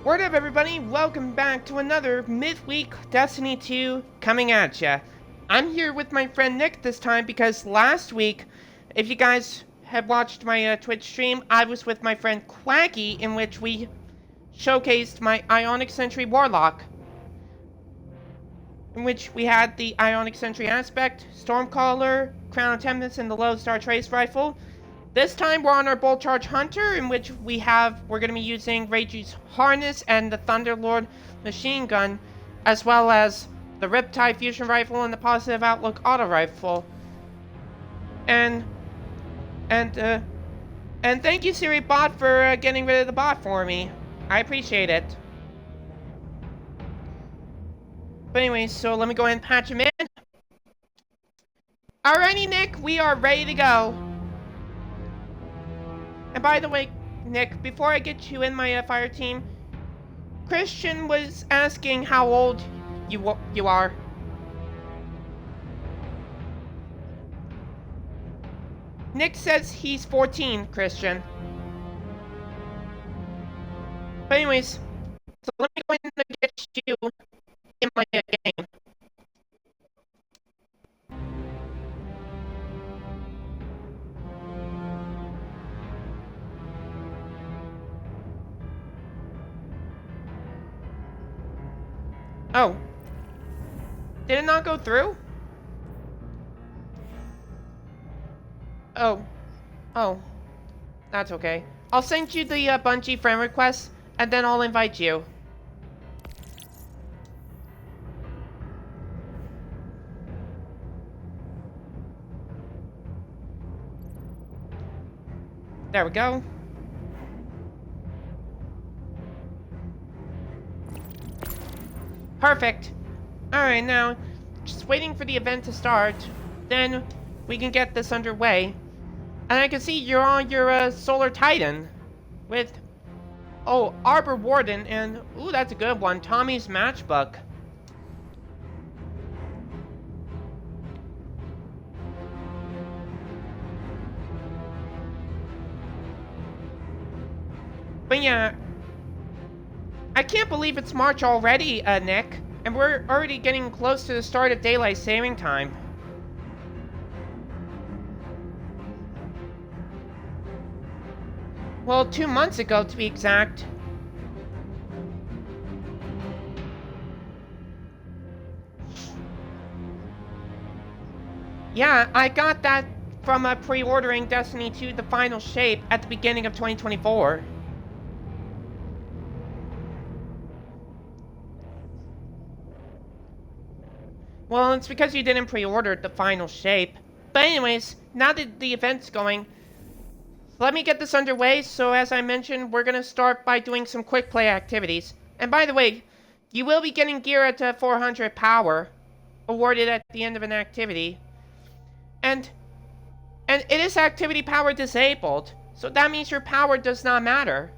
Word up, everybody! Welcome back to another midweek Destiny 2 coming at ya. I'm here with my friend Nick this time because last week, if you guys have watched my Twitch stream, I was with my friend Quacky, in which we showcased my Ionic Sentry Warlock, in which we had the Ionic Sentry Aspect, Stormcaller, Crown of Temness, and the Lodestar Trace Rifle. This time we're on our Bolt Charge Hunter, in which we're going to be using Reiji's Harness and the Thunderlord Machine Gun, as well as the Riptide Fusion Rifle and the Positive Outlook Auto Rifle. And thank you, Siri Bot, for getting rid of the bot for me. I appreciate it. But anyway, so let me go ahead and patch him in. Alrighty, Nick, we are ready to go. And by the way, Nick, before I get you in my fire team, Christian was asking how old you are. Nick says he's 14, Christian. But anyways, so let me go ahead and get you in my game. Oh. Did it not go through? Oh. Oh. That's okay. I'll send you the Bungie friend request, and then I'll invite you. There we go. Perfect. Alright, now, just waiting for the event to start. Then, we can get this underway. And I can see you're on your Solar Titan. With, oh, Arbor Warden, and, ooh, that's a good one, Tommy's Matchbook. But yeah, I can't believe it's March already, Nick. And we're already getting close to the start of Daylight Saving Time. Well, 2 months ago, to be exact. Yeah, I got that from pre-ordering Destiny 2 The Final Shape at the beginning of 2024. Well, it's because you didn't pre-order The Final Shape. But anyways, now that the event's going, let me get this underway. So as I mentioned, we're going to start by doing some quick play activities. And by the way, you will be getting gear at 400 power, awarded at the end of an activity. And it is activity power disabled, so that means your power does not matter.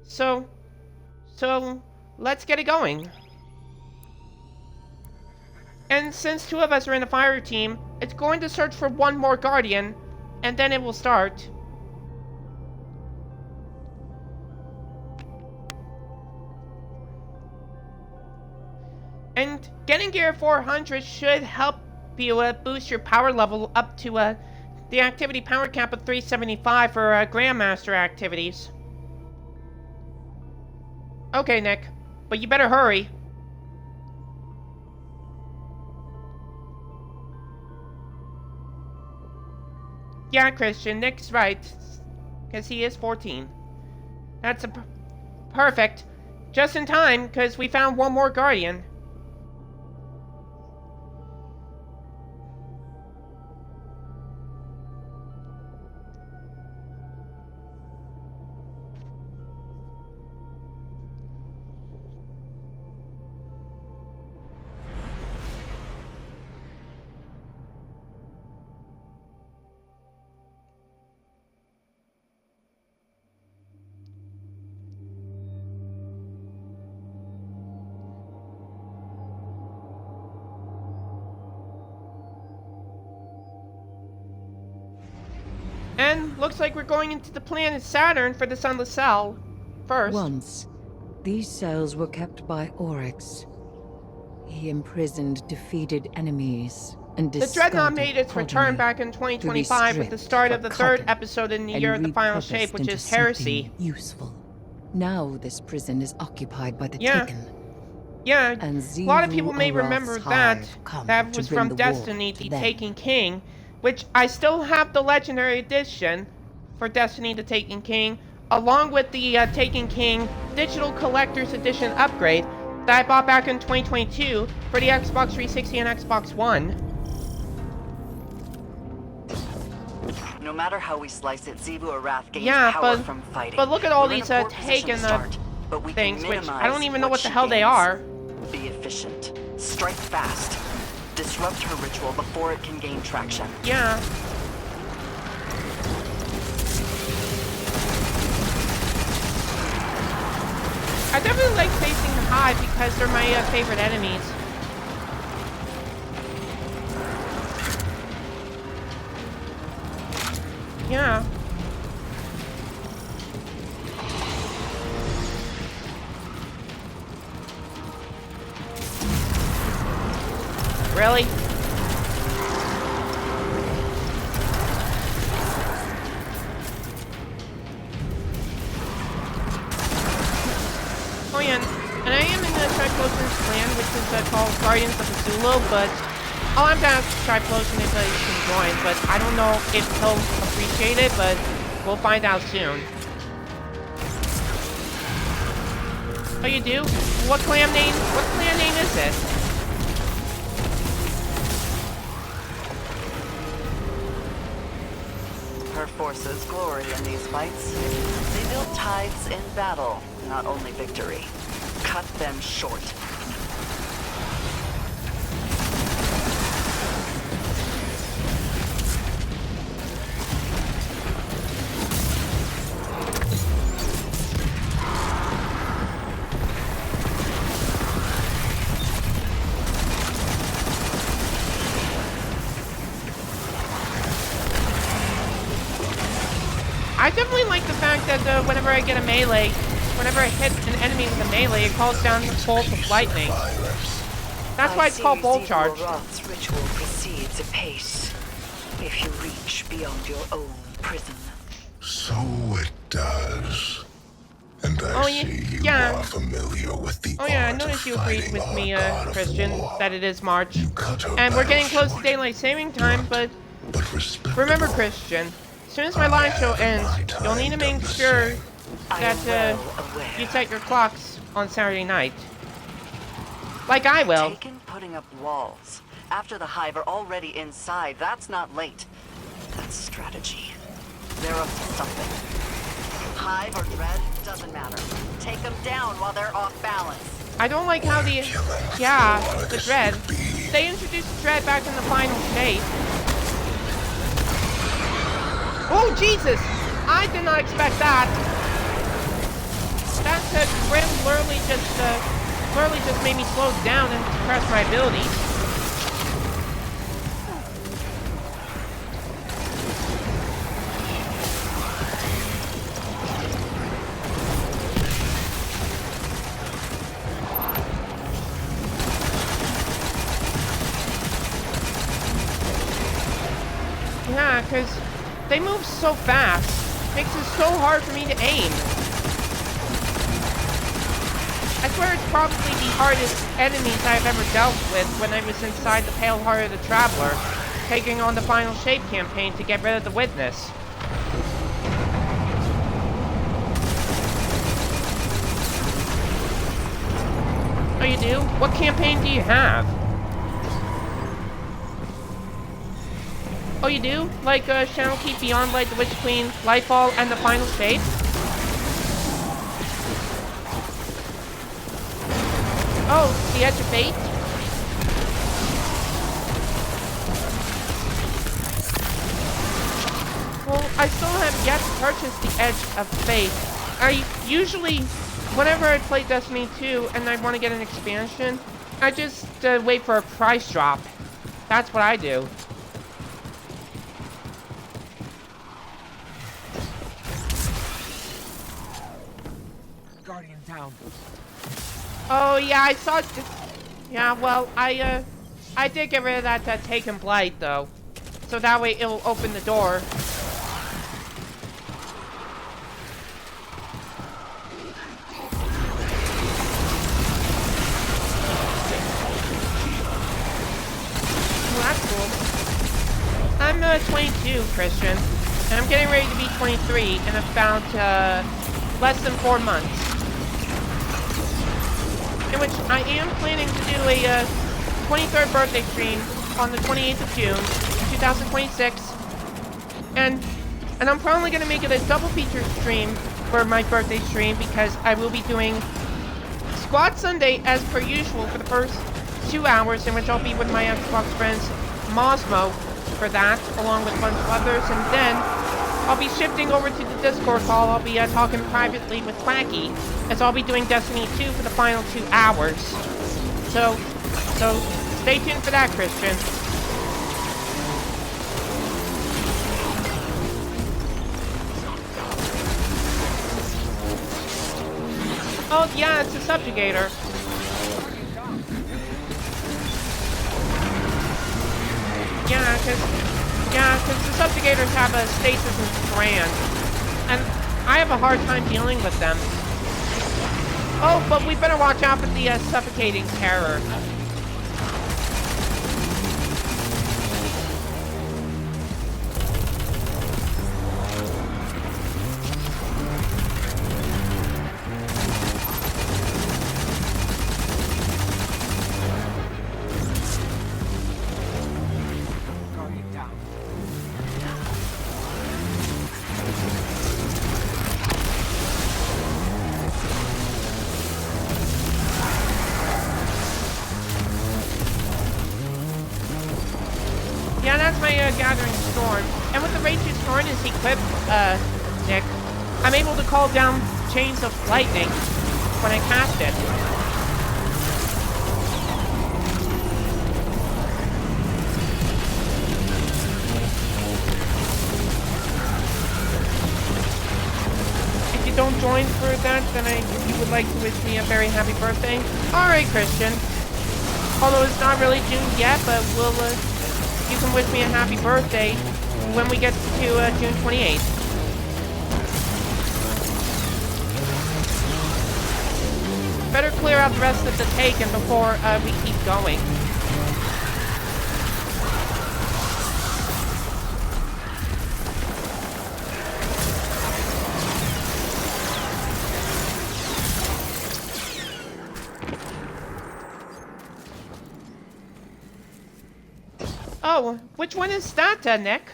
So let's get it going. And since 2 of us are in a fire team, it's going to search for 1 more guardian, and then it will start. And getting gear 400 should help you boost your power level up to the activity power cap of 375 for Grandmaster activities. Okay, Nick, but you better hurry. Yeah, Christian, Nick's right, because he is 14. That's perfect. Just in time, because we found 1 more guardian. And looks like we're going into the planet Saturn for the Sunless Cell first. Once, these cells were kept by Oryx. He imprisoned defeated enemies and The Dreadnought discarded made its return progeny back in 2025 with the start of the third episode in the year of the final shape, which is Heresy. Useful. Now this prison is occupied by the Yeah. Taken. Yeah, And a lot of people may Xivu remember Arath's that. hive come That to was bring from the war Destiny, to the them. Taken King, which I still have the Legendary Edition for Destiny, the Taken King, along with the Taken King Digital Collector's Edition upgrade that I bought back in 2022 for the Xbox 360 and Xbox One. No matter how we slice it, Xivu Arath gains Yeah, power but- from fighting. but look at all We're in a these, poor position Taken, to start, but we things, can which I minimize don't even know what the she hell they gains. are. Be efficient. Strike fast. Disrupt her ritual before it can gain traction. Yeah. I definitely like facing the Hive because they're my favorite enemies. Yeah. Really? Oh yeah, and I am in the Triplosion's clan, which is called Guardians of Azula, but I'm gonna ask Triplosion if he can join, but I don't know if he'll appreciate it, but we'll find out soon. Oh, you do? What clan name is this? Her forces glory in these fights. They build tides in battle, not only victory. Cut them short. I definitely like the fact that whenever I get a melee, whenever I hit an enemy with a melee, it calls down a bolt of lightning. That's why it's called Bolt Charge. Xivu Arath's ritual proceeds apace. If you reach beyond your own prison. So it does. And I Oh, yeah, see you yeah. are familiar with the Oh yeah, I art of noticed you agreed fighting with our me, god of Christian, war. that it is March. You cut her And we're battle getting close to short, daylight saving time, but but respectable. remember, Christian, as soon as my live show ends, you'll need to make sure I that am well aware. you set your clocks on Saturday night. Like I will. Taken putting up walls. After the Hive are already inside, that's not late. That's strategy. They're up to something. Hive or Dread, doesn't matter. Take them down while they're off balance. I don't like how the... Yeah, the Dread. They introduced the Dread back in the final shape. Oh, Jesus! I did not expect that. That Grim literally just made me slow down and suppress my abilities. Yeah, because they move so fast. Makes it so hard for me to aim. I swear it's probably the hardest enemies I've ever dealt with when I was inside the Pale Heart of the Traveler, taking on the Final Shape campaign to get rid of the Witness. Oh, you do? What campaign do you have? Oh, you do? Like, Shadowkeep Beyond Light, the Witch Queen, Lightfall, and the Final Shape? Oh, the Edge of Fate? Well, I still have yet to purchase the Edge of Fate. I usually, whenever I play Destiny 2 and I want to get an expansion, I just wait for a price drop. That's what I do. Guardian down. Oh yeah, I saw. Yeah, well, I did get rid of that taken blight though, so that way it'll open the door. Well, that's cool. I'm 22, Christian, and I'm getting ready to be 23 in about less than 4 months. In which I am planning to do a 23rd birthday stream on the 28th of June, 2026, and I'm probably going to make it a double feature stream for my birthday stream because I will be doing Squad Sunday as per usual for the first 2 hours, in which I'll be with my Xbox friends Mosmo for that, along with a bunch of others, and then I'll be shifting over to the Discord call. I'll be talking privately with Quacky, as I'll be doing Destiny 2 for the final 2 hours. So stay tuned for that, Christian. Oh yeah, it's a subjugator. Yeah, cause the subjugators have a stasis and strand, and I have a hard time dealing with them. Oh, but we better watch out for the suffocating terror. Guardian down. Yeah, that's my Gathering Storm. And with the Raging Harness equipped, Nick, I'm able to call down chains of lightning when I cast it. If you don't join for that, then you would like to wish me a very happy birthday. Alright, Christian. Although it's not really June yet, but we'll, you can wish me a happy birthday when we get to June 28th. Better clear out the rest of the taken before we keep going. Oh, which one is that, Nick?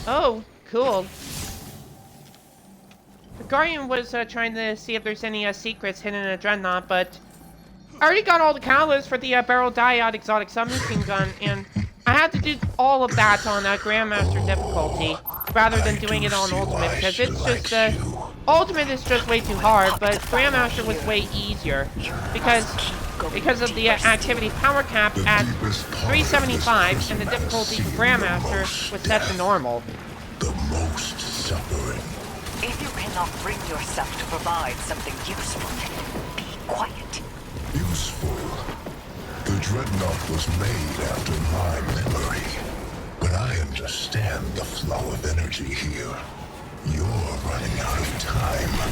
Oh, cool. The Guardian was trying to see if there's any secrets hidden in a Dreadnought, but I already got all the catalysts for the Barrel Diode Exotic Submachine Gun, and I had to do all of that on Grandmaster difficulty, rather than doing it on Ultimate, because it's just, Ultimate is just way too hard, but Grandmaster was way easier, because of the activity power cap at 375, and the difficulty for Grandmaster was set to normal. The most suffering. If you cannot bring yourself to provide something useful, be quiet. Useful. The Dreadnought was made after my memory. But I understand the flow of energy here. You're running out of time.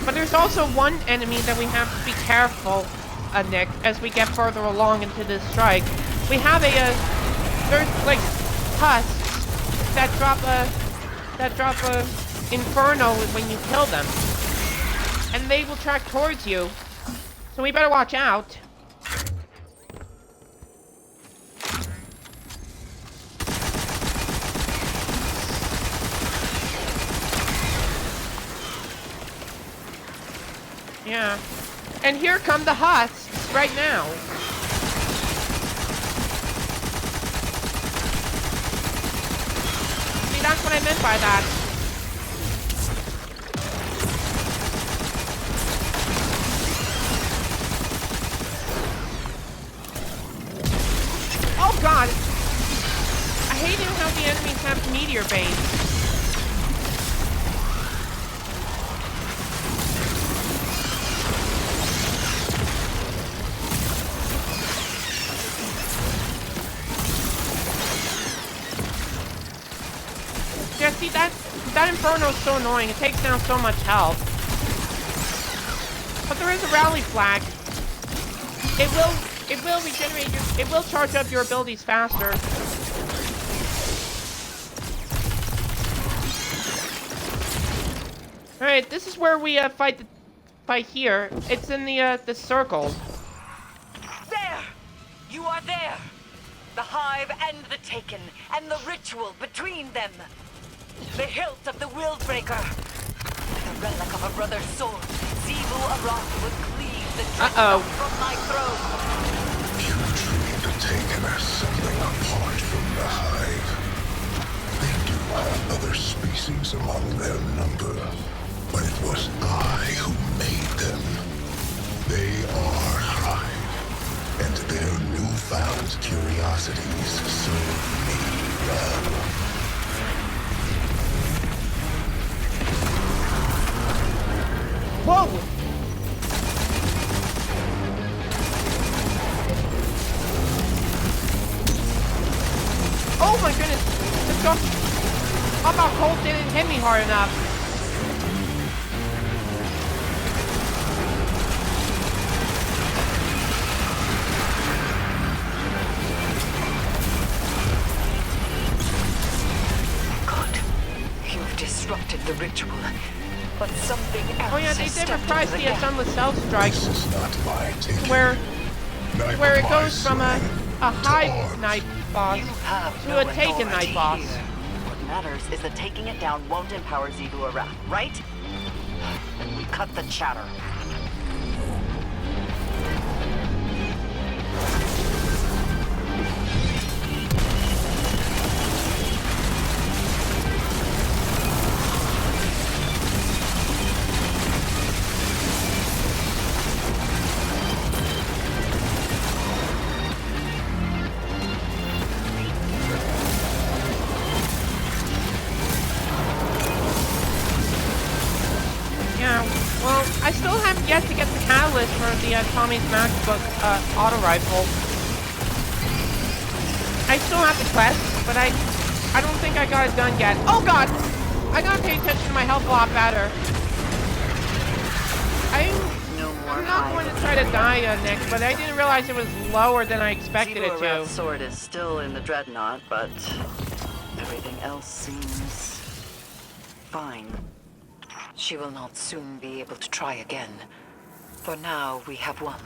But there's also one enemy that we have to be careful, Nick, as we get further along into this strike. We have there's like husks that drop a inferno when you kill them, and they will track towards you. So we better watch out. Yeah. And here come the husks right now. See, that's what I meant by that. have meteor base. Yeah, see, that Inferno is so annoying. It takes down so much health. But there is a rally flag. It will regenerate it will charge up your abilities faster. Alright, this is where we fight here. It's in the circle. There! You are there! The Hive and the Taken, and the ritual between them. The hilt of the Willbreaker. With a relic of a brother's sword, Xivu Arath would cleave the dreadnought from my throne. You treat the Taken as something apart from the Hive. They do have other species among their number, but it was I who made them. They are Hive, and their newfound curiosities serve me well. Whoa! Oh my goodness! Let's go! I thought Colt didn't hit me hard enough. Good. You've disrupted the ritual. But something else. Oh yeah, they did reprise the Sunless Self Strike, This is not my taking. where it goes from a Hive Night boss to a Taken Night boss. What matters is that taking it down won't empower Xivu Arath, right? Then we cut the chatter. Well, I still have yet to get the catalyst for the Tommy's MacBook auto rifle. I still have the quest, but I don't think I got it done yet. Oh god! I gotta pay attention to my health a lot better. I'm not going to try to die next, but I didn't realize it was lower than I expected it Xivu to. Arath's sword is still in the Dreadnought, but everything else seems fine. She will not soon be able to try again. For now, we have won.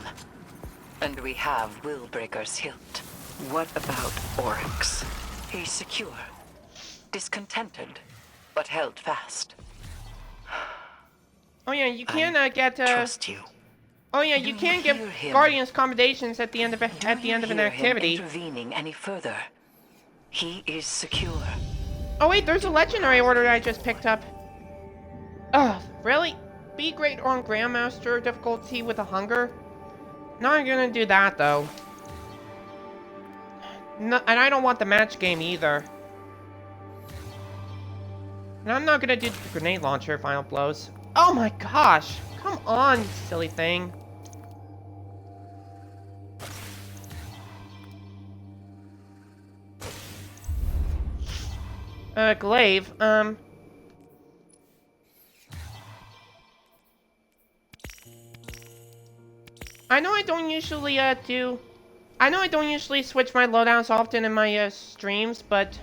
And we have Willbreaker's hilt. What about Oryx? He's secure. Discontented, but held fast. Oh yeah, you can get Trust you. oh yeah, you can give hear him? Guardians commendations at the end of an activity. Intervening any further. He is secure. Oh wait, there's a legendary order that I just picked up. Ugh, really? Be great on Grandmaster difficulty with a hunger? Not gonna do that though. No, and I don't want the match game either. And I'm not gonna do the grenade launcher final blows. Oh my gosh! Come on, you silly thing. Glaive, I know I don't usually switch my loadouts often in my streams, but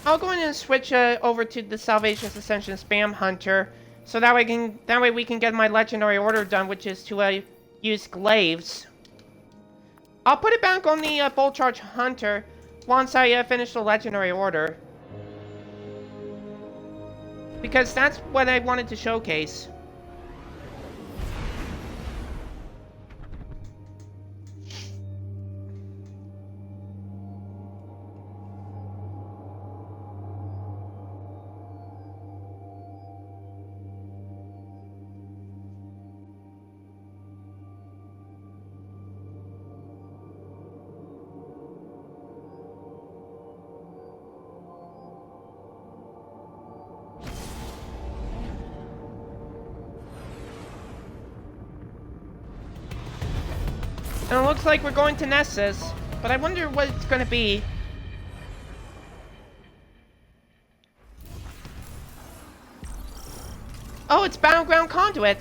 I'll go in and switch over to the Salvation's Ascension Spam Hunter, so that way we can get my legendary order done, which is to use glaives. I'll put it back on the Bolt Charge Hunter once I finish the legendary order, because that's what I wanted to showcase. And it looks like we're going to Nessus, but I wonder what it's gonna be. Oh, it's Battleground Conduit.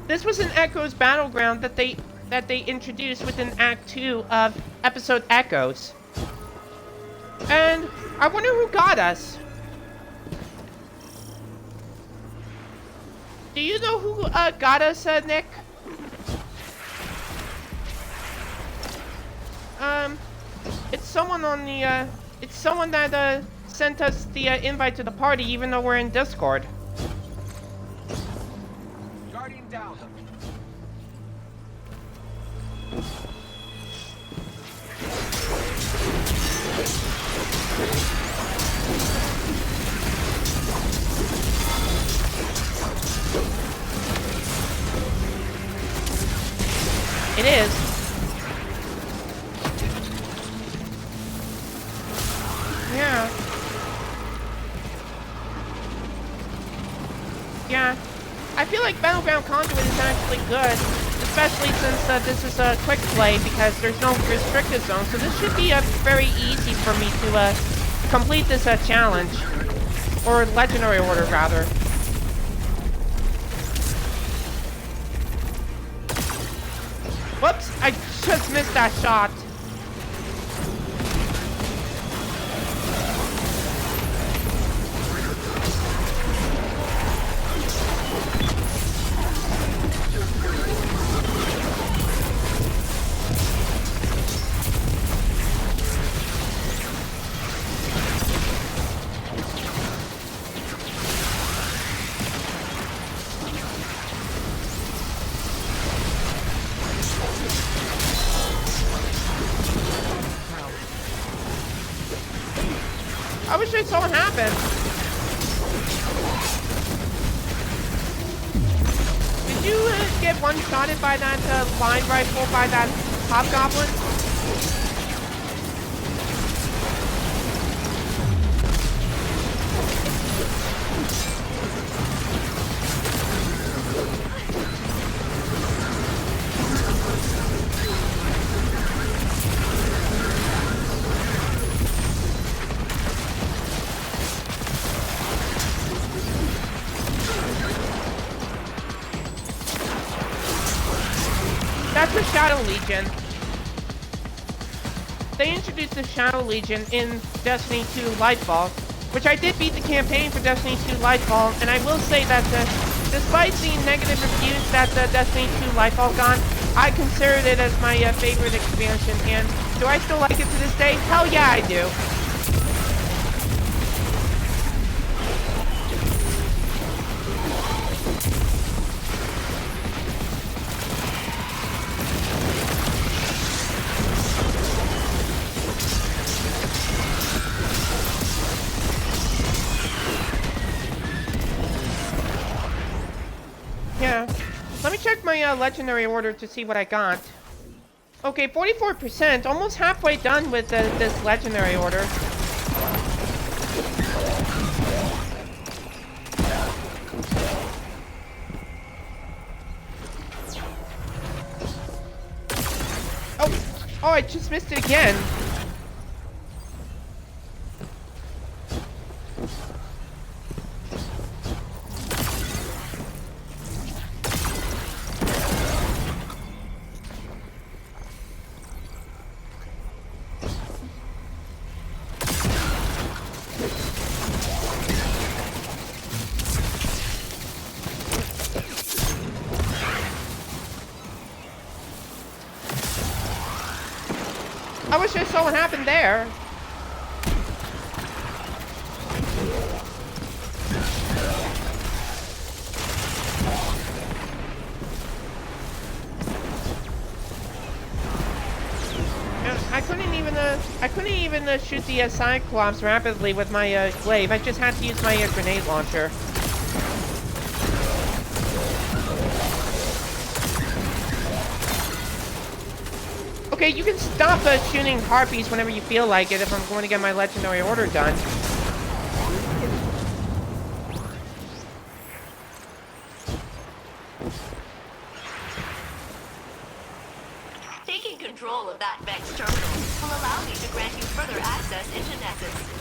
This was an Echoes Battleground that they introduced within Act 2 of episode Echoes. And I wonder who got us. Do you know who got us, Nick? It's someone on the, it's someone that, sent us the, invite to the party even though we're in Discord. Guardian down. It is. Yeah. Yeah. I feel like Battleground Conduit is actually good, especially since this is a quick play because there's no restricted zone, so this should be very easy for me to complete this challenge. Or Legendary Order, rather. Whoops, I just missed that shot. I wish I saw what happened. Did you get one-shotted by that line rifle by that hobgoblin? That's the Shadow Legion. They introduced the Shadow Legion in Destiny 2 Lightfall, which I did beat the campaign for Destiny 2 Lightfall, and I will say that despite the negative reviews that Destiny 2 Lightfall got, I considered it as my favorite expansion, and do I still like it to this day? Hell yeah, I do. Yeah. Let me check my legendary order to see what I got. Okay, 44%, almost halfway done with this legendary order. Oh, I just missed it again. I wish I saw what happened there. I couldn't even shoot the Cyclops rapidly with my glaive. I just had to use my grenade launcher. Okay, you can stop shooting harpies whenever you feel like it if I'm going to get my legendary order done. control of that Vex terminal will allow me to grant you further access into Nessus.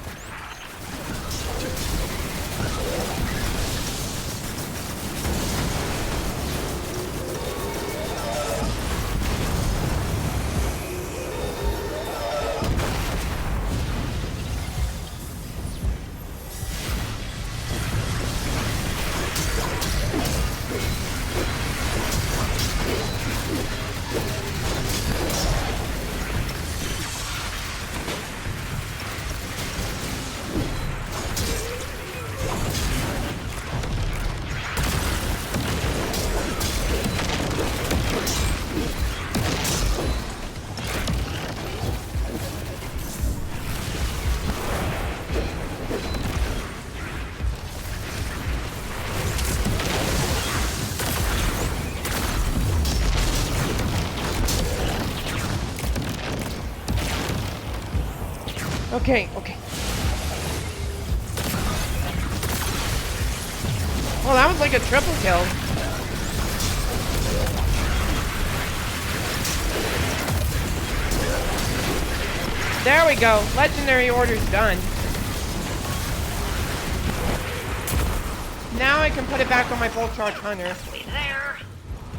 Okay, okay. Well, that was like a triple kill. There we go. Legendary order's done. Now I can put it back on my Bolt Charge Hunter. Wait there.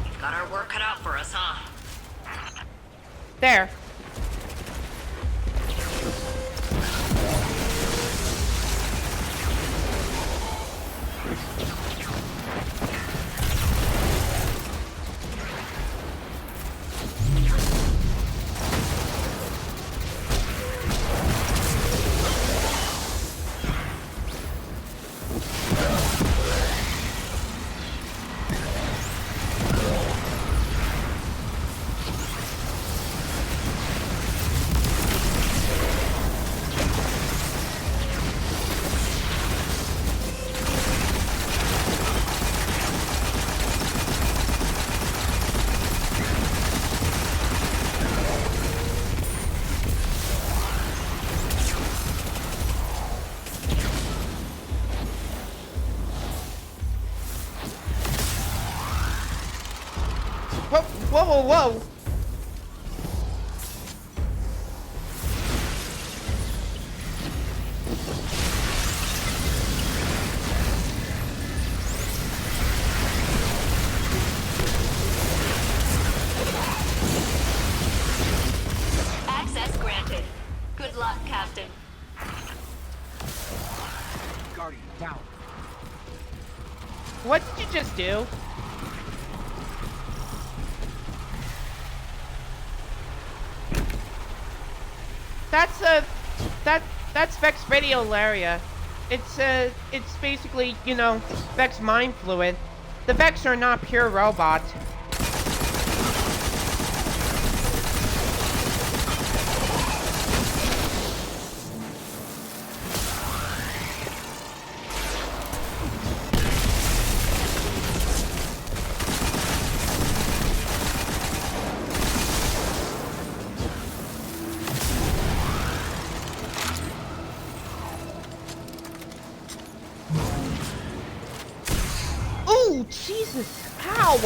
We've got our work cut out for us, huh? There. Whoa, whoa, whoa, whoa! Access granted. Good luck, Captain. Guardian down. What did you just do? That's Vex Radiolaria. It's basically, you know, Vex mind fluid. The Vex are not pure robots. Ooh, Jesus! Ow!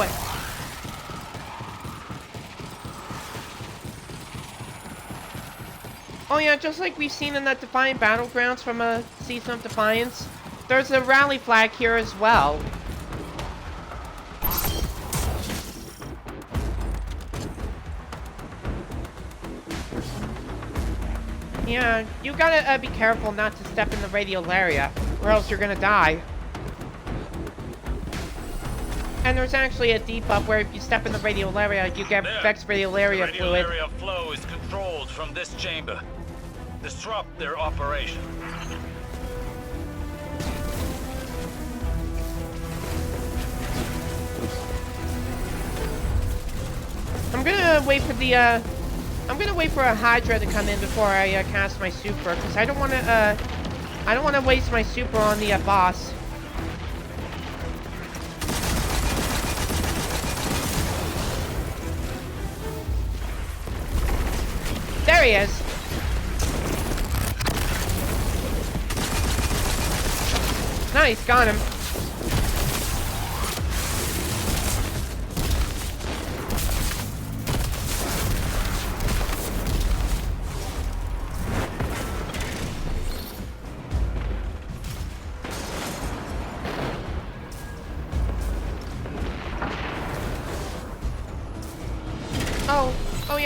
Oh yeah, just like we've seen in that Defiant Battlegrounds from a Season of Defiance, there's a rally flag here as well. Yeah, you gotta be careful not to step in the Radiolaria, or else you're gonna die. And there's actually a debuff where if you step in the Radiolaria, you get Vex Radiolaria The fluid. Radiolaria flow is controlled from this chamber. Disrupt their operation. I'm gonna wait for the I'm gonna wait for a Hydra to come in before I cast my super, because I don't wanna waste my super on the boss. There he is. Nice, got him.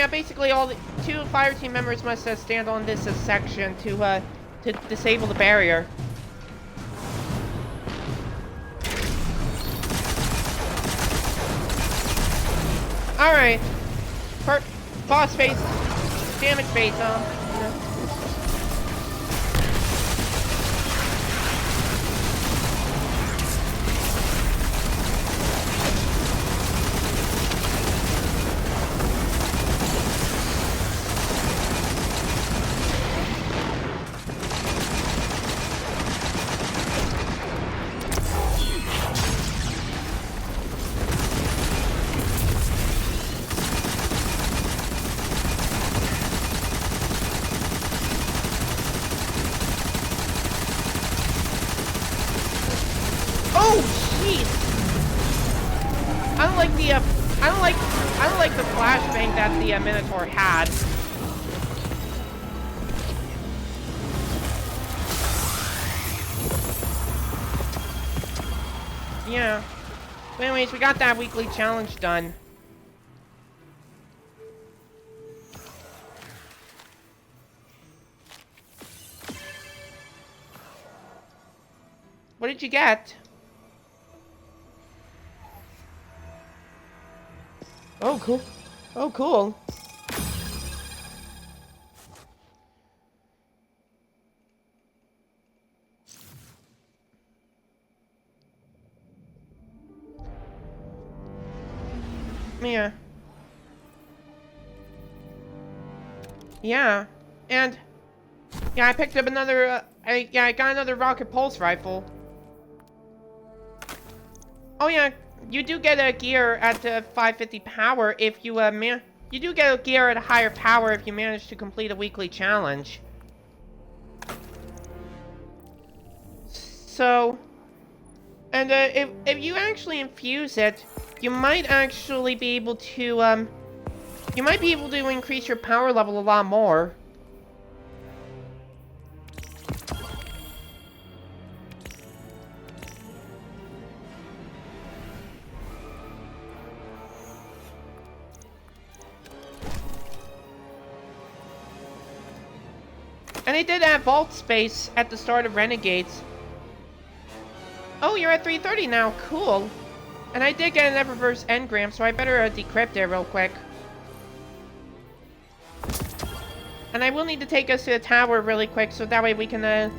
yeah, basically all the 2 fire team members must stand on this section to disable the barrier. Alright. Boss phase. Damage phase, Oh, jeez! I don't like the flashbang that the Minotaur had. Yeah. But anyways, we got that weekly challenge done. What did you get? Oh, cool. Oh, cool. Yeah. Yeah. And yeah, I picked up another I got another rocket pulse rifle. Oh yeah, you do get a gear at 550 power if you you do get a gear at a higher power if you manage to complete a weekly challenge. So, and if you actually infuse it, you might actually be able to increase your power level a lot more. And they did add vault space at the start of Renegades. Oh, you're at 330 now. Cool. And I did get an Eververse engram, so I better decrypt it real quick. And I will need to take us to the tower really quick, so that way we can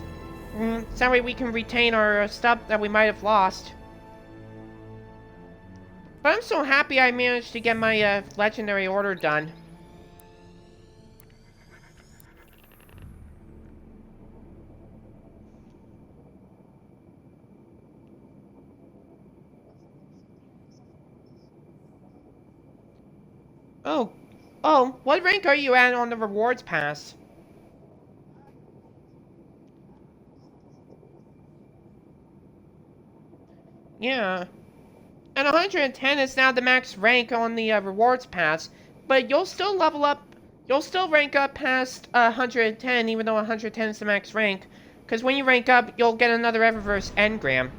retain our stuff that we might have lost. But I'm so happy I managed to get my legendary order done. Oh, what rank are you at on the rewards pass? Yeah. And 110 is now the max rank on the rewards pass, but you'll still level up, you'll still rank up past 110, even though 110 is the max rank, because when you rank up, you'll get another Eververse engram.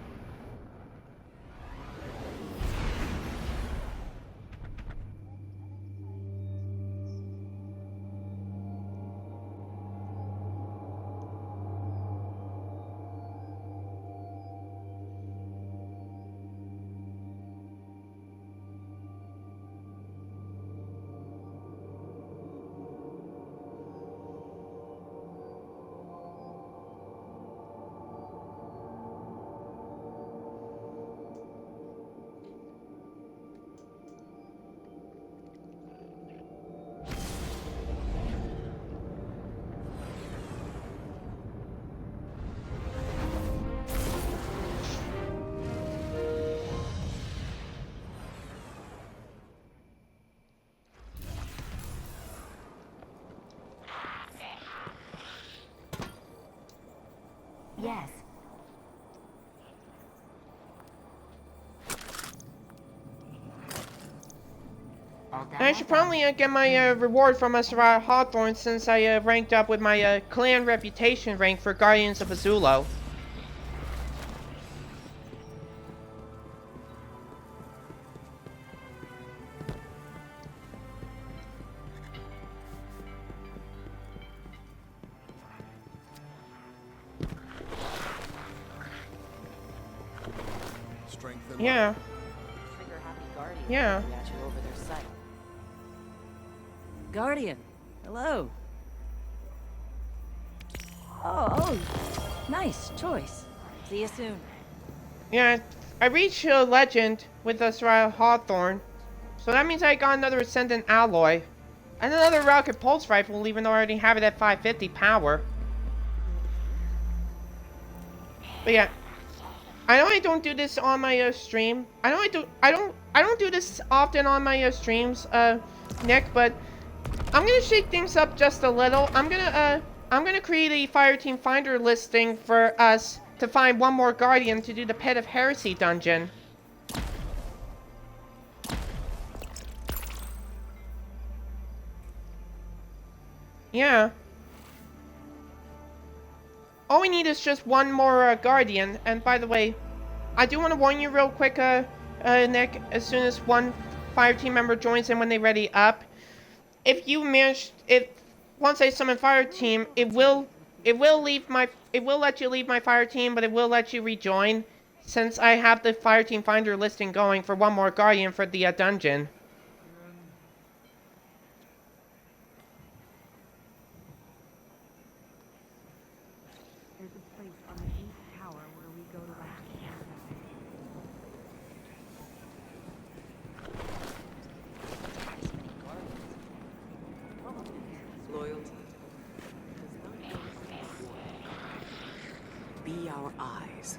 Yes. I should probably get my reward from Mr. Hawthorne since I ranked up with my clan reputation rank for Guardians of Azulo. strength and Yeah. Trigger Happy Guardian Yeah. looking at you over their sight. Guardian, hello. Oh, nice choice. See you soon. Yeah, I reached a legend with the Soraya Hawthorne. So that means I got another Ascendant Alloy. And another Rocket Pulse Rifle, even though I already have it at 550 power. But yeah, I know I don't do this on my stream. I know I don't do this often on my streams, Nick, but I'm gonna shake things up just a little. I'm gonna create a Fireteam Finder listing for us to find one more Guardian to do the Pit of Heresy dungeon. Yeah. All we need is just one more Guardian. And by the way, I do want to warn you real quick, Nick, as soon as one Fireteam member joins in when they ready up, if once I summon Fireteam, it will let you leave my Fireteam, but it will let you rejoin, since I have the Fireteam Finder listing going for one more Guardian for the dungeon. There's a place on the East Tower where we go to last. Loyalty does not be our eyes.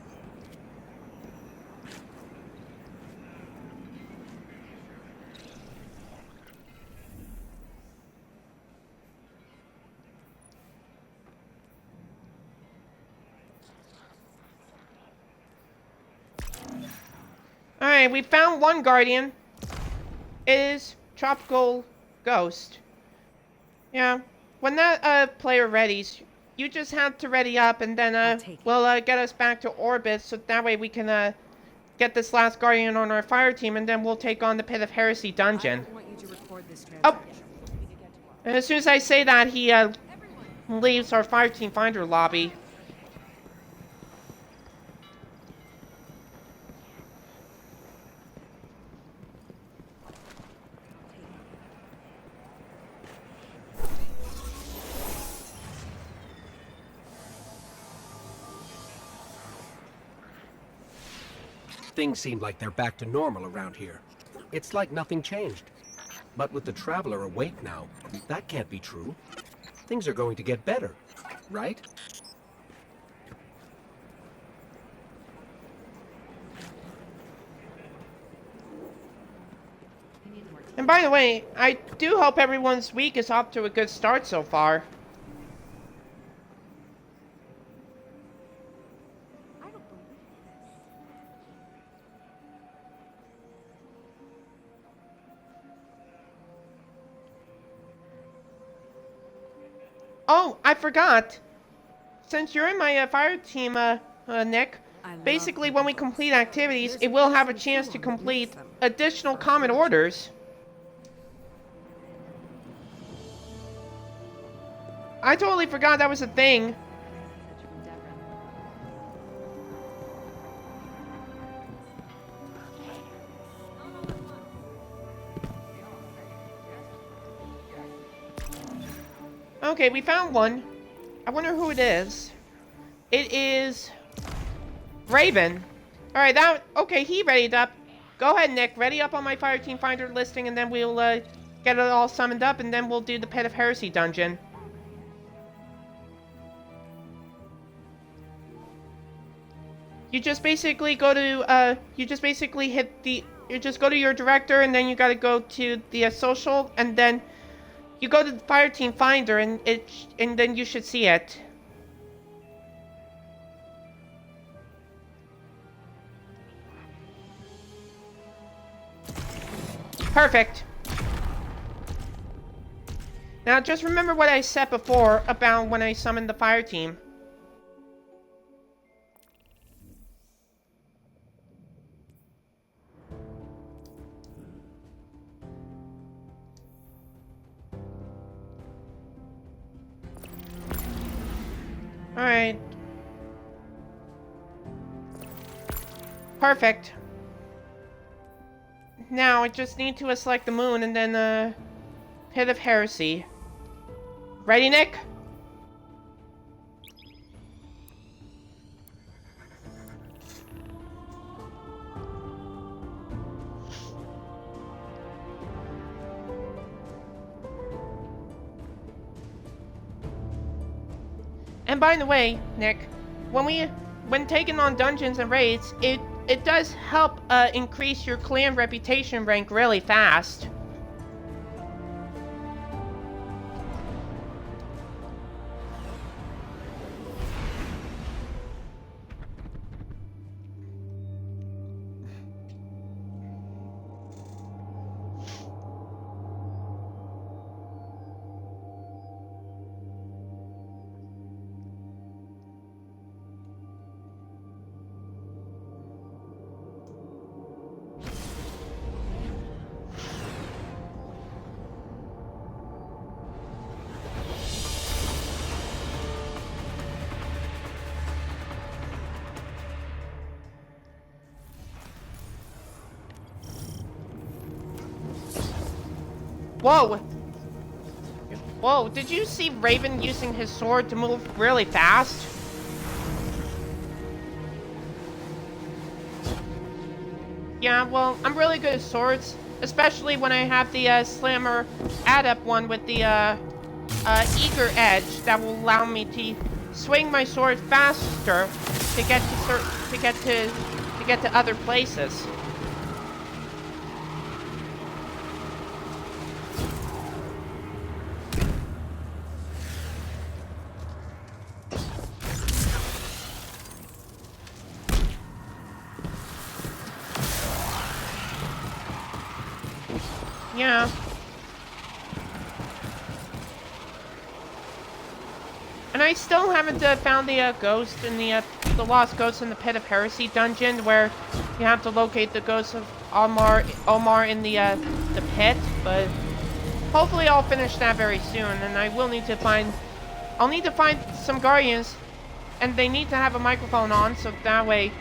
Alright, we found one Guardian. It is Tropical Ghost. Yeah, when that player readies, you just have to ready up, and then we'll get us back to orbit, so that way we can get this last Guardian on our Fireteam, and then we'll take on the Pit of Heresy dungeon. Oh! And as soon as I say that, he leaves our Fireteam Finder lobby. Things seem like they're back to normal around here. It's like nothing changed. But with the Traveler awake now, that can't be true. Things are going to get better, right? And by the way, I do hope everyone's week is off to a good start so far. Oh, I forgot. Since you're in my fire team, Nick, basically when we complete activities, it will have a chance to complete additional common orders. I totally forgot that was a thing. Okay, we found one. I wonder who it is. It is Raven. Alright, okay, he readied up. Go ahead, Nick. Ready up on my Fireteam Finder listing, and then we'll get it all summoned up, and then we'll do the Pit of Heresy dungeon. You just basically go to, you just go to your director, and then you gotta go to the social, and then you go to the Fireteam Finder, and then you should see it. Perfect. Now just remember what I said before about when I summoned the Fireteam. Alright. Perfect. Now I just need to select the moon and then Pit of Heresy. Ready, Nick? And by the way, Nick, when taking on dungeons and raids, it does help increase your clan reputation rank really fast. Whoa! Whoa, did you see Raven using his sword to move really fast? Yeah, well, I'm really good at swords, especially when I have the Slammer Adept one with the Eager Edge that will allow me to swing my sword faster to get to other places. Yeah. And I still haven't found the ghost in the lost ghost in the Pit of Heresy dungeon, where you have to locate the ghost of Omar in the pit. But hopefully I'll finish that very soon, and I'll need to find some guardians, and they need to have a microphone on, so that way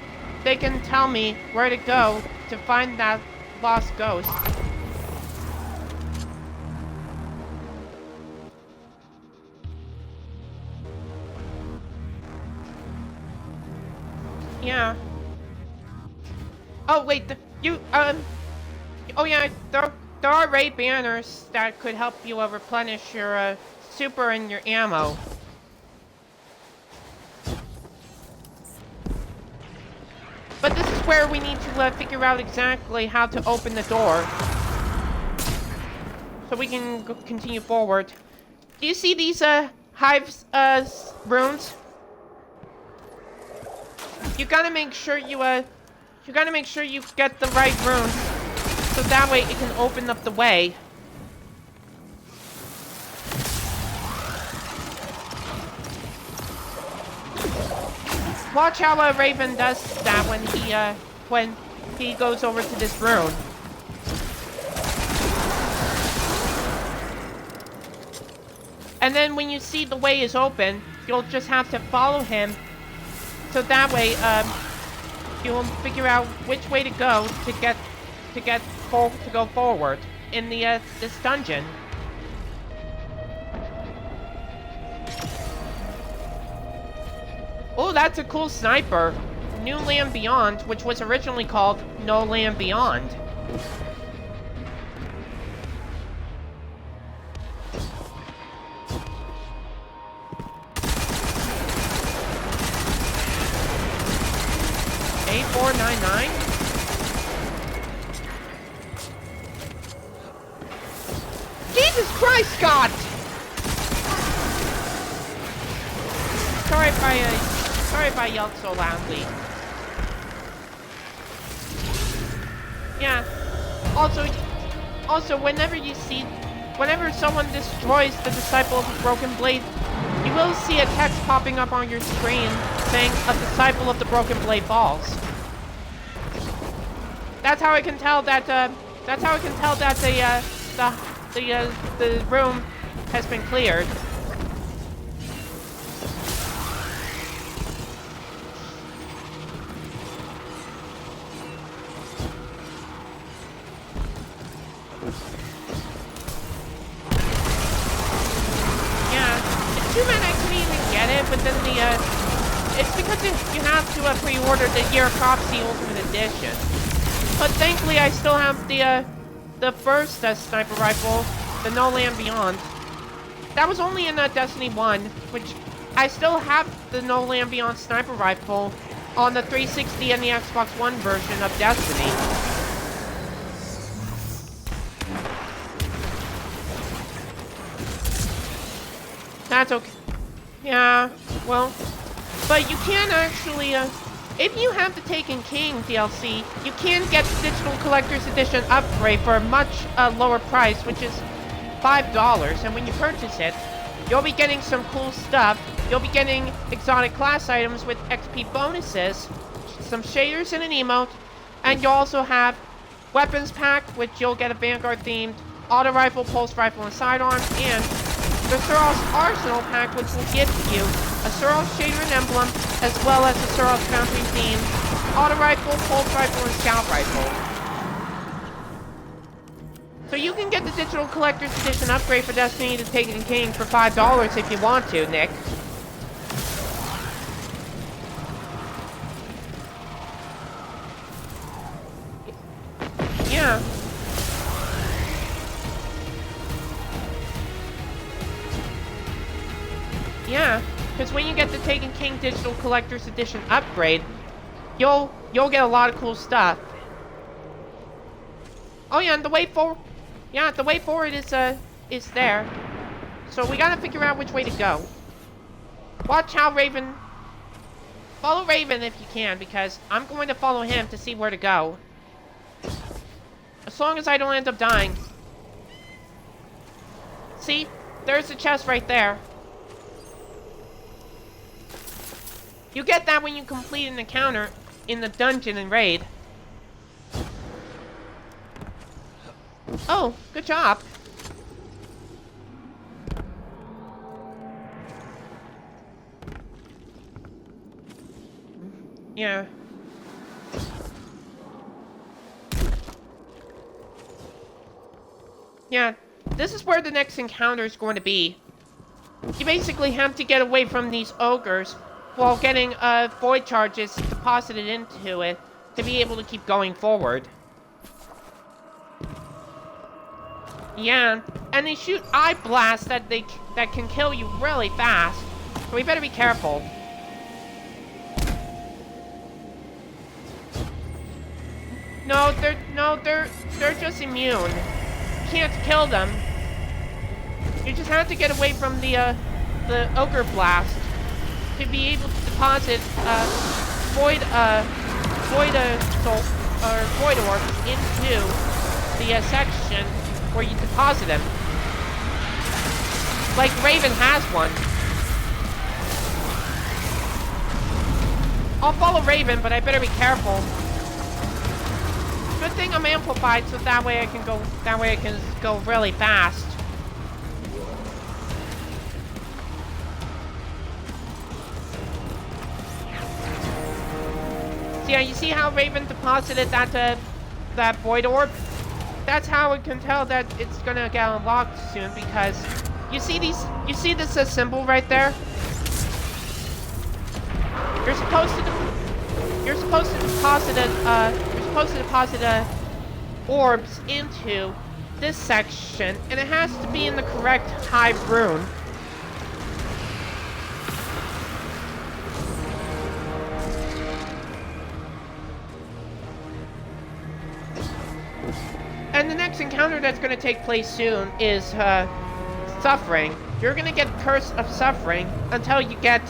they can tell me where to go to find that lost ghost. Yeah. Oh wait, oh yeah, there are raid banners that could help you replenish your super and your ammo. But this is where we need to figure out exactly how to open the door, so we can continue forward. Do you see these hives runes? You gotta make sure you get the right runes, so that way it can open up the way. Watch how Raven does that when he goes over to this rune. And then when you see the way is open, you'll just have to follow him. So that way, you'll figure out which way to go to go forward in the this dungeon. Oh, that's a cool sniper. New Land Beyond, which was originally called No Land Beyond. A499? Jesus Christ, Scott! Sorry if I yelled so loudly. Yeah. Also, whenever someone destroys the Disciple of the Broken Blade, you will see a text popping up on your screen saying a Disciple of the Broken Blade falls. That's how I can tell that the room has been cleared. it's because you have to pre-order the Year of Prophecy Ultimate Edition. But thankfully, I still have the first sniper rifle, the No Land Beyond. That was only in Destiny 1, which I still have the No Land Beyond sniper rifle on the 360 and the Xbox One version of Destiny. That's okay. Yeah, well, but you can actually, if you have the Taken King DLC, you can get the Digital Collector's Edition upgrade for a much lower price, which is $5. And when you purchase it, you'll be getting some cool stuff. You'll be getting exotic class items with XP bonuses, some shaders and an emote, and you'll also have weapons pack, which you'll get a Vanguard themed auto rifle, pulse rifle, and sidearm, and the Suros Arsenal pack, which will give you a Suros shader and emblem, as well as a Suros Foundry themed auto rifle, pulse rifle, and scout rifle. So you can get the Digital Collector's Edition upgrade for Destiny to Taken King for $5 if you want to, Nick. Yeah. Yeah, because when you get the Taken King Digital Collector's Edition upgrade, you'll get a lot of cool stuff. Oh yeah, and the way forward, the way forward is there. So we gotta figure out which way to go. Watch how Raven, follow Raven if you can, because I'm going to follow him to see where to go. As long as I don't end up dying. See, there's the chest right there. You get that when you complete an encounter in the dungeon and raid. Oh, good job. Yeah. Yeah, this is where the next encounter is going to be. You basically have to get away from these ogres while getting void charges deposited into it to be able to keep going forward. Yeah, and they shoot eye blasts that can kill you really fast, so we better be careful. No, they're just immune. You can't kill them. You just have to get away from the ogre blast to be able to deposit void orbs into the section where you deposit them. Like Raven has one. I'll follow Raven, but I better be careful. Good thing I'm amplified, so that way I can go really fast. So yeah, you see how Raven deposited that void orb? That's how it can tell that it's gonna get unlocked soon, because you see this symbol right there? You're supposed to deposit orbs into this section, and it has to be in the correct hive rune. And the next encounter that's going to take place soon is Suffering. You're going to get Curse of Suffering until you get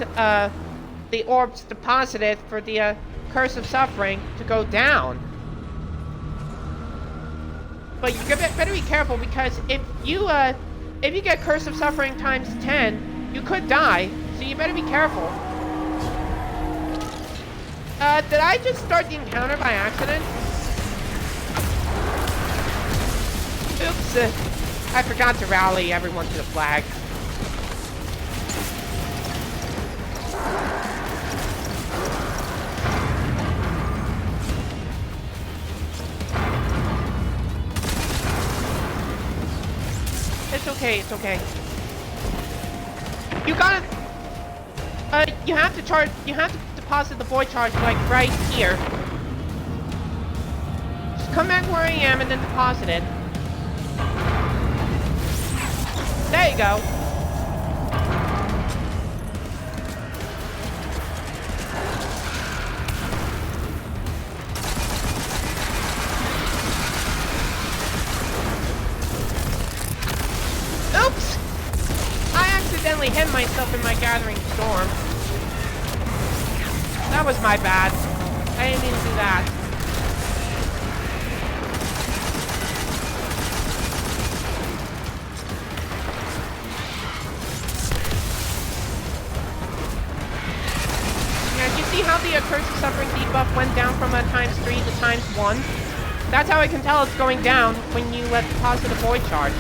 the orbs deposited for the Curse of Suffering to go down. But you better be careful, because if you get Curse of Suffering times 10, you could die. So you better be careful. Did I just start the encounter by accident? Oops, I forgot to rally everyone to the flag. It's okay, it's okay. You gotta... You have to deposit the void charge, like, right here. Just come back where I am and then deposit it. There you go. Oops! I accidentally hit myself in my gathering storm. That was my bad. I didn't mean to do that. Now, you see how the Curse of Suffering debuff went down from a ×3 to ×1? That's how I can tell it's going down when you deposit a void charge.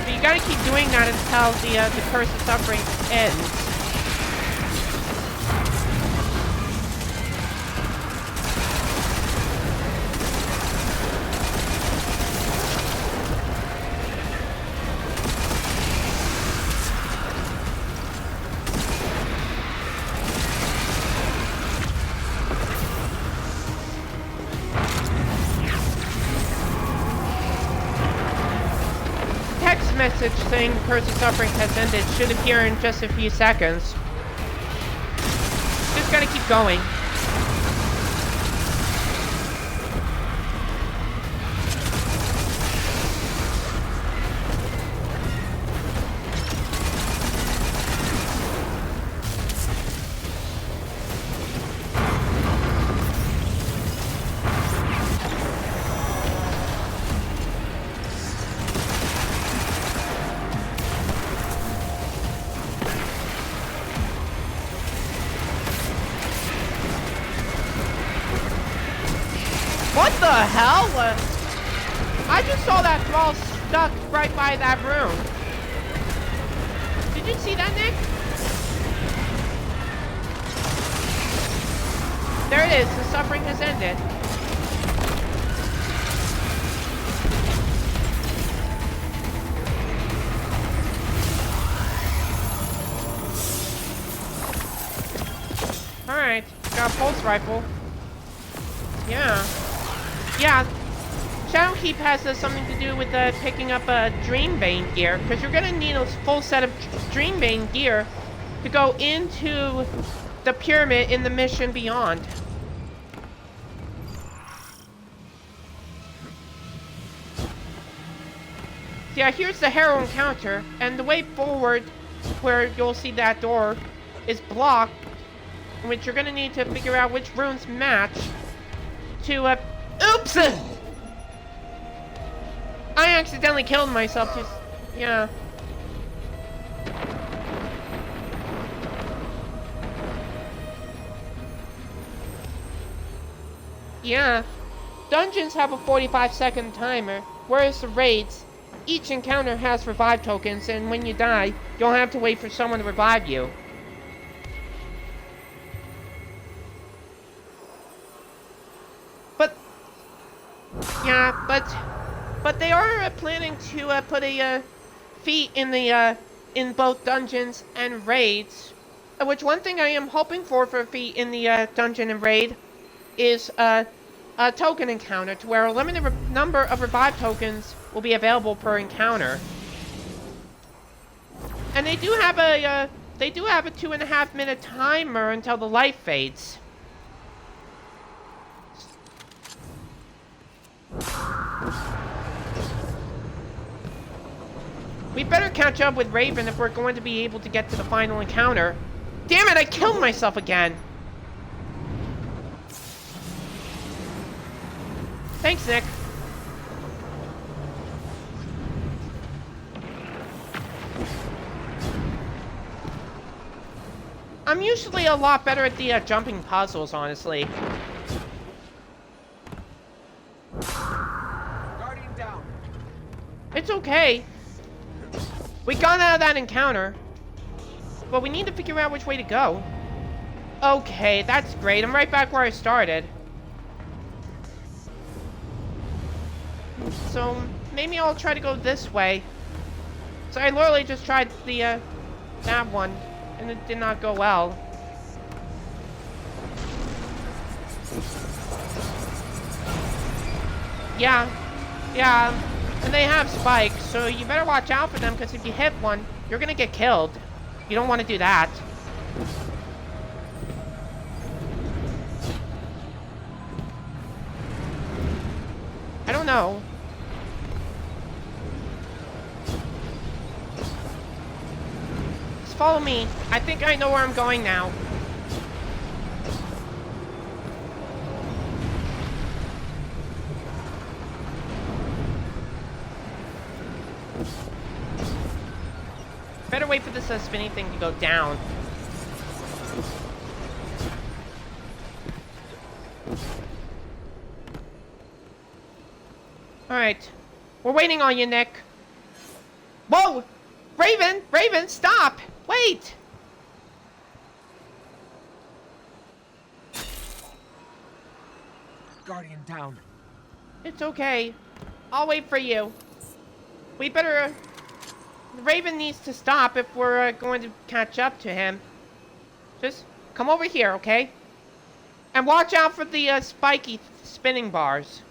You gotta keep doing that until the Curse of Suffering ends. Message saying Curse of Suffering has ended should appear in just a few seconds. Just gotta keep going. What the hell? I just saw that thrall stuck right by that room. Did you see that, Nick? There it is. The suffering has ended. Alright. Got a pulse rifle. Yeah. Yeah, Shadowkeep has something to do with picking up Dreambane gear, because you're going to need a full set of Dreambane gear to go into the pyramid in the mission beyond. Yeah, here's the Harrow encounter, and the way forward where you'll see that door is blocked, in which you're going to need to figure out which runes match to oops! I accidentally killed myself just... yeah. Yeah. Dungeons have a 45-second timer, whereas the raids, each encounter has revive tokens, and when you die, you'll have to wait for someone to revive you. Yeah, but they are planning to put a feat in the in both dungeons and raids. Which one thing I am hoping for a feat in the dungeon and raid is a token encounter, to where a limited number of revive tokens will be available per encounter. And they do have a 2.5-minute timer until the life fades. We better catch up with Raven if we're going to be able to get to the final encounter. Damn it, I killed myself again! Thanks, Nick. I'm usually a lot better at the jumping puzzles, honestly. Guardian down. It's okay. We got out of that encounter. But we need to figure out which way to go. Okay, that's great. I'm right back where I started. so maybe I'll try to go this way. So I literally just tried the, that one, and it did not go well. Yeah, and they have spikes, so you better watch out for them, because if you hit one, you're gonna get killed. You don't want to do that. I don't know. Just follow me. I think I know where I'm going now. Better wait for this spinning thing to go down. Alright. We're waiting on you, Nick. Whoa! Raven! Raven, stop! Wait! Guardian down. It's okay. I'll wait for you. We better... Raven needs to stop if we're going to catch up to him. Just come over here, okay? And watch out for the spiky spinning bars.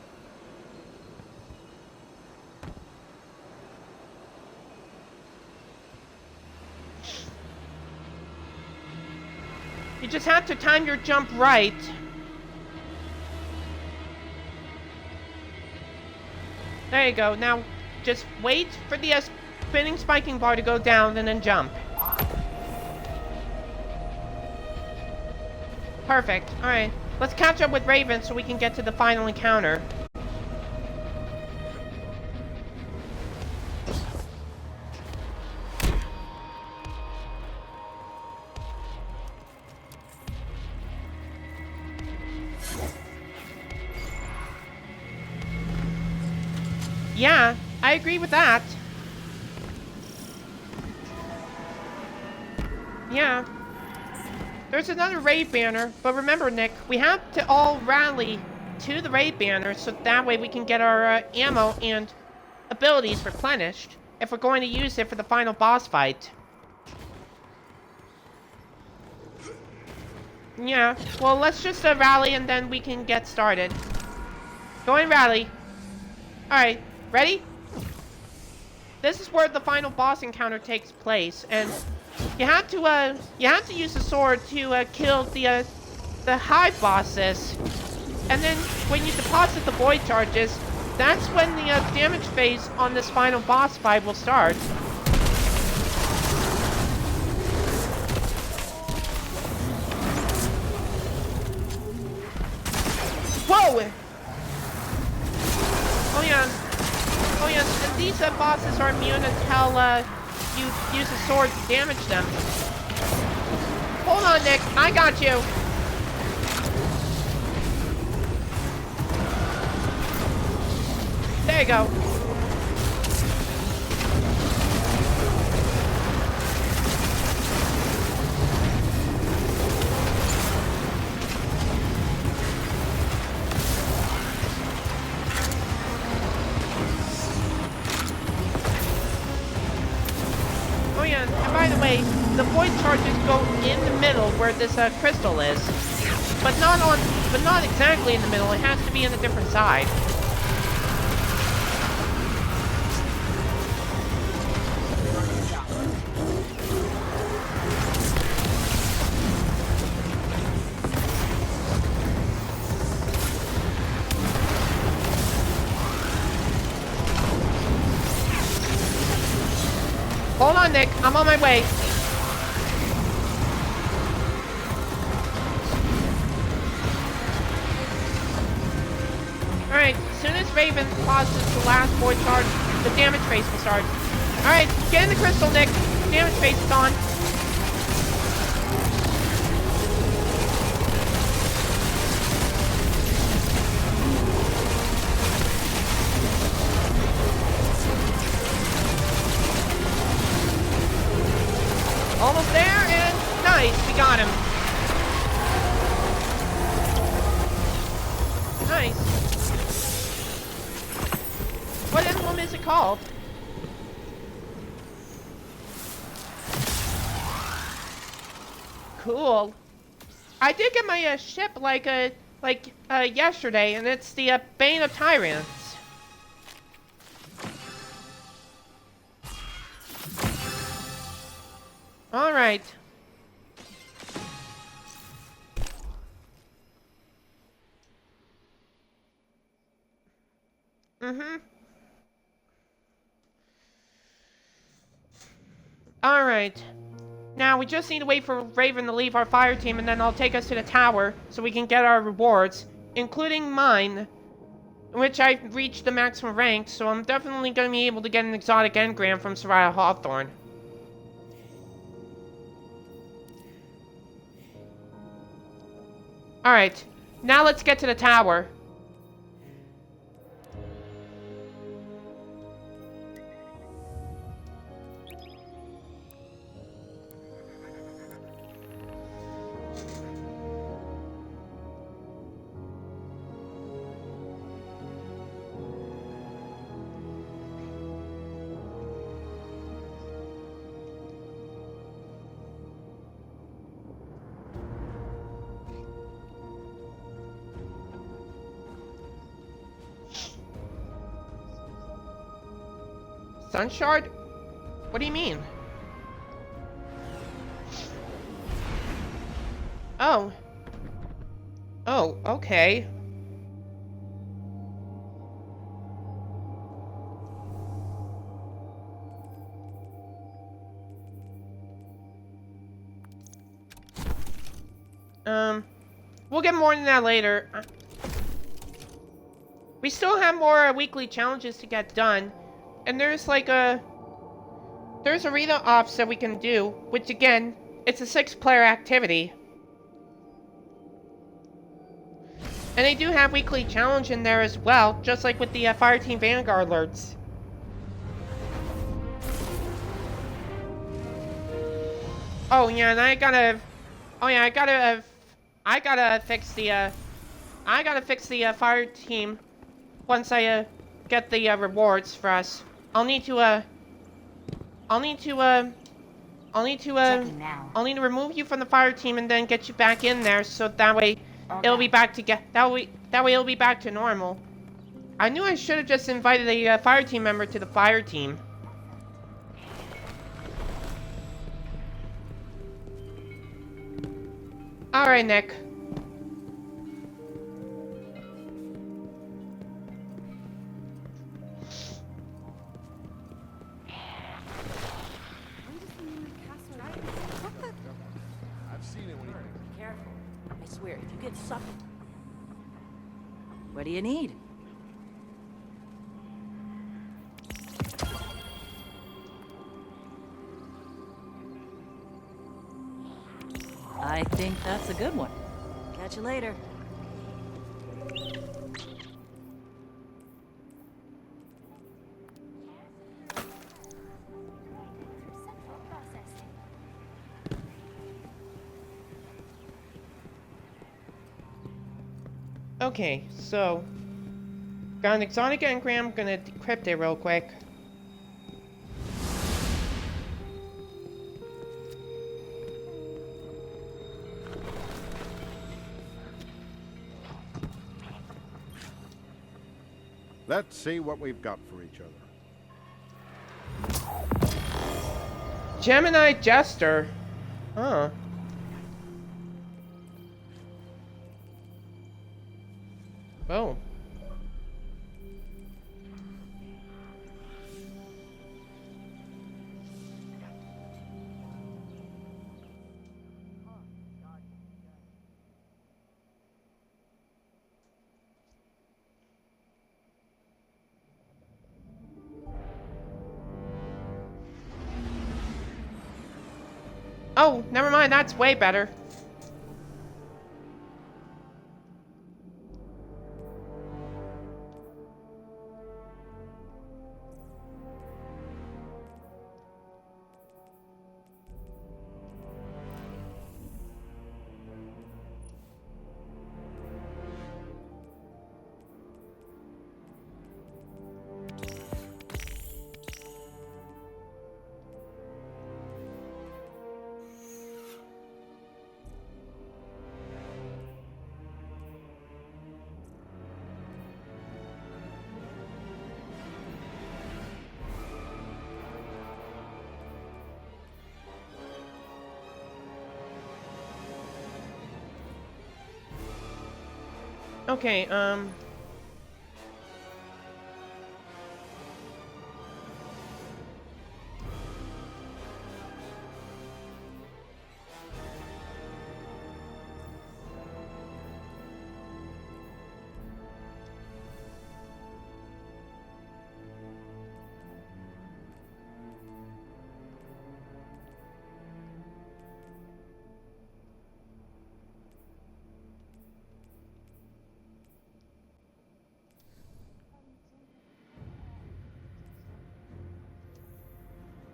You just have to time your jump right. There you go. Now, just wait for the spinning spiking bar to go down and then jump. Perfect. Alright. Let's catch up with Raven so we can get to the final encounter. Yeah, I agree with that. Yeah. There's another raid banner, but remember, Nick, we have to all rally to the raid banner so that way we can get our ammo and abilities replenished if we're going to use it for the final boss fight. Yeah, well, let's just rally and then we can get started. Go and rally. Alright, ready? This is where the final boss encounter takes place, and you have to use the sword to kill the hive bosses, and then when you deposit the void charges, that's when the damage phase on this final boss fight will start. Whoa! Oh yeah, and these bosses are immune until you use a sword to damage them. Hold on, Nick. I got you. There you go. Oh yeah, and by the way, the void charges go in the middle where this crystal is, but not exactly in the middle. It has to be on a different side. Hold on, Nick. I'm on my way. Alright, as soon as Raven pauses the last void charge, the damage phase will start. Alright, get in the crystal, Nick. Damage phase is on. Almost there, and nice, we got him. Nice. What called. Cool. I did get my ship yesterday, and it's the Bane of Tyrants. All right. All right. Now, we just need to wait for Raven to leave our fire team, and then I'll take us to the tower so we can get our rewards, including mine, in which I've reached the maximum rank, so I'm definitely going to be able to get an exotic engram from Soraya Hawthorne. Alright, now let's get to the tower. Sunshard? What do you mean? Oh. Oh, okay. We'll get more into that later. We still have more weekly challenges to get done. And there's arena ops that we can do, which again, it's a 6-player activity. And they do have weekly challenge in there as well, just like with the Fireteam Vanguard alerts. Oh yeah, and I gotta fix the fire team once I get the rewards for us. I'll need to remove you from the fire team and then get you back in there, so that way it'll be back to it'll be back to normal. I knew I should have just invited a fire team member to the fire team. All right, Nick. What do you need? I think that's a good one. Catch you later. Okay, so got an exotic engram, gonna decrypt it real quick. Let's see what we've got for each other. Gemini Jester. Huh. Oh. Oh, never mind, that's way better. Okay,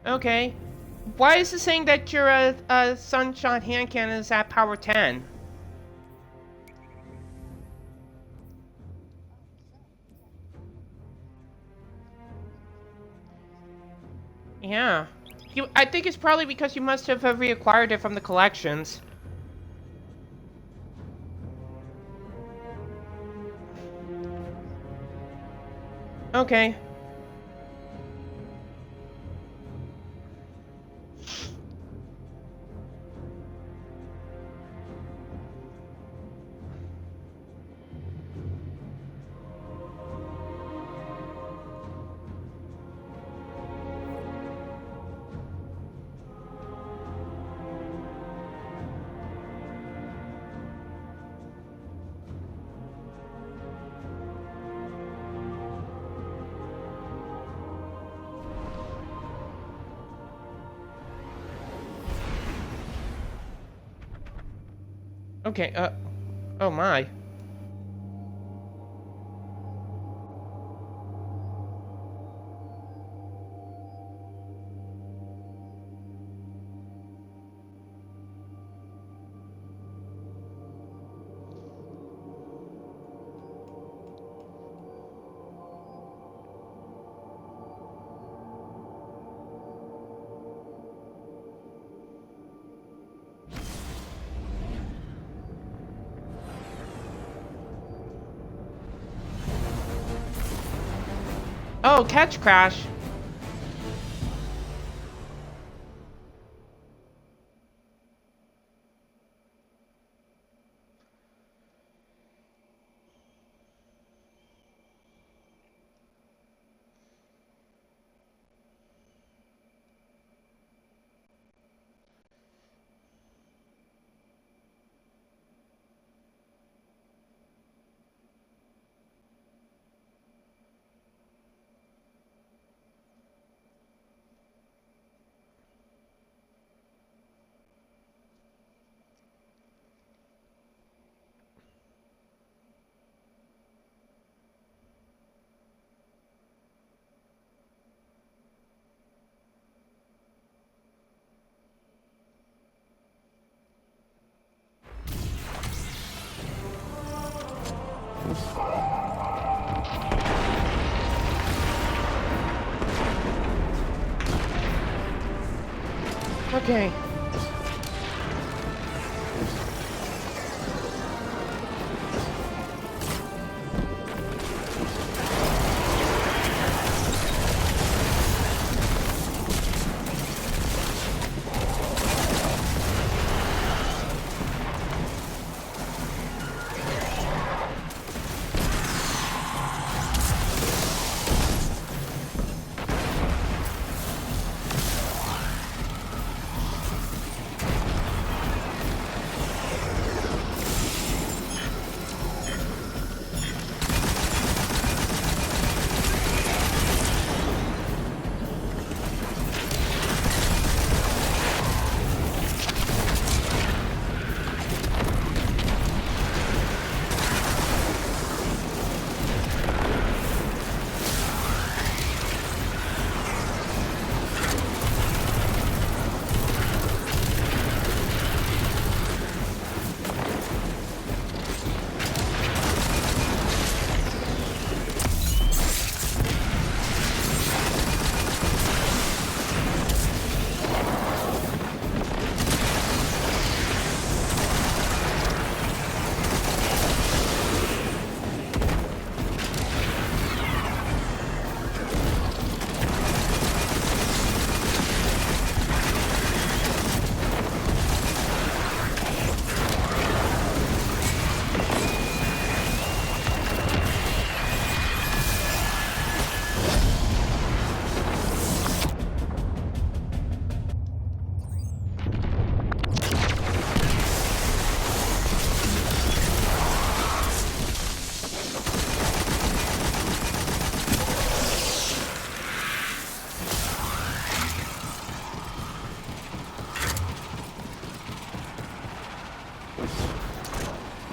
okay. Why is it saying that your sunshot hand cannon is at power 10? Yeah. I think it's probably because you must have reacquired it from the collections. Okay. Okay, oh my. Oh, catch crash. Okay.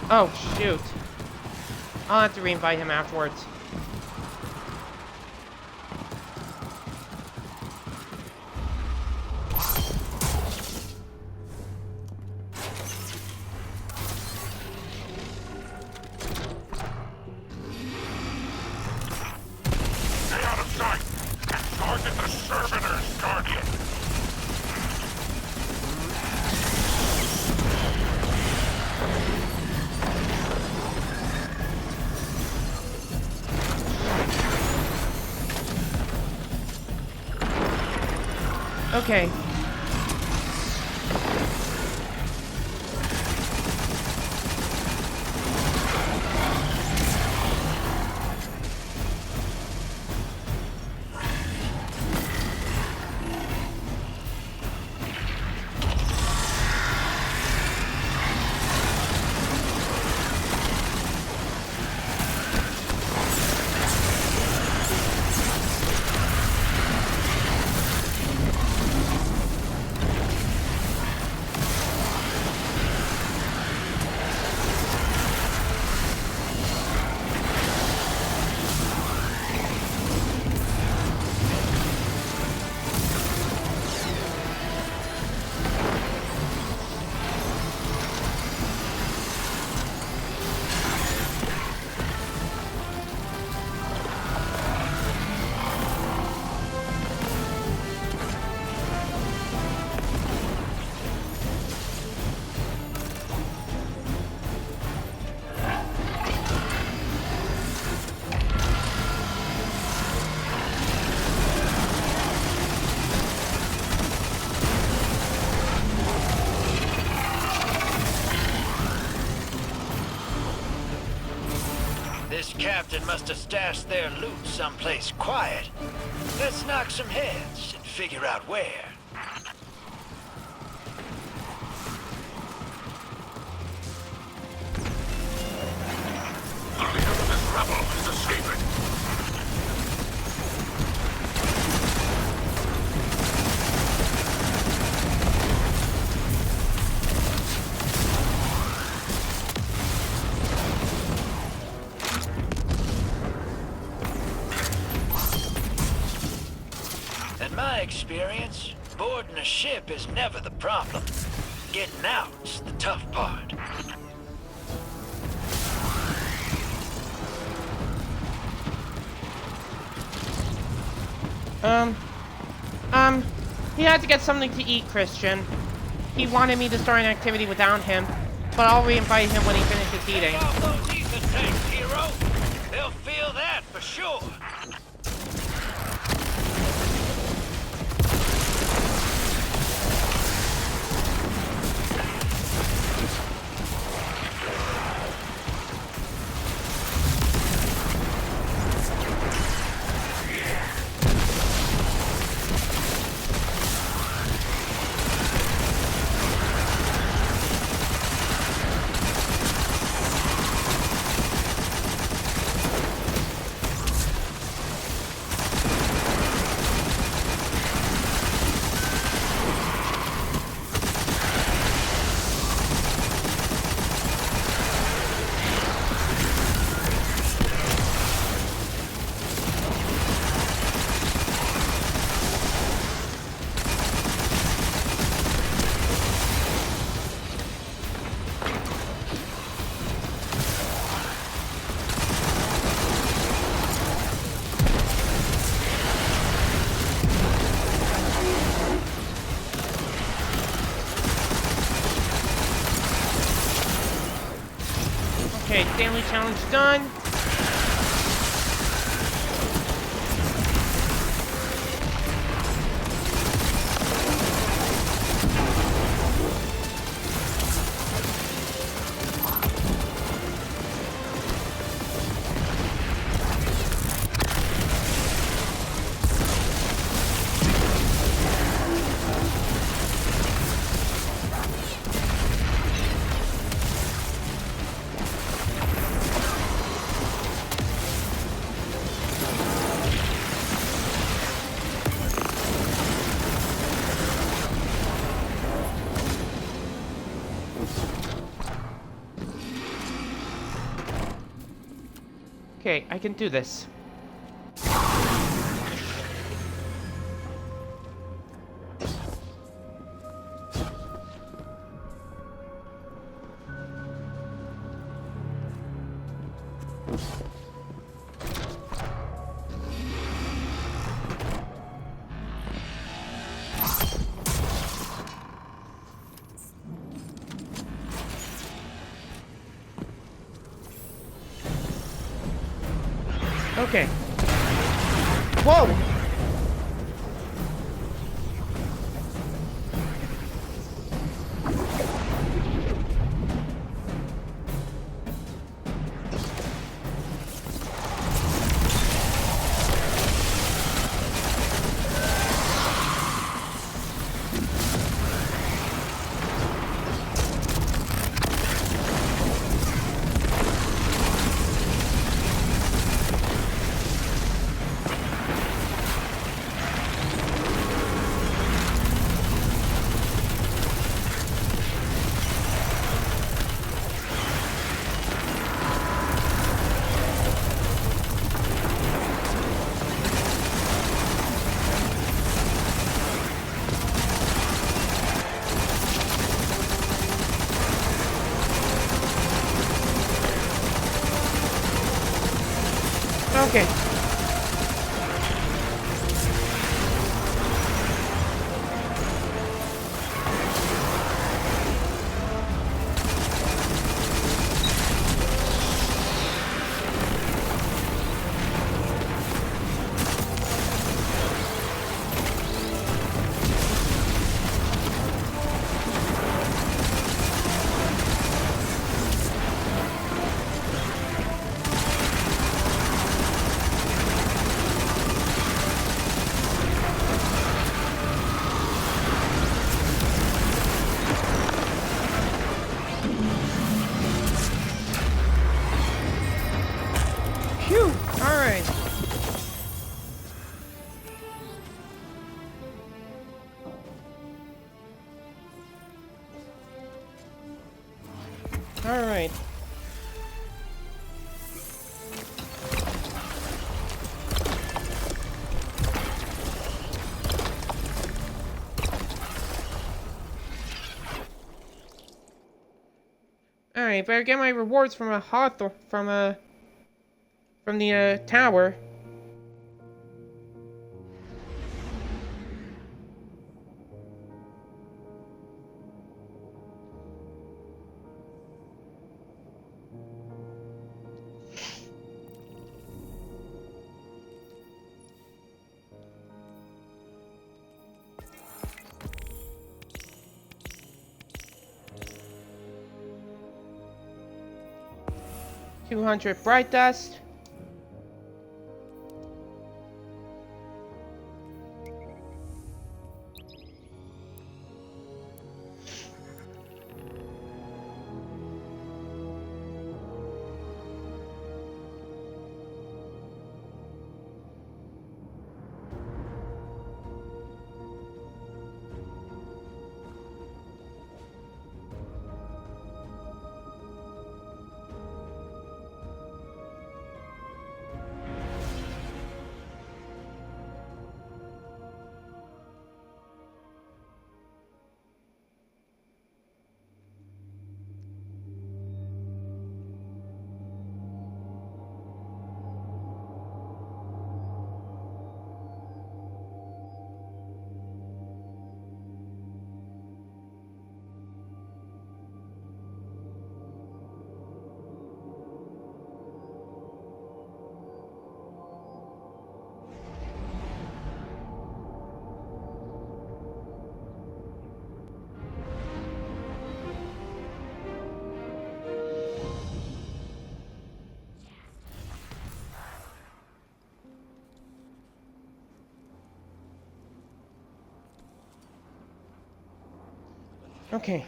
Oh, shoot. I'll have to re-invite him afterwards. Stay out of sight and target the Servitor's Guardian. Okay. This captain must have stashed their loot someplace quiet. Let's knock some heads and figure out where. The leader of this rebel is escaping. In my experience, boarding a ship is never the problem. Getting out's the tough part. He had to get something to eat, Christian. He wanted me to start an activity without him, but I'll re-invite him when he finishes eating. Take off those ether tanks, hero! They'll feel that for sure. Okay, daily challenge done. Okay, I can do this. Okay. Whoa! Okay. Phew! Alright. Alright. Alright, better get my rewards from a Hawthorne, from the tower. $200 bright dust. Okay.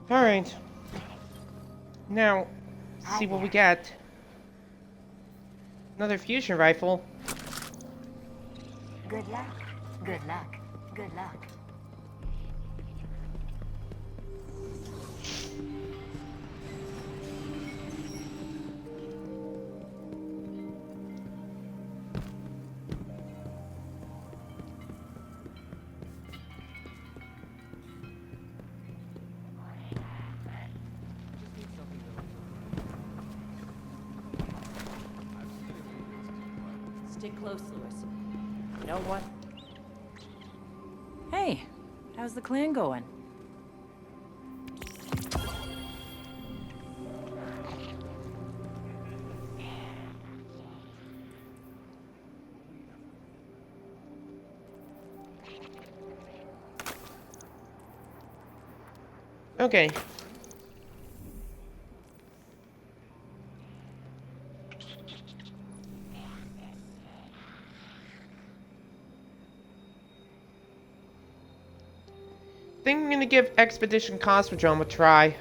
Alright. Now, see what we get. Another fusion rifle. Good luck. Good luck. Good luck. Stick close, Lewis. You know what? Hey, how's the clan going? Okay. Think I'm gonna give Expedition Cosmodrome a try.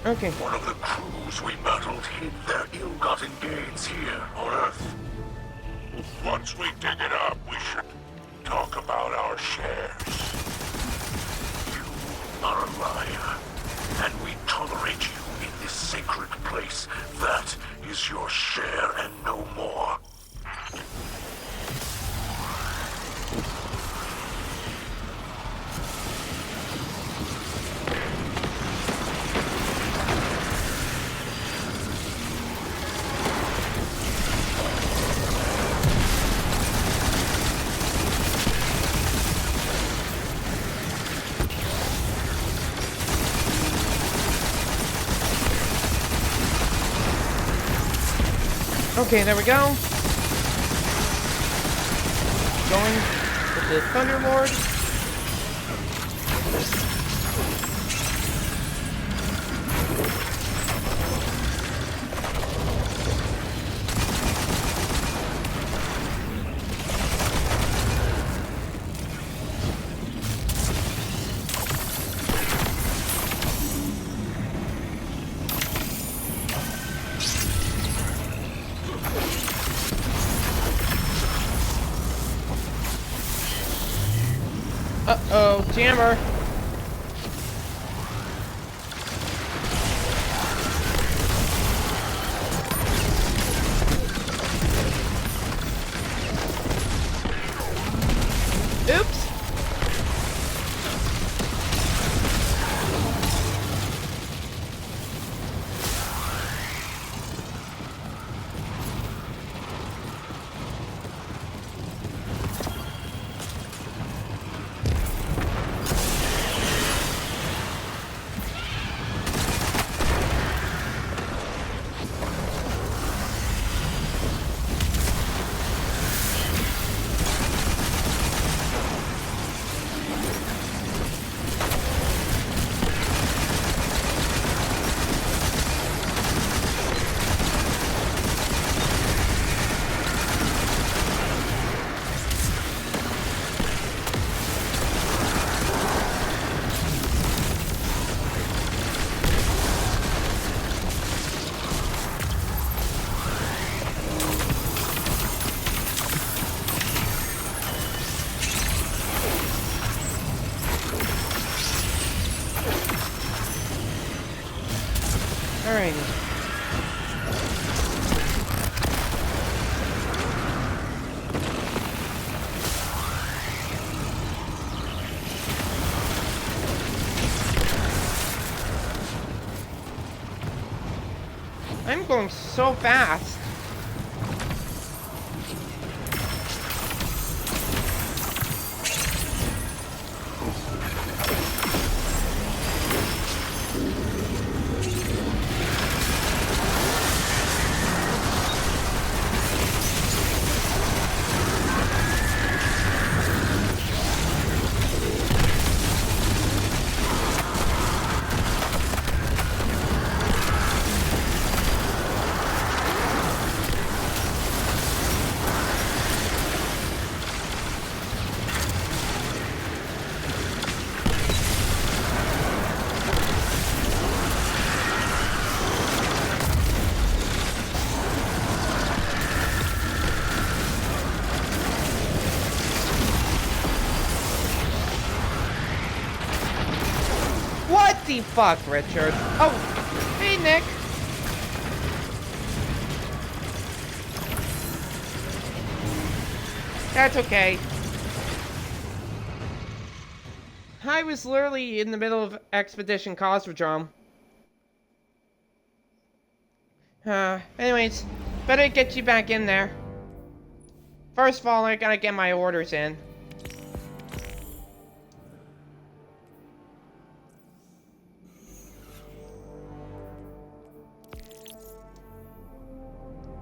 Okay. One of the crews we battled hid their ill-gotten gains here on Earth. Once we dig it up, we should talk about our shares. You are a liar, and we tolerate you in this sacred place. That is your share and no more. Okay, there we go. Going with the Thunderlord. Uh-oh, jammer. Oops. Alrighty. I'm going so fast. What the fuck, Richard? Oh, hey, Nick. That's okay. I was literally in the middle of Expedition Cosmodrome. Anyways, better get you back in there. First of all, I gotta get my orders in.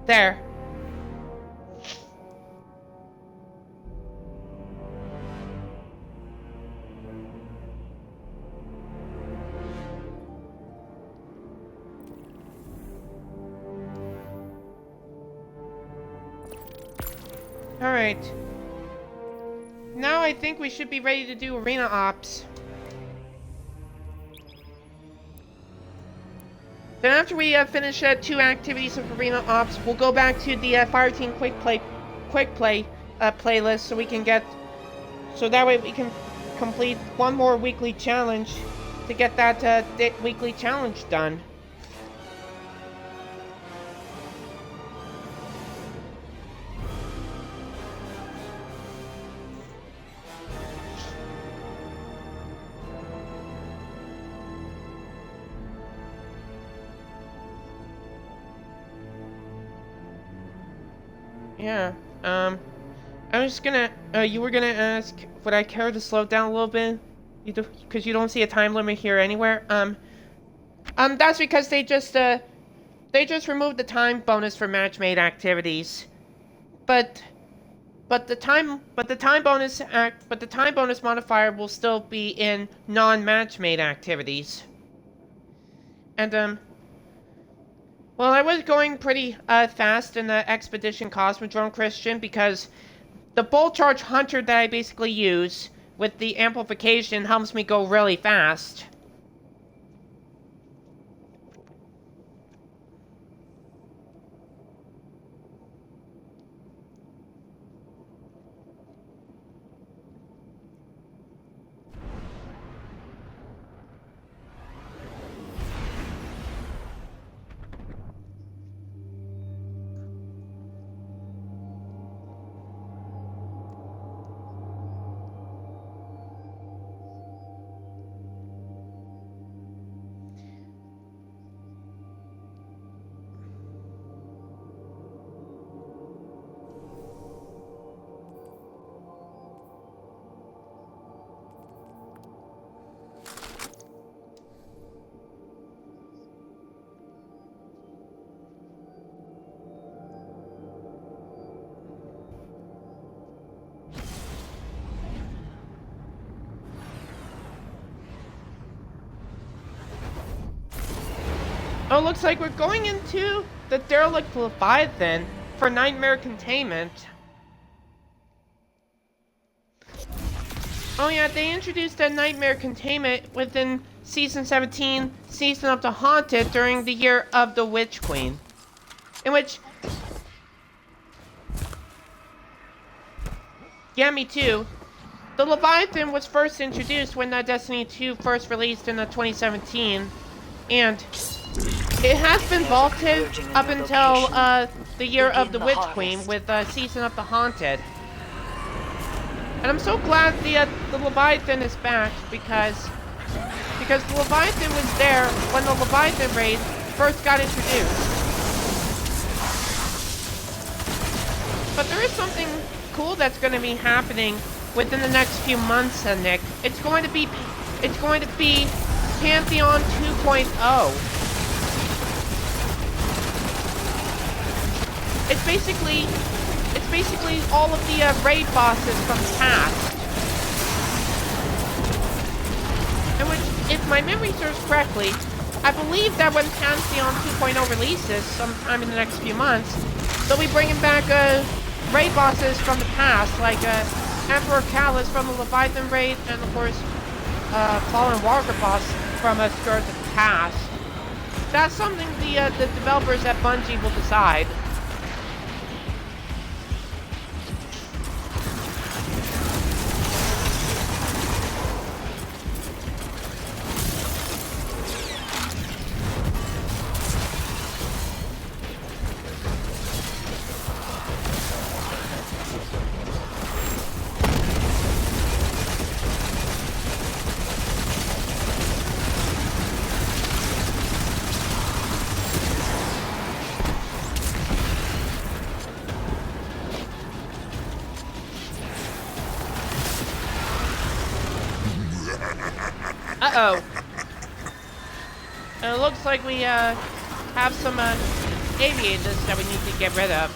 There. Alright. Now I think we should be ready to do arena ops. Then after we finish 2 activities of arena ops, we'll go back to the Fireteam quick play playlist so we can get, so that way we can complete one more weekly challenge to get that weekly challenge done. Yeah, I was gonna, you were gonna ask, would I care to slow down a little bit? Because you don't see a time limit here anywhere? That's because they just removed the time bonus for match-made activities. But the time bonus modifier will still be in non-match-made activities. And, well, I was going pretty fast in the Expedition Cosmodrome, Christian, because the Bolt Charge Hunter that I basically use with the amplification helps me go really fast. Oh, looks like we're going into the Derelict Leviathan for Nightmare Containment. Oh yeah, they introduced a Nightmare Containment within Season 17, Season of the Haunted, during the Year of the Witch Queen. In which... Yeah, me too. The Leviathan was first introduced when Destiny 2 first released in 2017, and it has been vaulted up until the Year of the Witch Queen with Season of the Haunted. And I'm so glad the Leviathan is back because the Leviathan was there when the Leviathan raid first got introduced. But there is something cool that's going to be happening within the next few months, Nick. It's going to be Pantheon 2.0. It's basically all of the raid bosses from the past. And which, if my memory serves correctly, I believe that when Pantheon 2.0 releases sometime in the next few months, they'll be bringing back raid bosses from the past, like Emperor Callus from the Leviathan raid, and of course, Fallen Walker boss from Scourge of the Past. That's something the developers at Bungie will decide. Uh-oh. It looks like we, have some, aviators that we need to get rid of.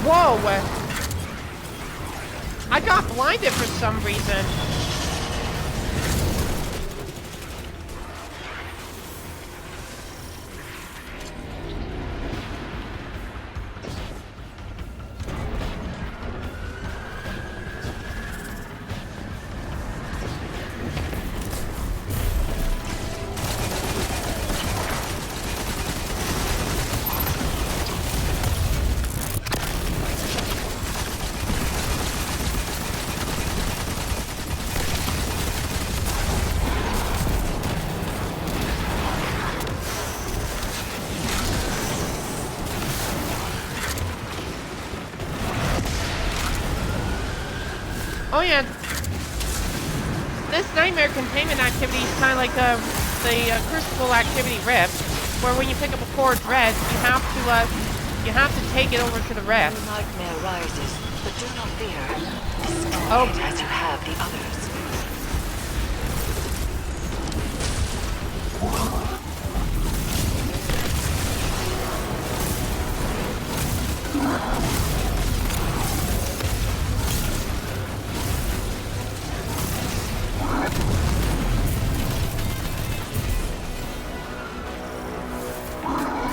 Whoa! I got blinded for some reason. Oh yeah, this nightmare containment activity is kind of like the Crucible activity Rift, where when you pick up a core dread, you have to take it over to the Rift. The nightmare rises, but do not fear. Oh, As you have the others.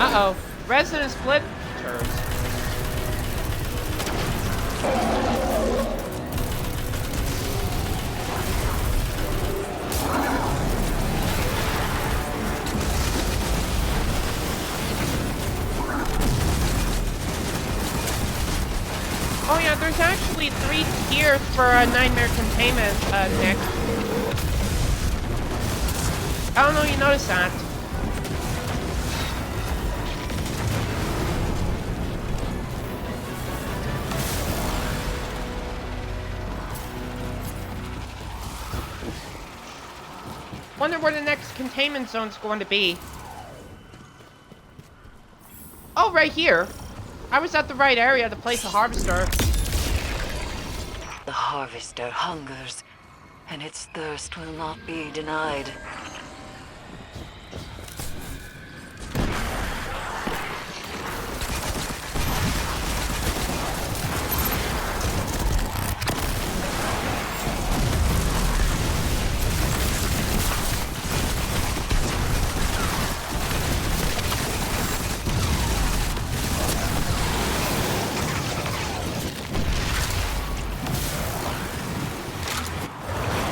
uh-oh, resonant splitters. Oh yeah, there's actually 3 tiers for Nightmare Containment, Nick. I don't know if you noticed that. Wonder where the next containment zone's going to be. Oh, right here. I was at the right area to place the harvester. The harvester hungers, and its thirst will not be denied.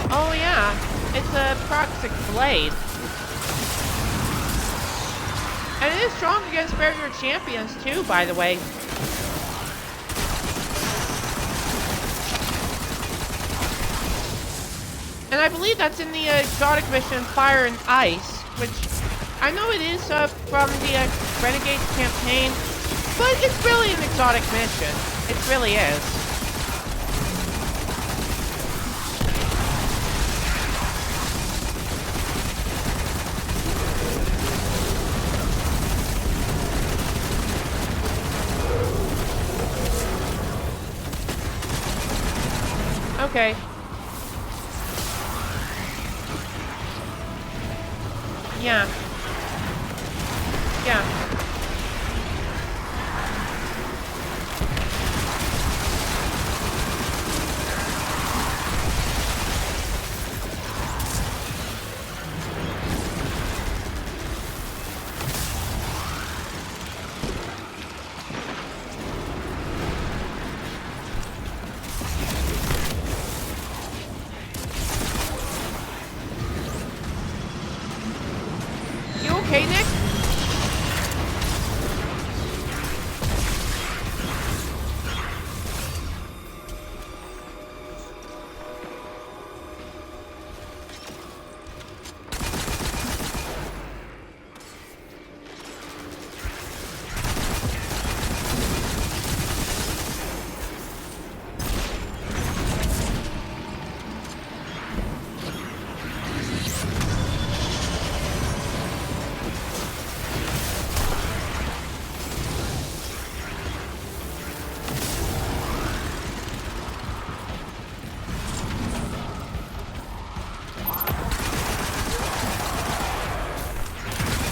Oh yeah, it's a Proxic Blade. And it is strong against barrier champions too, by the way. And I believe that's in the exotic mission Fire and Ice, which I know it is from the Renegades campaign, but it's really an exotic mission. It really is. Okay. Yeah. Yeah. You okay, Nick?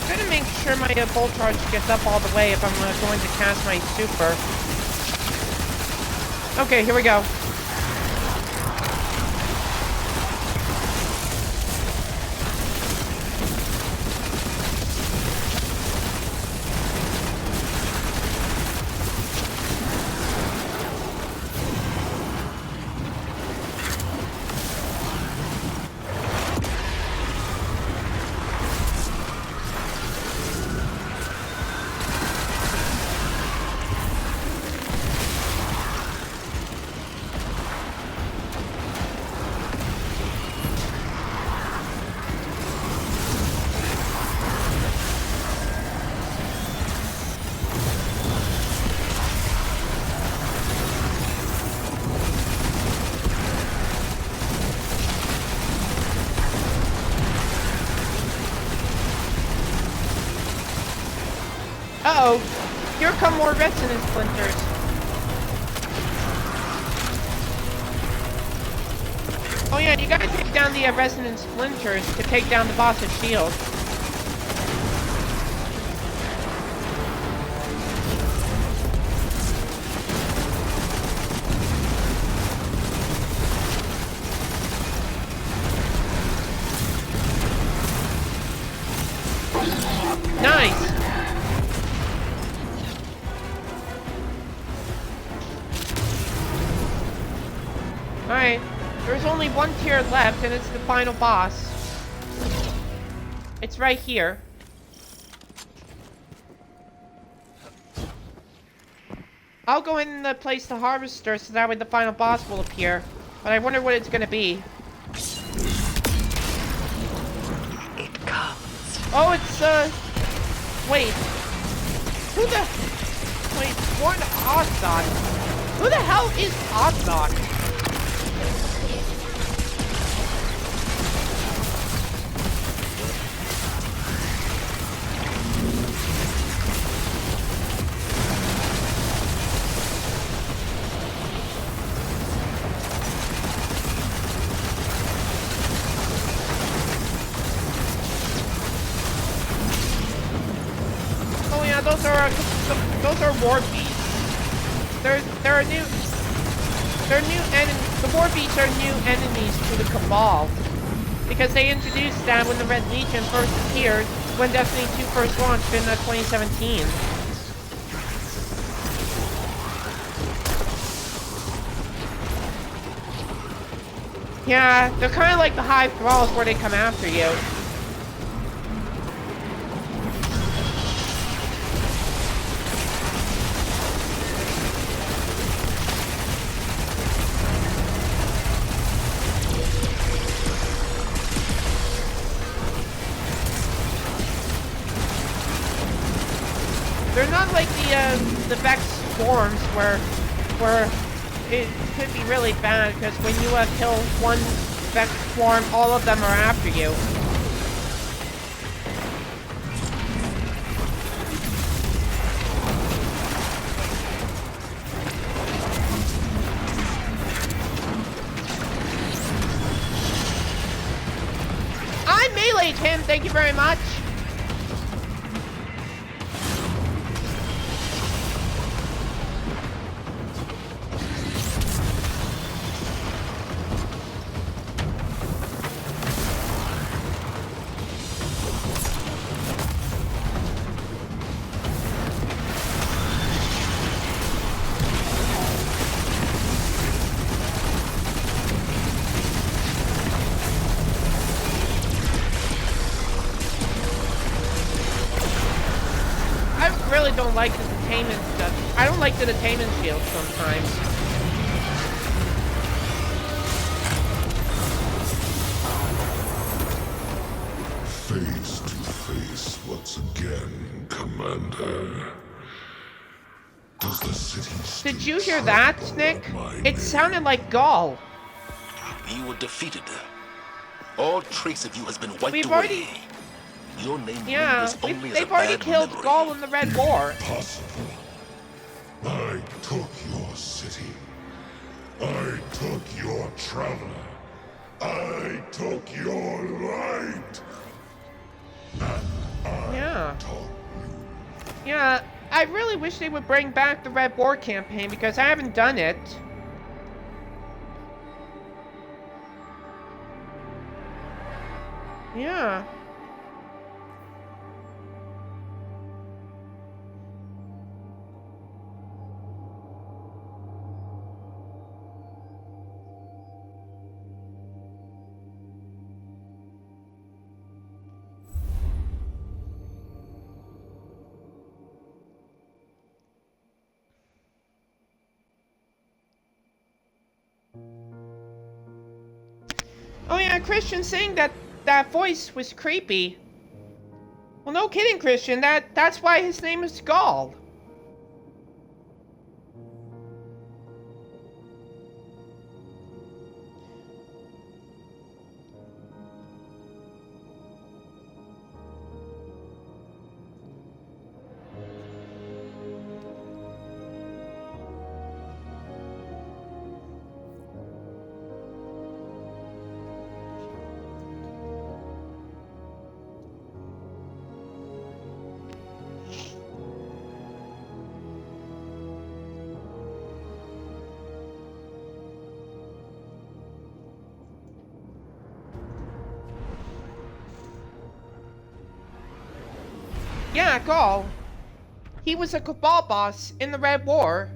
Gonna make sure my bolt charge gets up all the way if I'm going to cast my super. Okay, here we go. Uh-oh. Here come more resonance splinters. Oh yeah, you gotta take down the resonance splinters to take down the boss's shield. Nice! Alright, there's only one tier left, and it's the final boss. It's right here. I'll go in and place the harvester so that way the final boss will appear. But I wonder what it's gonna be. It comes. Oh, it's, wait. Who the... Wait, one Osnot. Who the hell is Osnot? Those are war beasts. They're new enemies. The war beasts are new enemies to the Cabal because they introduced them when the Red Legion first appeared when Destiny 2 first launched in 2017. Yeah, they're kind of like the Hive Thralls where they come after you. the Vex swarms where it could be really bad, because when you kill one Vex swarm, all of them are after you. I meleeed him, thank you very much. I don't like the detainment stuff. I don't like the detainment shield sometimes. Face to face once again, Commander. Does the city Did you hear that, Nick? It sounded like Gaul. You were defeated. All trace of you has been wiped We've away. already... Your name Yeah, lingers only as they've a already bad killed memory. Gaul in the Red War. Impossible. I took your city. I took your traveler. I took your light. And I Yeah. taught you. Yeah, I really wish they would bring back the Red War campaign, because I haven't done it. Yeah. Oh yeah, Christian saying that voice was creepy. Well, no kidding, Christian. That's why his name is Gaul. Yeah, Gaul. He was a Cabal boss in the Red War.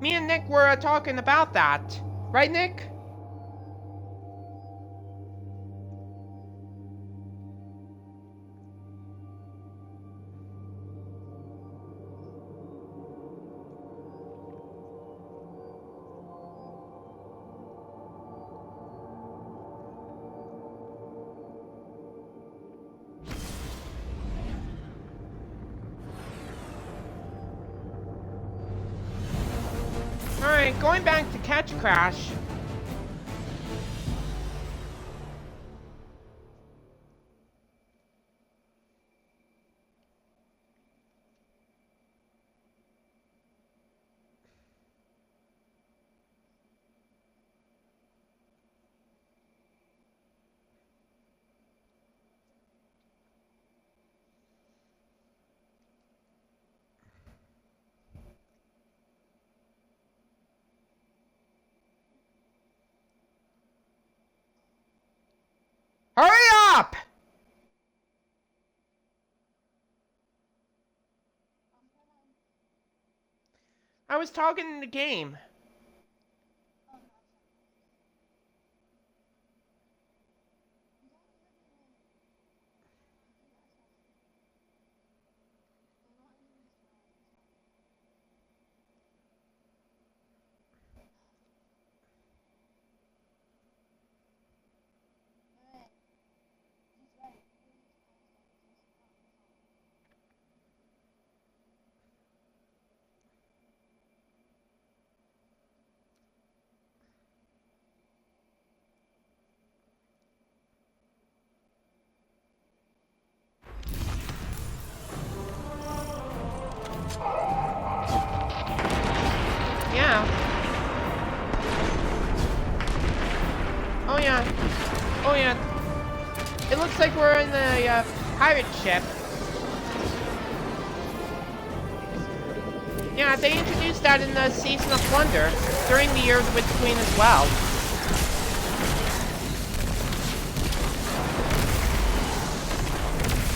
Me and Nick were talking about that. Right, Nick? Alright, going back to Catch Crash. Hurry up! I was talking in the game. yeah. Oh yeah. It looks like we're in the pirate ship. Yeah, they introduced that in the Season of Plunder during the Year of the Witch Queen as well.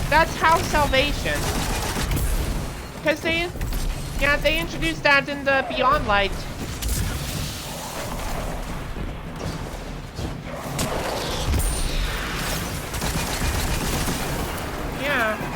That's House Salvation. Because they introduced that in the Beyond Light. Yeah.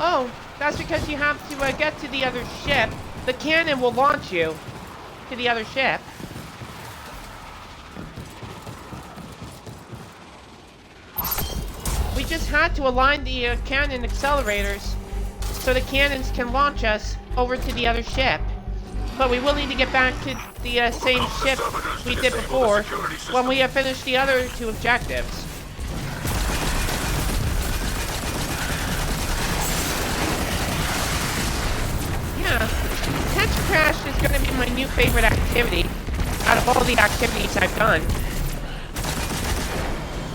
Oh, that's because you have to get to the other ship. The cannon will launch you to the other ship. We just had to align the cannon accelerators so the cannons can launch us over to the other ship. But we will need to get back to the same ship we did before when we have finished the other two objectives. Catch Crash is going to be my new favorite activity out of all the activities I've done.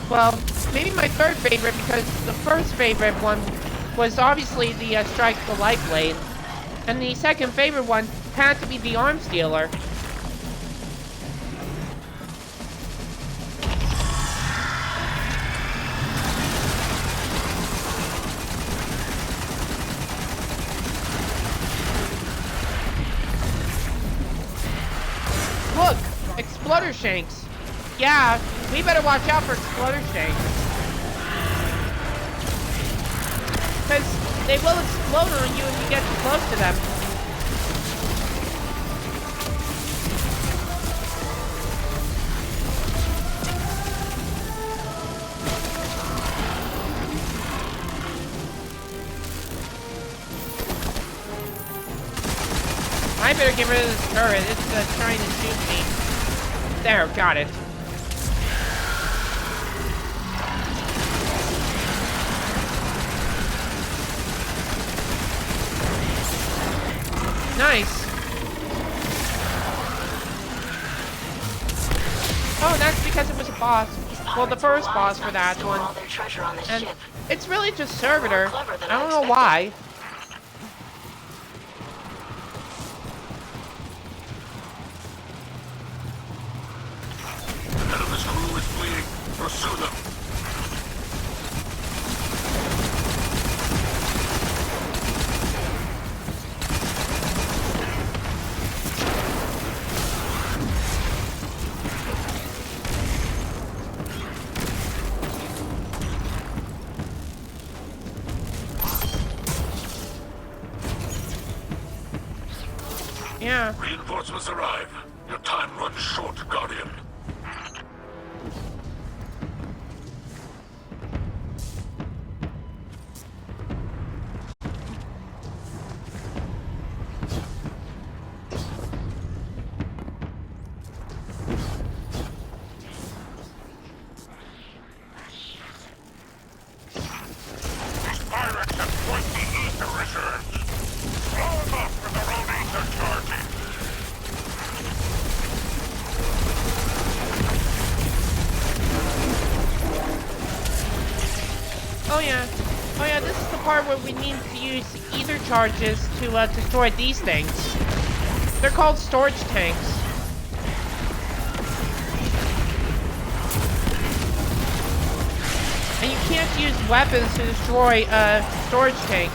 Well, maybe my third favorite, because the first favorite one was obviously the Strike the Light Blade, and the second favorite one had to be the Arms Dealer. Look! Exploder Shanks! Yeah, we better watch out for Exploder Shanks. Because they will explode on you if you get too close to them. I better get rid of this turret. It's trying to shoot me. There, got it. Nice. Oh, that's because it was a boss. Well, the first boss for that one. And it's really just Servitor. I don't know why. Pursue them. Yeah. Reinforcements arrive. Your time runs short, Guardian. part where we need to use ether charges to destroy these things. They're called storage tanks. And you can't use weapons to destroy storage tanks.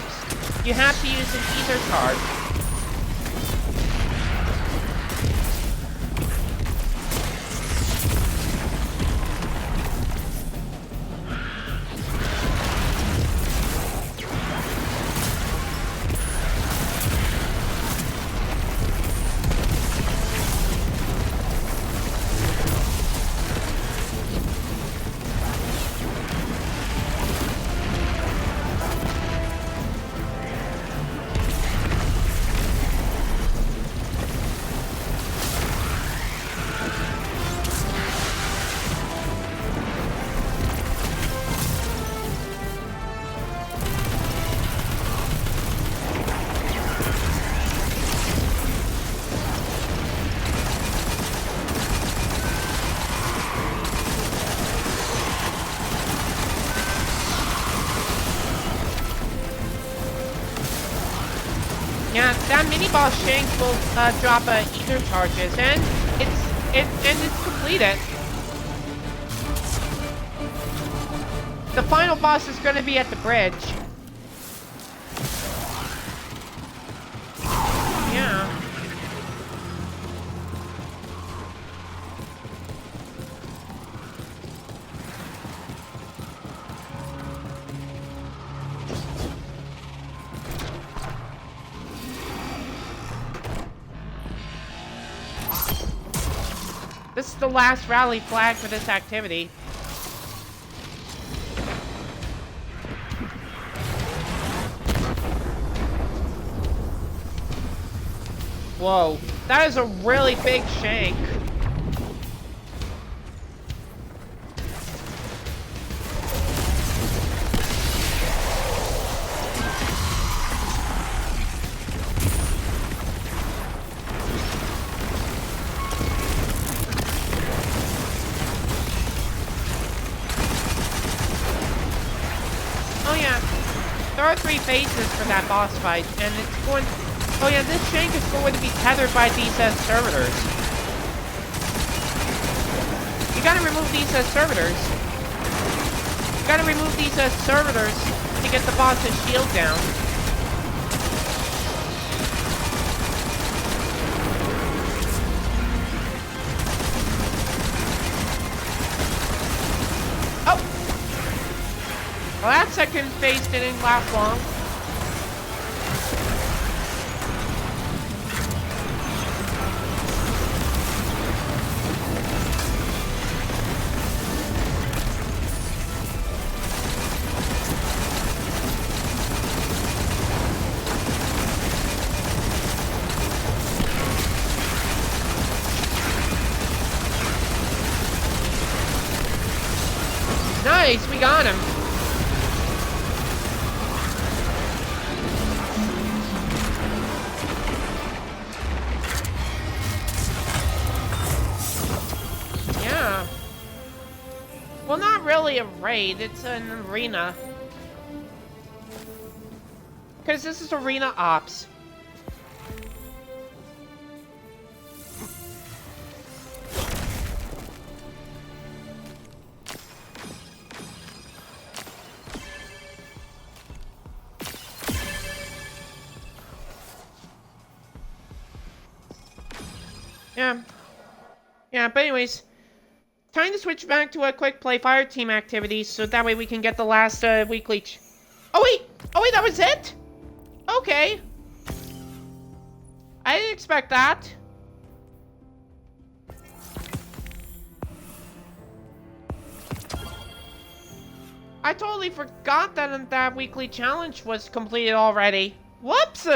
You have to use an ether charge. Yeah, that mini-boss Shank will drop ether charges, and it's completed. The final boss is going to be at the bridge. Yeah. This is the last rally flag for this activity. Whoa, that is a really big shank. Oh yeah, there are 3 phases for that boss fight, and it's going... Oh yeah, this shank is going to be tethered by these servitors. You gotta remove these servitors. You gotta remove these servitors to get the boss's shield down. Oh! Well, that second phase didn't last long. Nice, we got him. Yeah. Well, not really a raid, it's an arena. Because this is arena ops. Yeah, but anyways, time to switch back to a quick play fire team activities, so that way we can get the last weekly Oh wait, that was it? Okay. I didn't expect that. I totally forgot that weekly challenge was completed already. Whoops!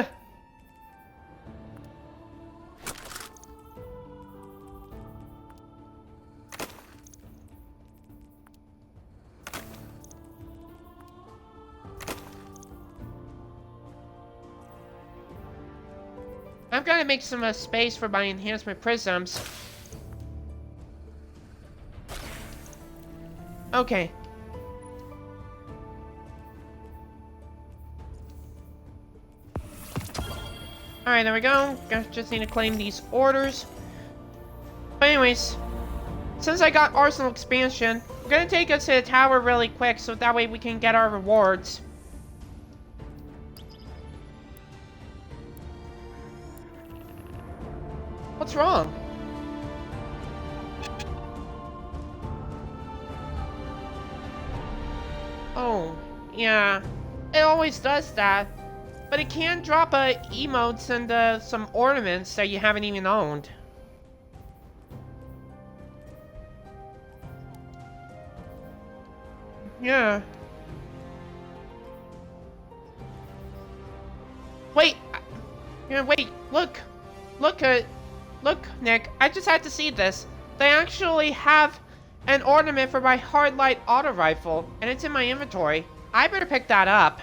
I've got to make some space for my enhancement prisms. Okay. Alright, there we go. Just need to claim these orders. But anyways, since I got Arsenal expansion, I'm gonna take us to the tower really quick so that way we can get our rewards. What's wrong? Oh, yeah. It always does that. But it can drop emotes and some ornaments that you haven't even owned. Yeah. Wait. Yeah, wait. Look. Look, Nick. I just had to see this. They actually have an ornament for my hard light auto rifle, and it's in my inventory. I better pick that up.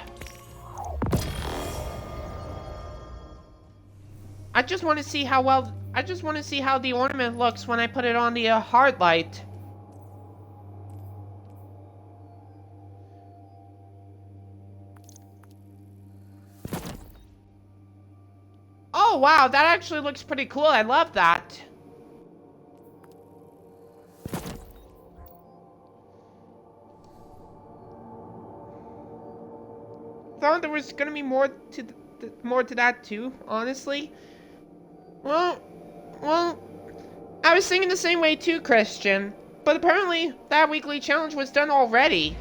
I just want to see how the ornament looks when I put it on the hard light. Oh wow, that actually looks pretty cool. I love that. Thought there was gonna be more to that too, honestly. Well, I was thinking the same way too, Christian. But apparently, that weekly challenge was done already.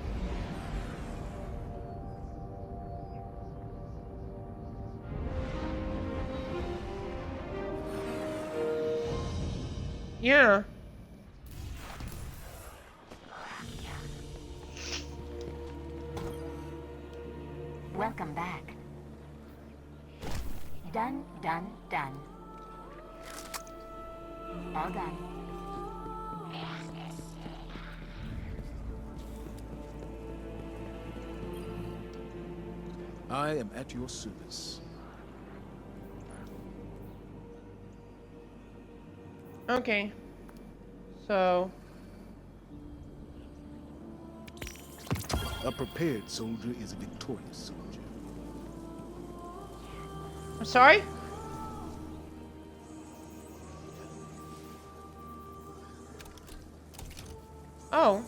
Yeah. Welcome back. Done, done, done. All done. I am at your service. Okay. So... A prepared soldier is a victorious soldier. I'm sorry? Oh.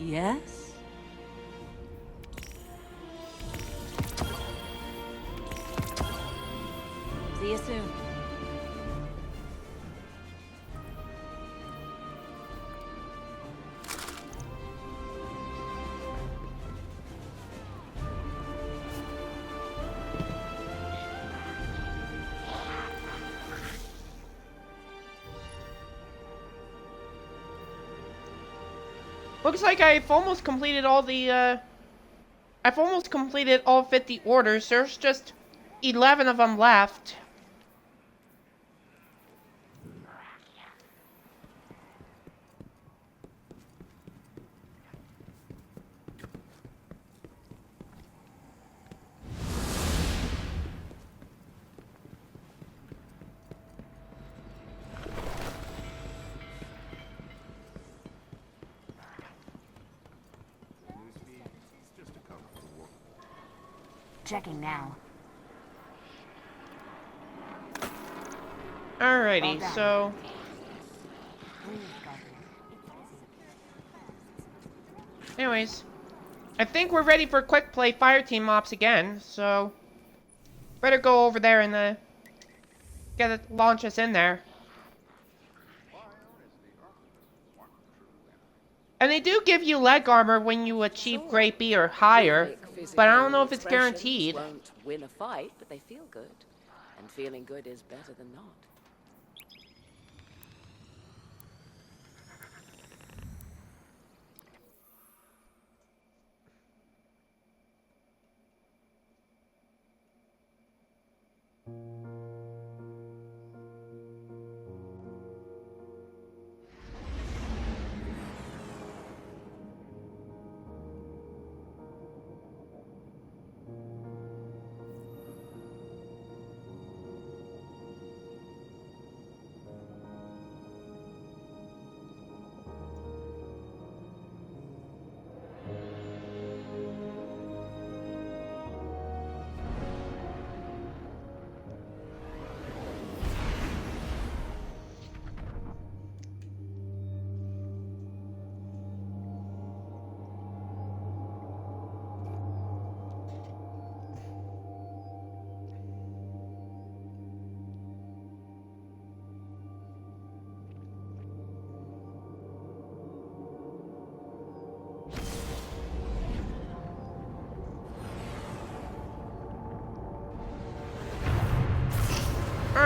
Yes? See you soon. Looks like I've almost completed all the, I've almost completed all 50 orders. There's just 11 of them left. Checking now. Alrighty, so... Anyways, I think we're ready for quick play fireteam ops again, so... Better go over there and, launch us in there. And they do give you leg armor when you achieve grade B or higher, but I don't know if it's guaranteed. Won't win a fight, but they feel good. And feeling good is better than not.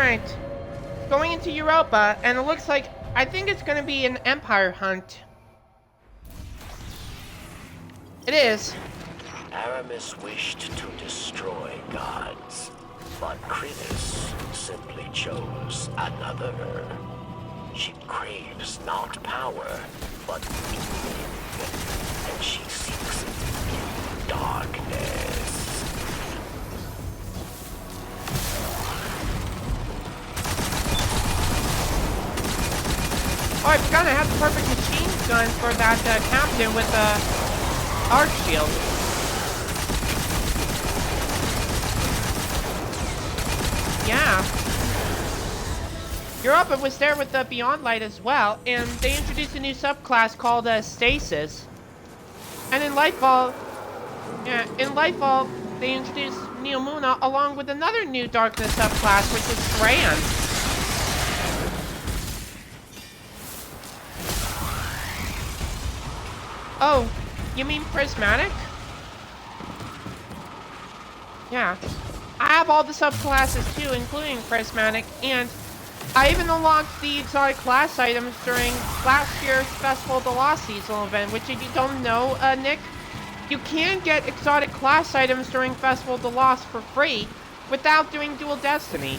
Alright. Going into Europa, and it looks like... I think it's gonna be an Empire hunt. It is. Aramis wished to destroy gods, but Krinis simply chose another. She craves not power, but meaning, and she seeks it in darkness. Oh, I forgot I have the perfect machine gun for that captain with the arc shield. Yeah. Europa was there with the Beyond Light as well, and they introduced a new subclass called Stasis. And in Lightfall, they introduced Neomuna along with another new Darkness subclass, which is Strand. Oh, you mean Prismatic? Yeah. I have all the subclasses too, including Prismatic, and I even unlocked the exotic class items during last year's Festival of the Lost seasonal event, which if you don't know, Nick, you can get exotic class items during Festival of the Lost for free without doing Dual Destiny.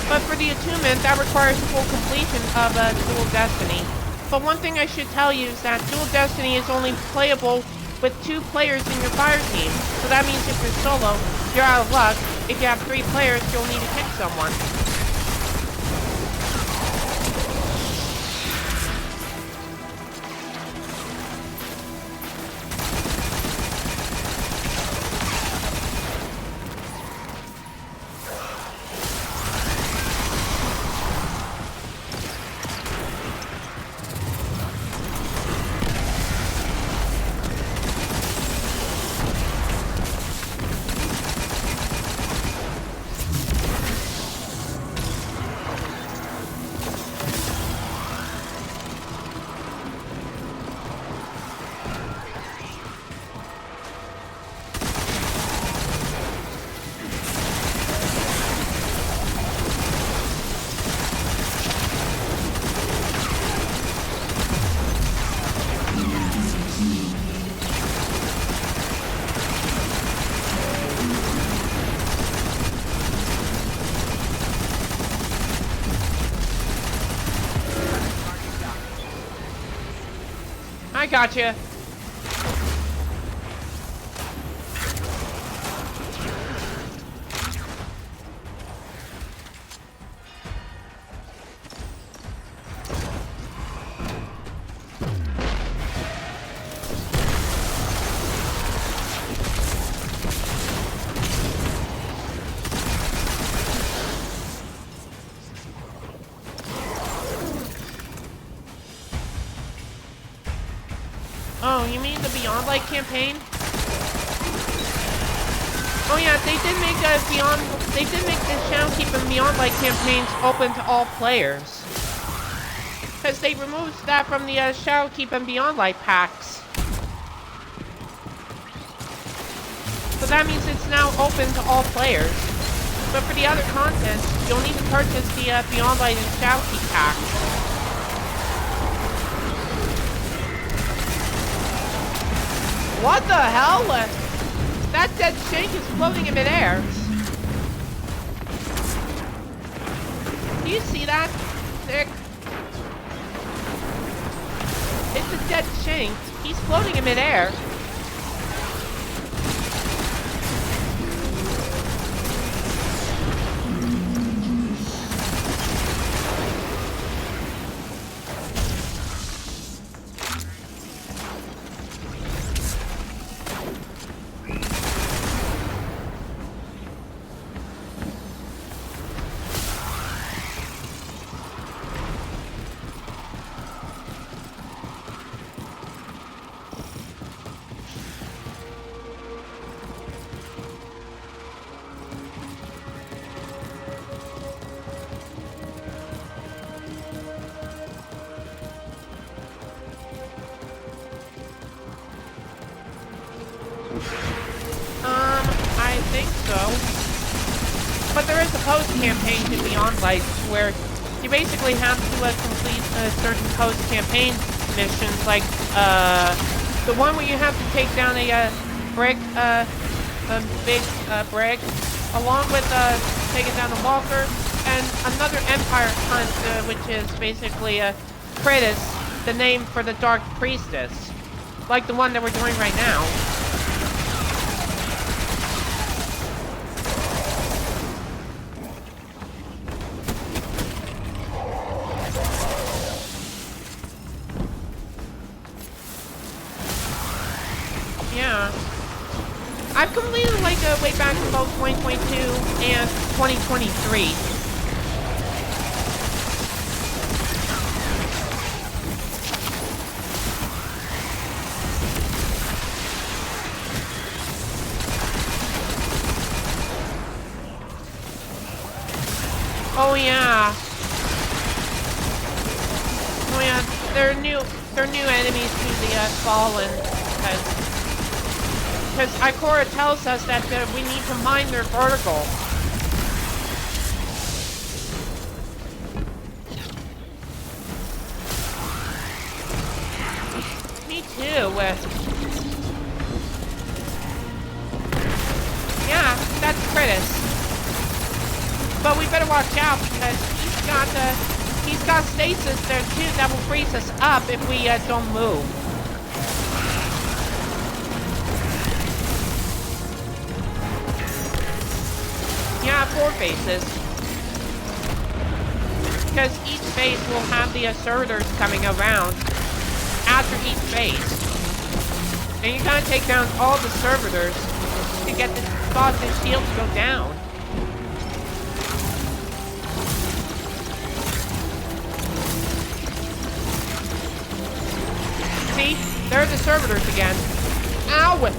But for the attunement, that requires full completion of Dual Destiny. But one thing I should tell you is that Dual Destiny is only playable with 2 players in your fire team. So that means if you're solo, you're out of luck. If you have 3 players, you'll need to pick someone. I gotcha. Oh, you mean the Beyond Light campaign? Oh yeah, they did make the Shadowkeep and Beyond Light campaigns open to all players. Because they removed that from the Shadowkeep and Beyond Light packs. So that means it's now open to all players. But for the other content, you'll need to purchase the Beyond Light and Shadowkeep packs. What the hell? That dead shank is floating in midair. Do you see that, Nick? It's a dead shank. He's floating in midair. I think so. But there is a post-campaign to Beyond Light where you basically have to complete certain post-campaign missions, like the one where you have to take down a brick, a big brick, along with taking down a walker, and another Empire hunt, which is basically Kratos, the name for the Dark Priestess, like the one that we're doing right now. Yeah. I've completed like way back in both 2022 and 2023. Oh yeah. Oh yeah, they're new enemies to the Fallen, because Ikora tells us that we need to mine their vertical. Me too. Yeah, that's Kratos. But we better watch out because he's got stasis there too that will freeze us up if we don't move. Yeah, 4 phases. Because each phase will have the servitors coming around after each phase. And you gotta take down all the servitors to get this cause this shield to go down. See? There's the servitors again. Ow!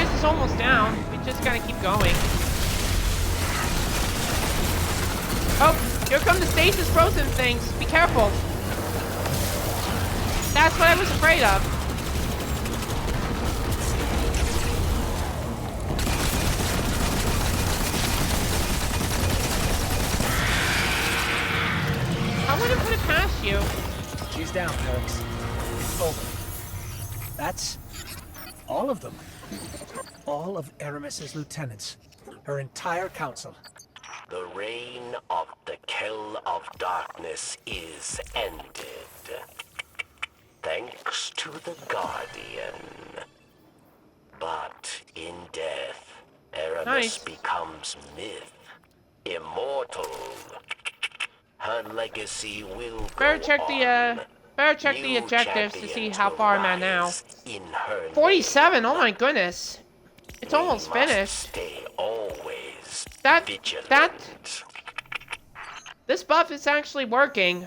It's almost down. We just gotta keep going. Oh, here come the stasis frozen things. Be careful. That's what I was afraid of. I wouldn't put it past you. She's down, Alex. It's over. That's all of them. All of Aramis's lieutenants. Her entire council. The reign of the Kell of Darkness is ended. Thanks to the Guardian. But in death, Aramis becomes myth. Immortal. Her legacy will Better go check on. the objectives to see how far I'm at now. In her 47, oh my goodness. It's almost finished. Stay always This buff is actually working.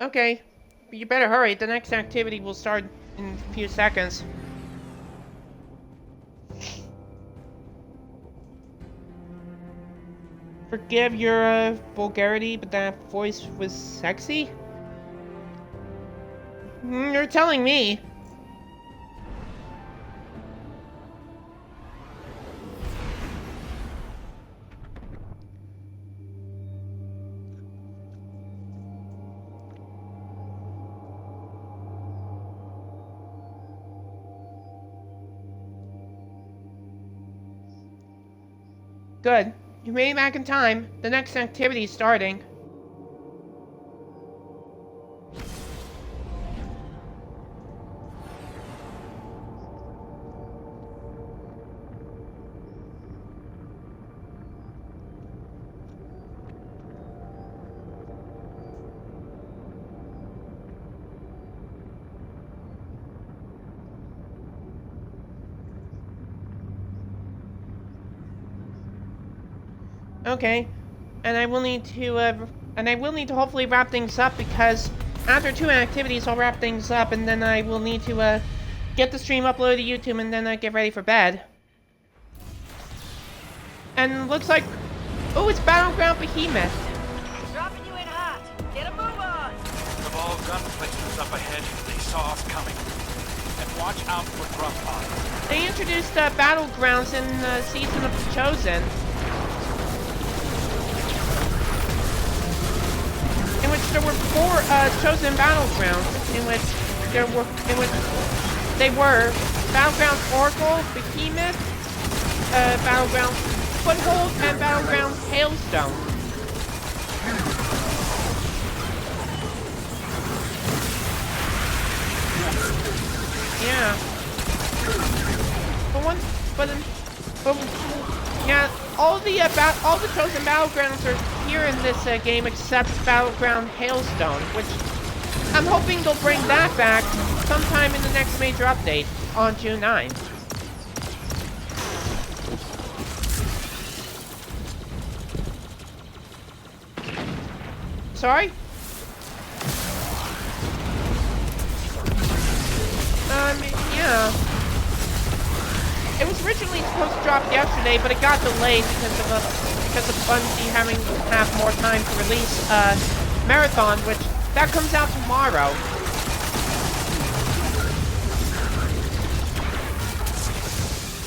Okay, but you better hurry. The next activity will start in a few seconds. Forgive your vulgarity, but that voice was sexy? You're telling me. Good. You made it back in time. The next activity's starting. Okay, and I will need to hopefully wrap things up, because after 2 activities I'll wrap things up, and then I will need to get the stream uploaded to YouTube, and then get ready for bed. And looks like, oh, it's Battleground Behemoth. Dropping you in hot. Get a move on. Cabal gun placements up ahead. They saw us coming. And watch out for grunt pods. They introduced Battlegrounds in Season of the Chosen, in which there were 4 chosen battlegrounds, in which they were Battlegrounds Oracle, Behemoth, Battlegrounds Foothold, and Battlegrounds Hailstone. Yeah. Yeah, all the chosen battlegrounds are here in this game except Battleground Hailstone, which I'm hoping they'll bring that back sometime in the next major update on June 9th. Sorry? Yeah. It was originally supposed to drop yesterday, but it got delayed because of Bungie having to have more time to release Marathon, which that comes out tomorrow.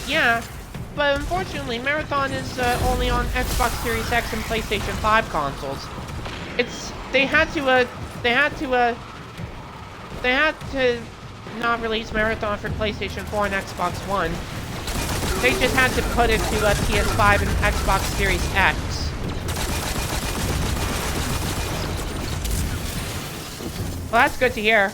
Yeah, but unfortunately, Marathon is only on Xbox Series X and PlayStation 5 consoles. They had to not release Marathon for PlayStation 4 and Xbox One. They just had to put it to PS5 and Xbox Series X. Well, that's good to hear.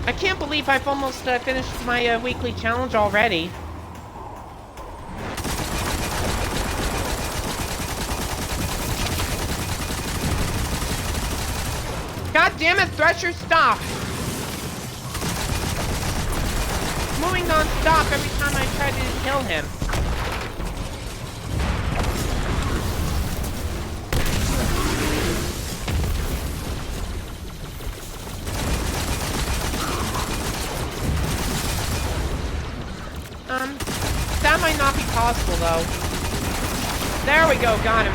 I can't believe I've almost finished my weekly challenge already. God damn it, Thresher, stop! Moving non-stop every time I try to kill him. That might not be possible, though. There we go, got him.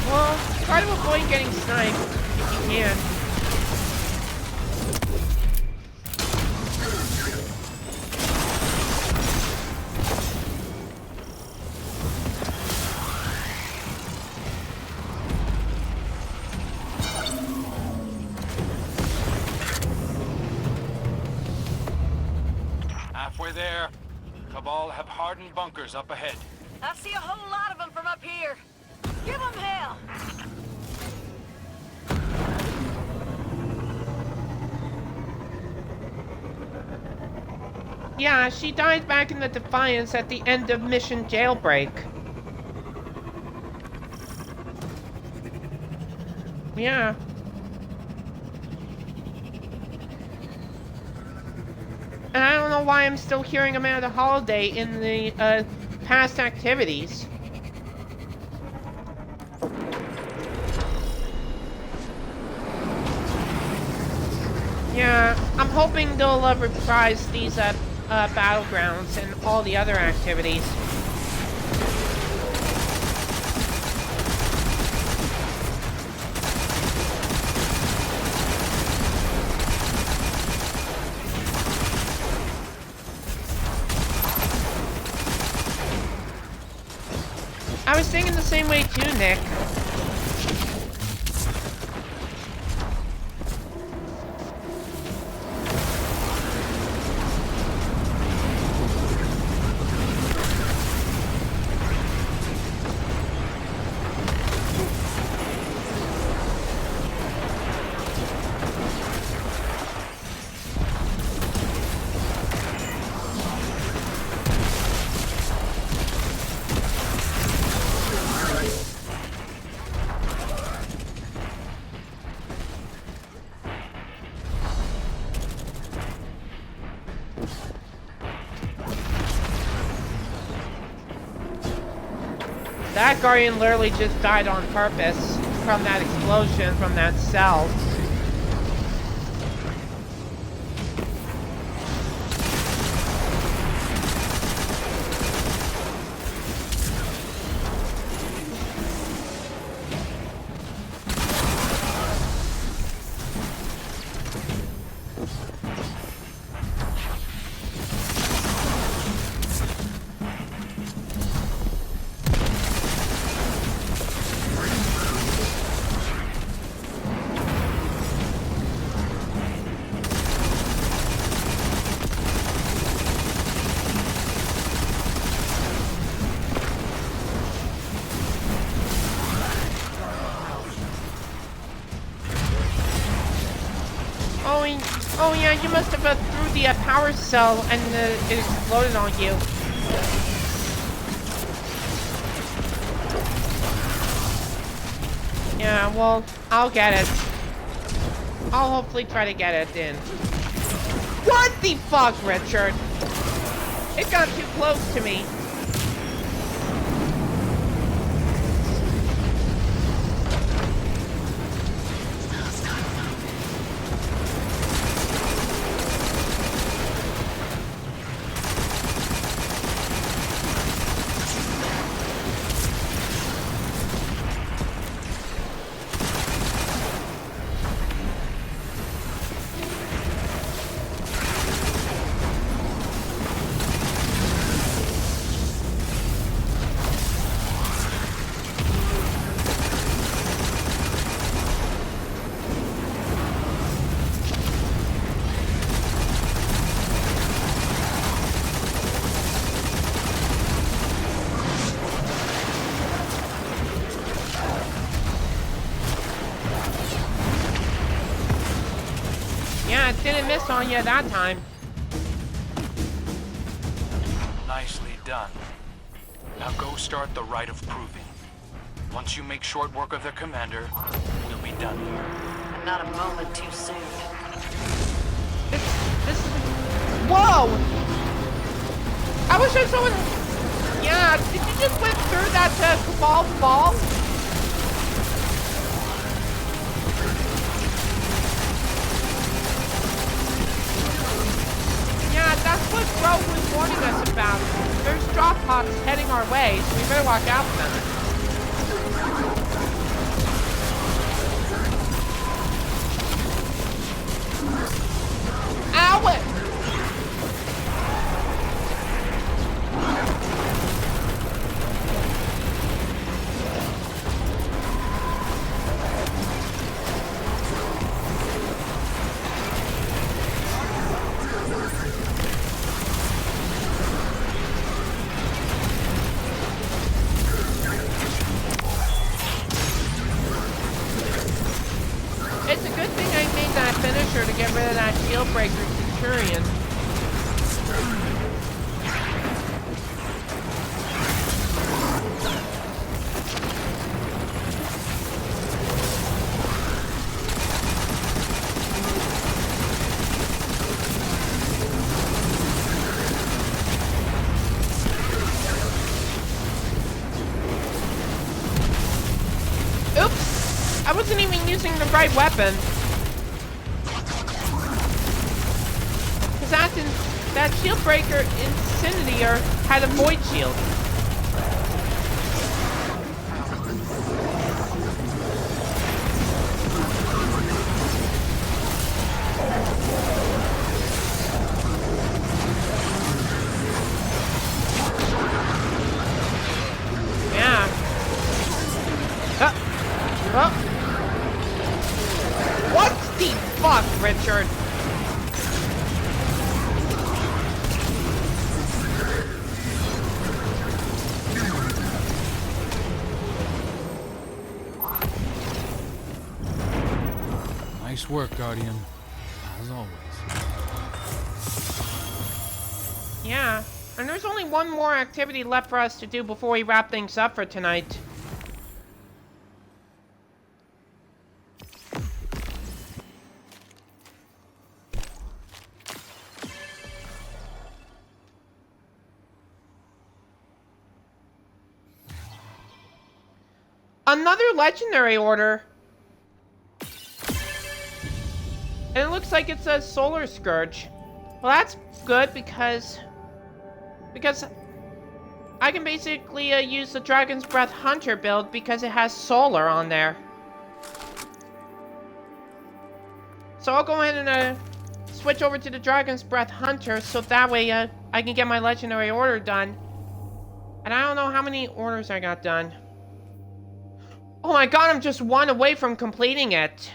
Well, try to avoid getting sniped if you can. Halfway there. Cabal have hardened bunkers up ahead. I see a whole lot of them from up here. Give them hell! Yeah, she died back in the Defiance at the end of Mission Jailbreak. Yeah. And I don't know why I'm still hearing Amanda Holiday in the past activities. hoping they'll reprise these battlegrounds and all the other activities. I was thinking the same way too, Nick. That Guardian literally just died on purpose from that explosion from that cell. Oh yeah, you must have threw the power cell and it exploded on you. Yeah, well, I'll get it. I'll hopefully try to get it in. What the fuck, Richard? It got too close to me. Yeah, it didn't miss on you that time. Nicely done. Now go start the rite of proving. Once you make short work of their commander, we'll be done here. And not a moment too soon. Whoa! I wish I saw it. Yeah, did you just went through that Cabal ball? Yeah, that's what Rogue was warning us about. There's drop pods heading our way, so we better watch out for them. Ow! It's a good thing I made that finisher to get rid of that shield breaker Centurion. Oops! I wasn't even using the right weapon. that shield breaker Incendiar had a void shield. Yeah. What the fuck, Richard? Nice work, Guardian. As always. Yeah, and there's only one more activity left for us to do before we wrap things up for tonight. Another legendary order. And it looks like it's a Solar Scourge. Well, that's good because I can basically use the Dragon's Breath Hunter build because it has solar on there. So I'll go ahead and switch over to the Dragon's Breath Hunter so that way I can get my legendary order done. And I don't know how many orders I got done. Oh my god, I'm just one away from completing it.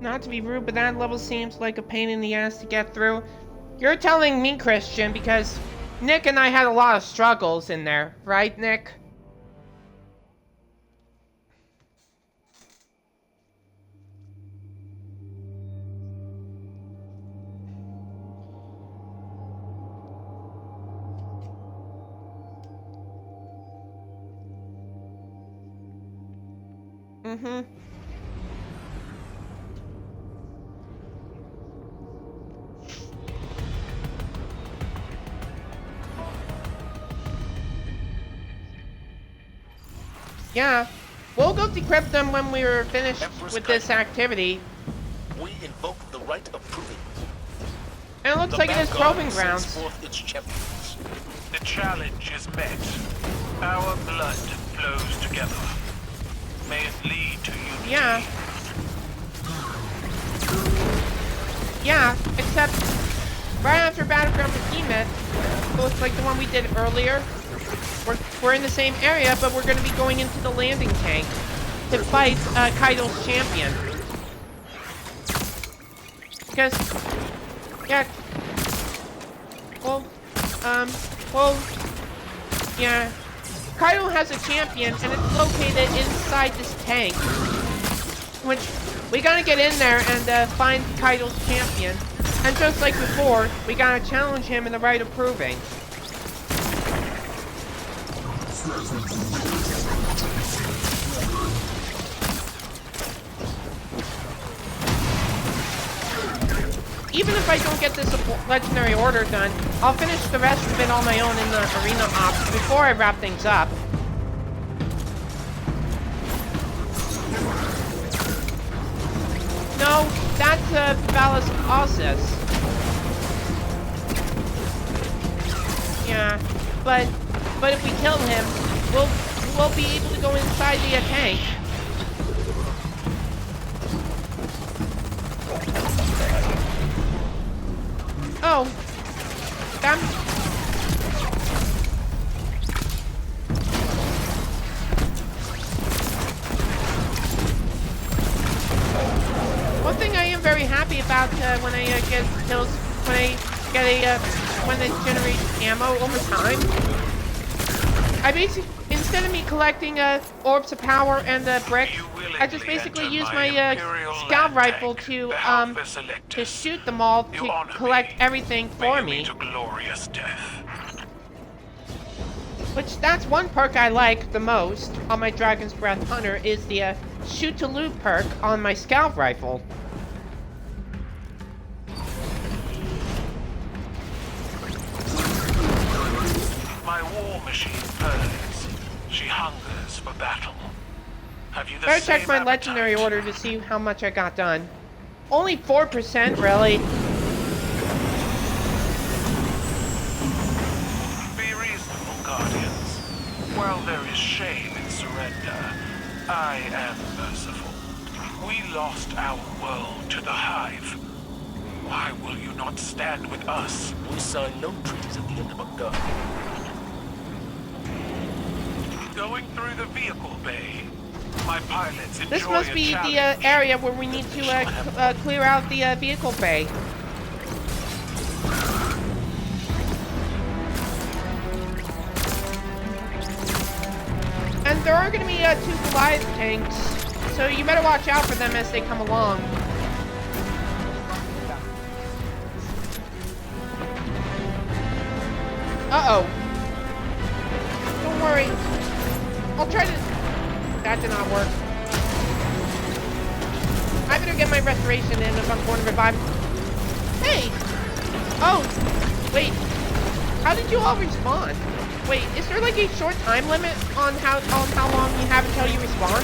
Not to be rude, but that level seems like a pain in the ass to get through. You're telling me, Christian, because Nick and I had a lot of struggles in there, right, Nick? Mm-hmm. Yeah, we'll go decrypt them when we're finished with this activity. We invoke the right of proving. And it looks like it is probing grounds. The challenge is met. Our blood flows together. May it lead to unity. Yeah. Yeah, except right after Battleground Behemoth, it looks like the one we did earlier. We're in the same area, but we're going to be going into the landing tank to fight Kaido's champion. Because, yeah, yeah, Kaido has a champion, and it's located inside this tank. Which, we gotta get in there and find Kaido's champion. And just like before, we gotta challenge him in the right of proving. Even if I don't get this legendary order done, I'll finish the rest of it on my own in the arena ops before I wrap things up. No, that's Valis Ossus. Yeah, but if we kill him, we'll be able to go inside the tank. Oh, one thing I am very happy about when I get kills, when it generates ammo over time. I basically, instead of me collecting orbs of power and brick, I just basically use my scout rifle to shoot them all to collect everything for me. To glorious death. Which, that's one perk I like the most on my Dragon's Breath Hunter, is the shoot to loot perk on my scout rifle. My war machine purrs. She hungers for battle. Have you the Better same check my appetite? legendary order to see how much I got done. Only 4%, really. Be reasonable, Guardians. While there is shame in surrender, I am merciful. We lost our world to the Hive. Why will you not stand with us? We signed no treaties at the end of a gun. Going through the vehicle bay. My pilots enjoy This must a be the challenge. area where we need to clear out the vehicle bay. And there are going to be 2 Goliath tanks, so you better watch out for them as they come along. Uh-oh. Don't worry. I'll try to... That did not work. I better get my restoration in if I'm going to revive. Hey! Oh, wait. How did you all respawn? Wait, is there like a short time limit on how long you have until you respawn?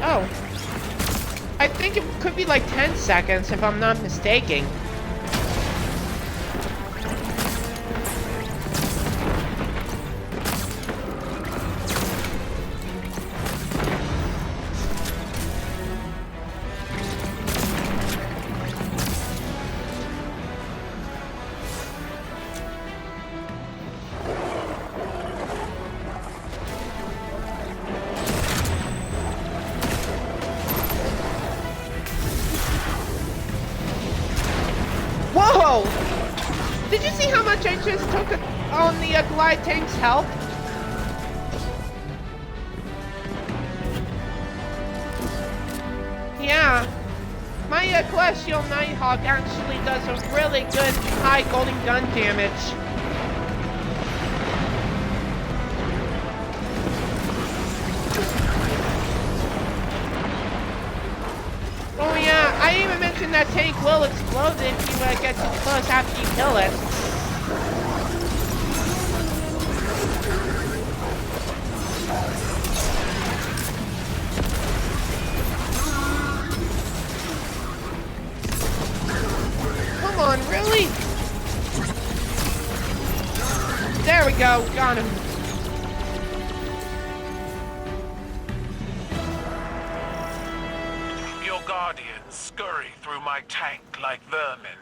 Oh. I think it could be like 10 seconds if I'm not mistaken. Whoa! Did you see how much I just took on the Goliath tank's health? Yeah. My Celestial Nighthawk actually does a really good high golden gun damage. Oh yeah, I even mentioned that tank will explode if you get too close after you kill it. Come on, really? There we go, got him. Your Guardians scurry through my tank like vermin.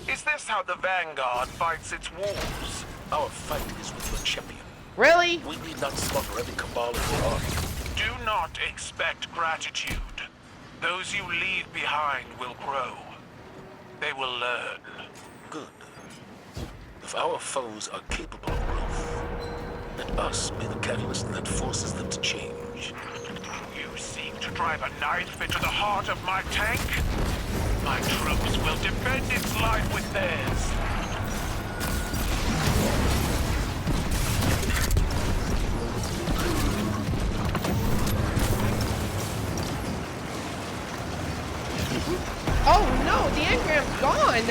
Is this how the Vanguard fights its wars? Our fight is with your champion. Really? We need not slaughter every cabal in the army. Do not expect gratitude. Those you leave behind will grow. They will learn. Good. If our foes are capable of growth, let us be the catalyst that forces them to change. You seek to drive a knife into the heart of my tank? My troops will defend its life with theirs. Oh no, the engram's gone!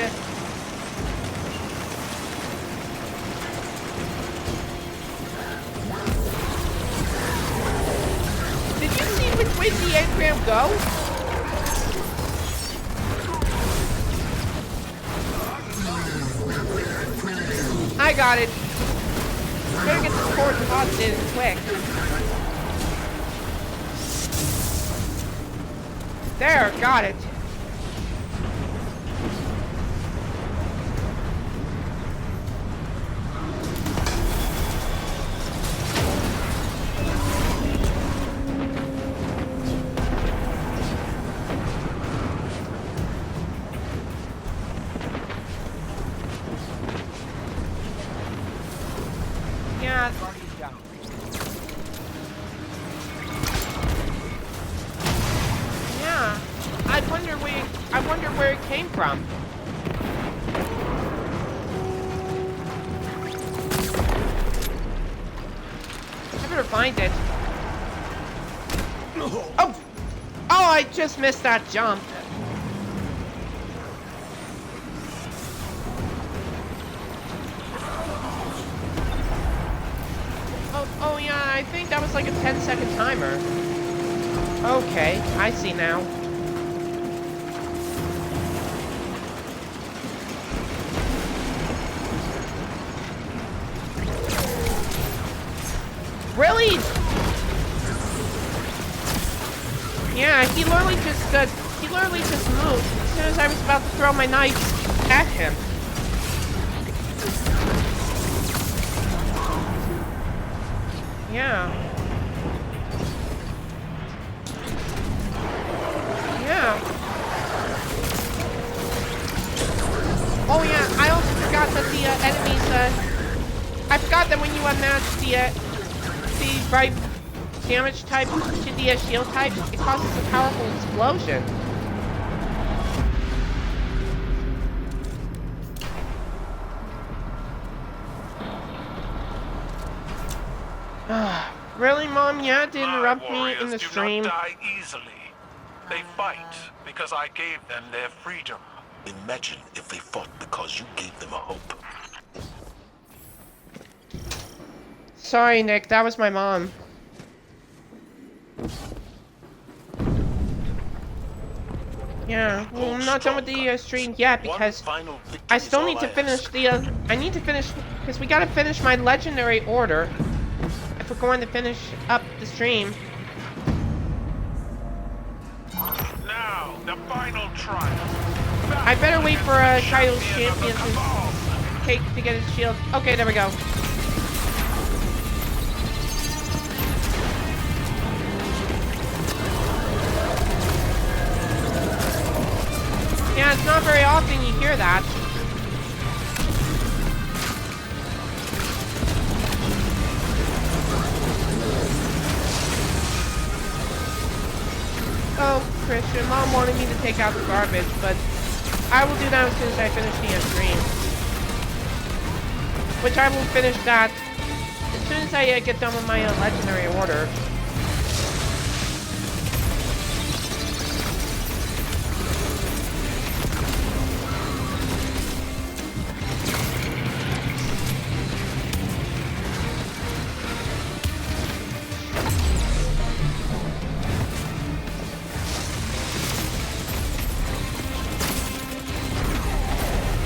Did you see which way the engram go? I got it. Better get this core deposited quick. There, got it. Yeah. Yeah. I wonder where it came from. find it. Oh! Oh, I just missed that jump. Oh yeah, I think that was like a 10-second timer. Okay, I see now. Really? Yeah, he literally just moved as soon as I was about to throw my knife at him. Yeah. Yeah. Oh yeah, I also forgot that the enemies, I forgot that when you unmatch the right damage type to the shield type, it causes a powerful explosion. Really, Mom? You had to interrupt me in the stream? Do not die easily. They fight because I gave them their freedom. Imagine if they fought because you gave them a hope. Sorry, Nick. That was my mom. Yeah, well, I'm not done with the stream yet because I still need to finish the, I need to finish, because we gotta finish my legendary order if we're going to finish up the stream. Now, the final trial. I better wait for Kaido's champion to get his shield. Okay, there we go. Yeah, it's not very often you hear that. Oh, Christian, Mom wanted me to take out the garbage, but I will do that as soon as I finish the stream. Which I will finish that as soon as I get done with my legendary order.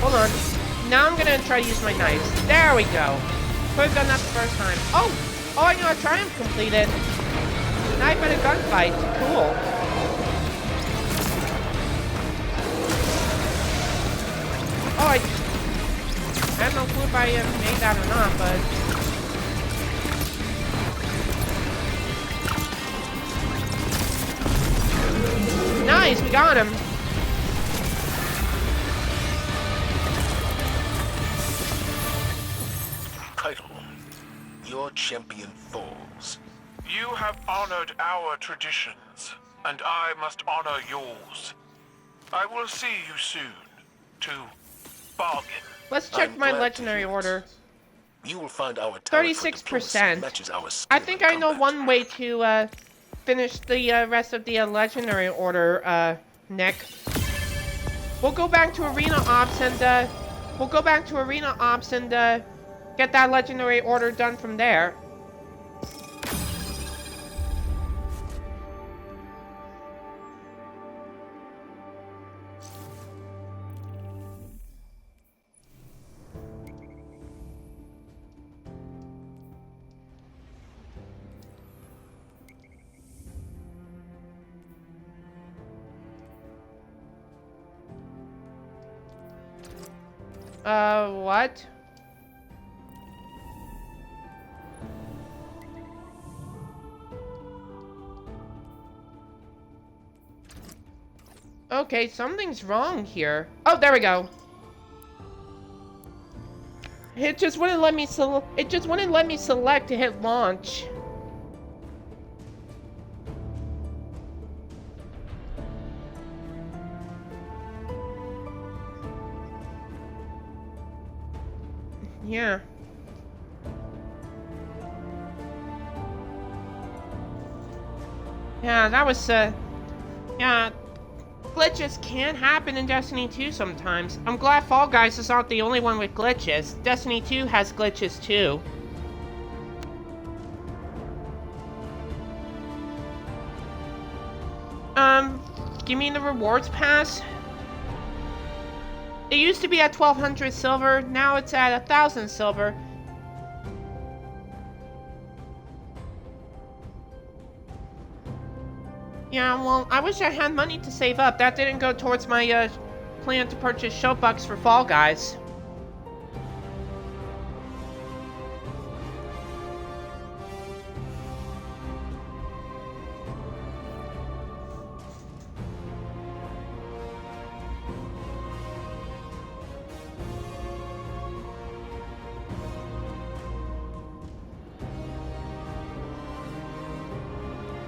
Hold on. Now I'm gonna try to use my knives. There we go. Could have done that the first time. Oh! Oh, I got a triumph completed. Knife and a gunfight. Cool. Oh, I have no clue if I made that or not, but... Nice, we got him. Kaido, your champion falls. You have honored our traditions, and I must honor yours. I will see you soon to bargain. Let's check my legendary order. You will find our 36%. matches our I think I know one way to finish the rest of the legendary order, Nick. We'll go back to arena ops and get that legendary order done from there. What? Okay, something's wrong here. Oh, there we go. It just wouldn't let me select to hit launch. Yeah. Yeah, that was, yeah, glitches can happen in Destiny 2 sometimes. I'm glad Fall Guys is not the only one with glitches. Destiny 2 has glitches too. Give me the rewards pass. It used to be at 1200 silver, now it's at 1000 silver. Yeah, well, I wish I had money to save up. That didn't go towards my plan to purchase show bucks for Fall Guys.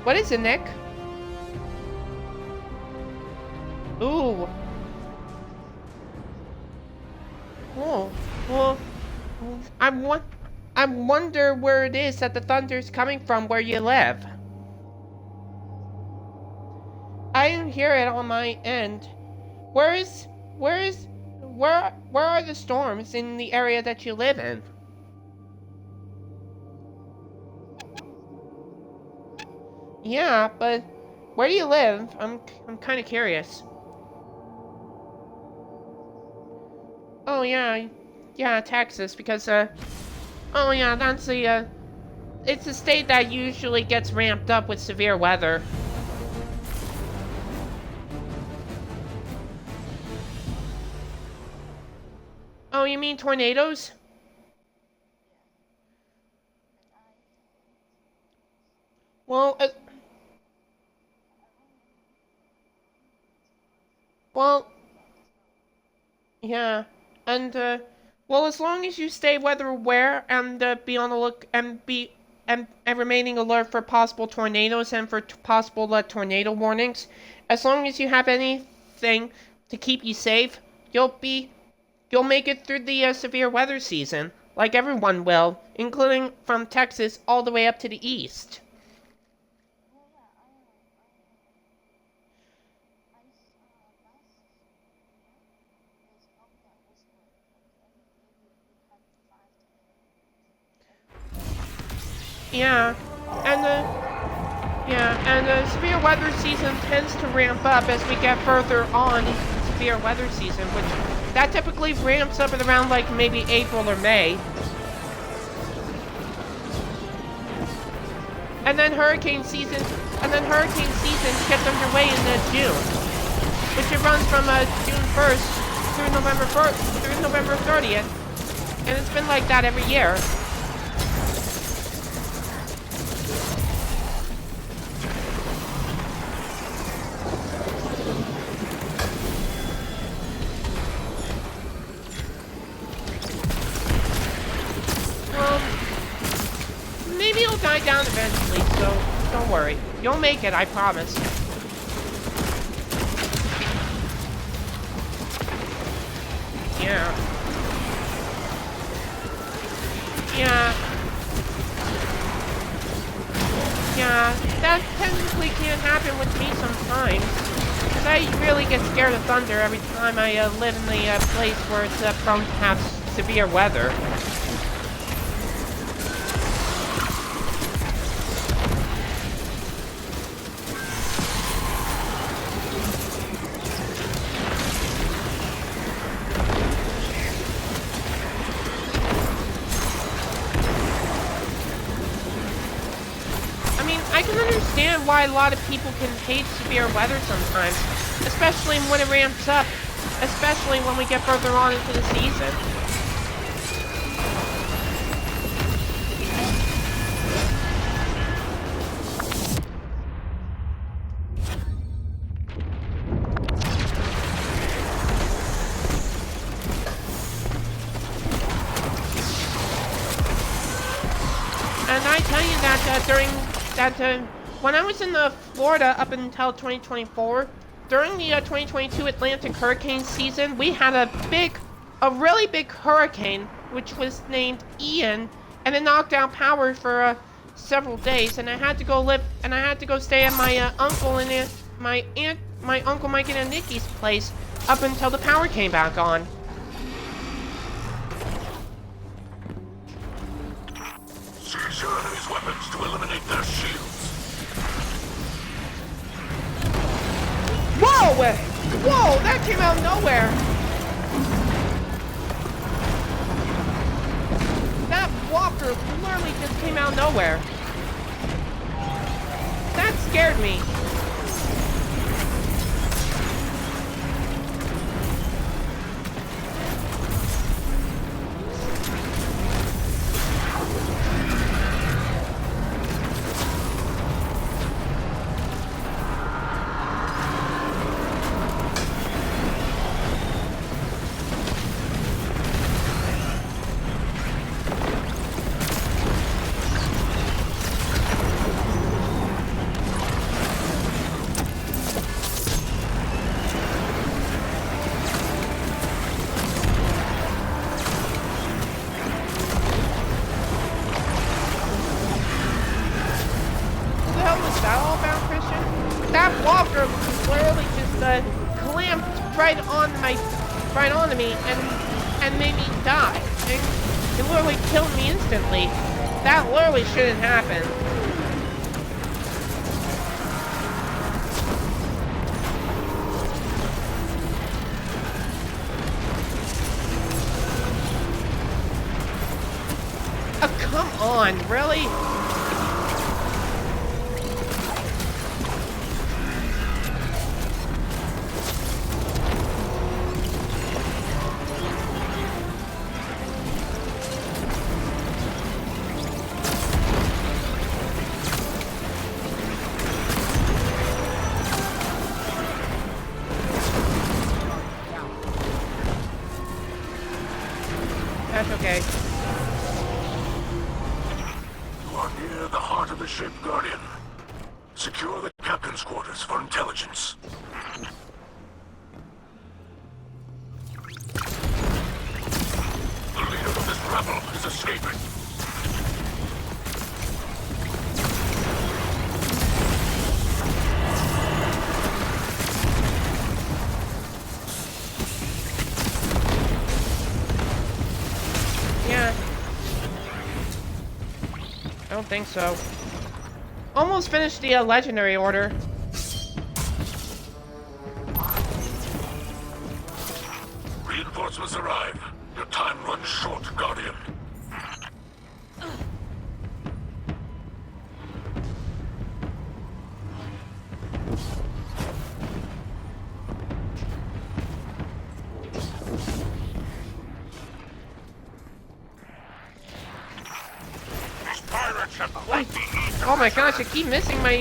What is it, Nick? Ooh. Oh, well, I wonder where it is that the thunder's coming from where you live. I didn't hear it on my end. Where are the storms in the area that you live in? Yeah, but where do you live? I'm kind of curious. Oh yeah, Texas, because oh yeah, that's the it's a state that usually gets ramped up with severe weather. Oh, you mean tornadoes? Well, well, yeah, and well, as long as you stay weather aware and be on the look and remaining alert for possible tornadoes and for possible tornado warnings, as long as you have anything to keep you safe, you'll make it through the severe weather season, like everyone will, including from Texas all the way up to the east. Yeah, and the severe weather season tends to ramp up as we get further on into the severe weather season, which that typically ramps up at around like maybe April or May. And then hurricane season gets underway in June, which it runs from June 1st through November 30th, and it's been like that every year. Maybe it'll die down eventually, so don't worry. You'll make it, I promise. Yeah. Yeah, that technically can happen with me sometimes. Because I really get scared of thunder every time I live in the place where it's prone to have severe weather. I can understand why a lot of people can hate severe weather sometimes, especially when it ramps up, especially when we get further on into the season. And I tell you that when I was in Florida up until 2024, during the 2022 Atlantic hurricane season, we had a really big hurricane, which was named Ian, and it knocked out power for several days, and I had to go stay at my uncle and my uncle Mike and Nikki's place up until the power came back on. Seize your enemy's weapons to eliminate their shields. Whoa! Whoa! That came out of nowhere. That walker literally just came out of nowhere. That scared me. Walker literally just clamped right onto me and made me die. It literally killed me instantly. That literally shouldn't happen. Oh, come on, really? That's okay. You are near the heart of the ship, Guardian. Secure the captain's quarters for intelligence. The leader of this rebel is escaping. Yeah. I don't think so. Almost finished the legendary order. Reinforcements arrive. Your time runs short, Guardian. Oh my gosh, I keep missing my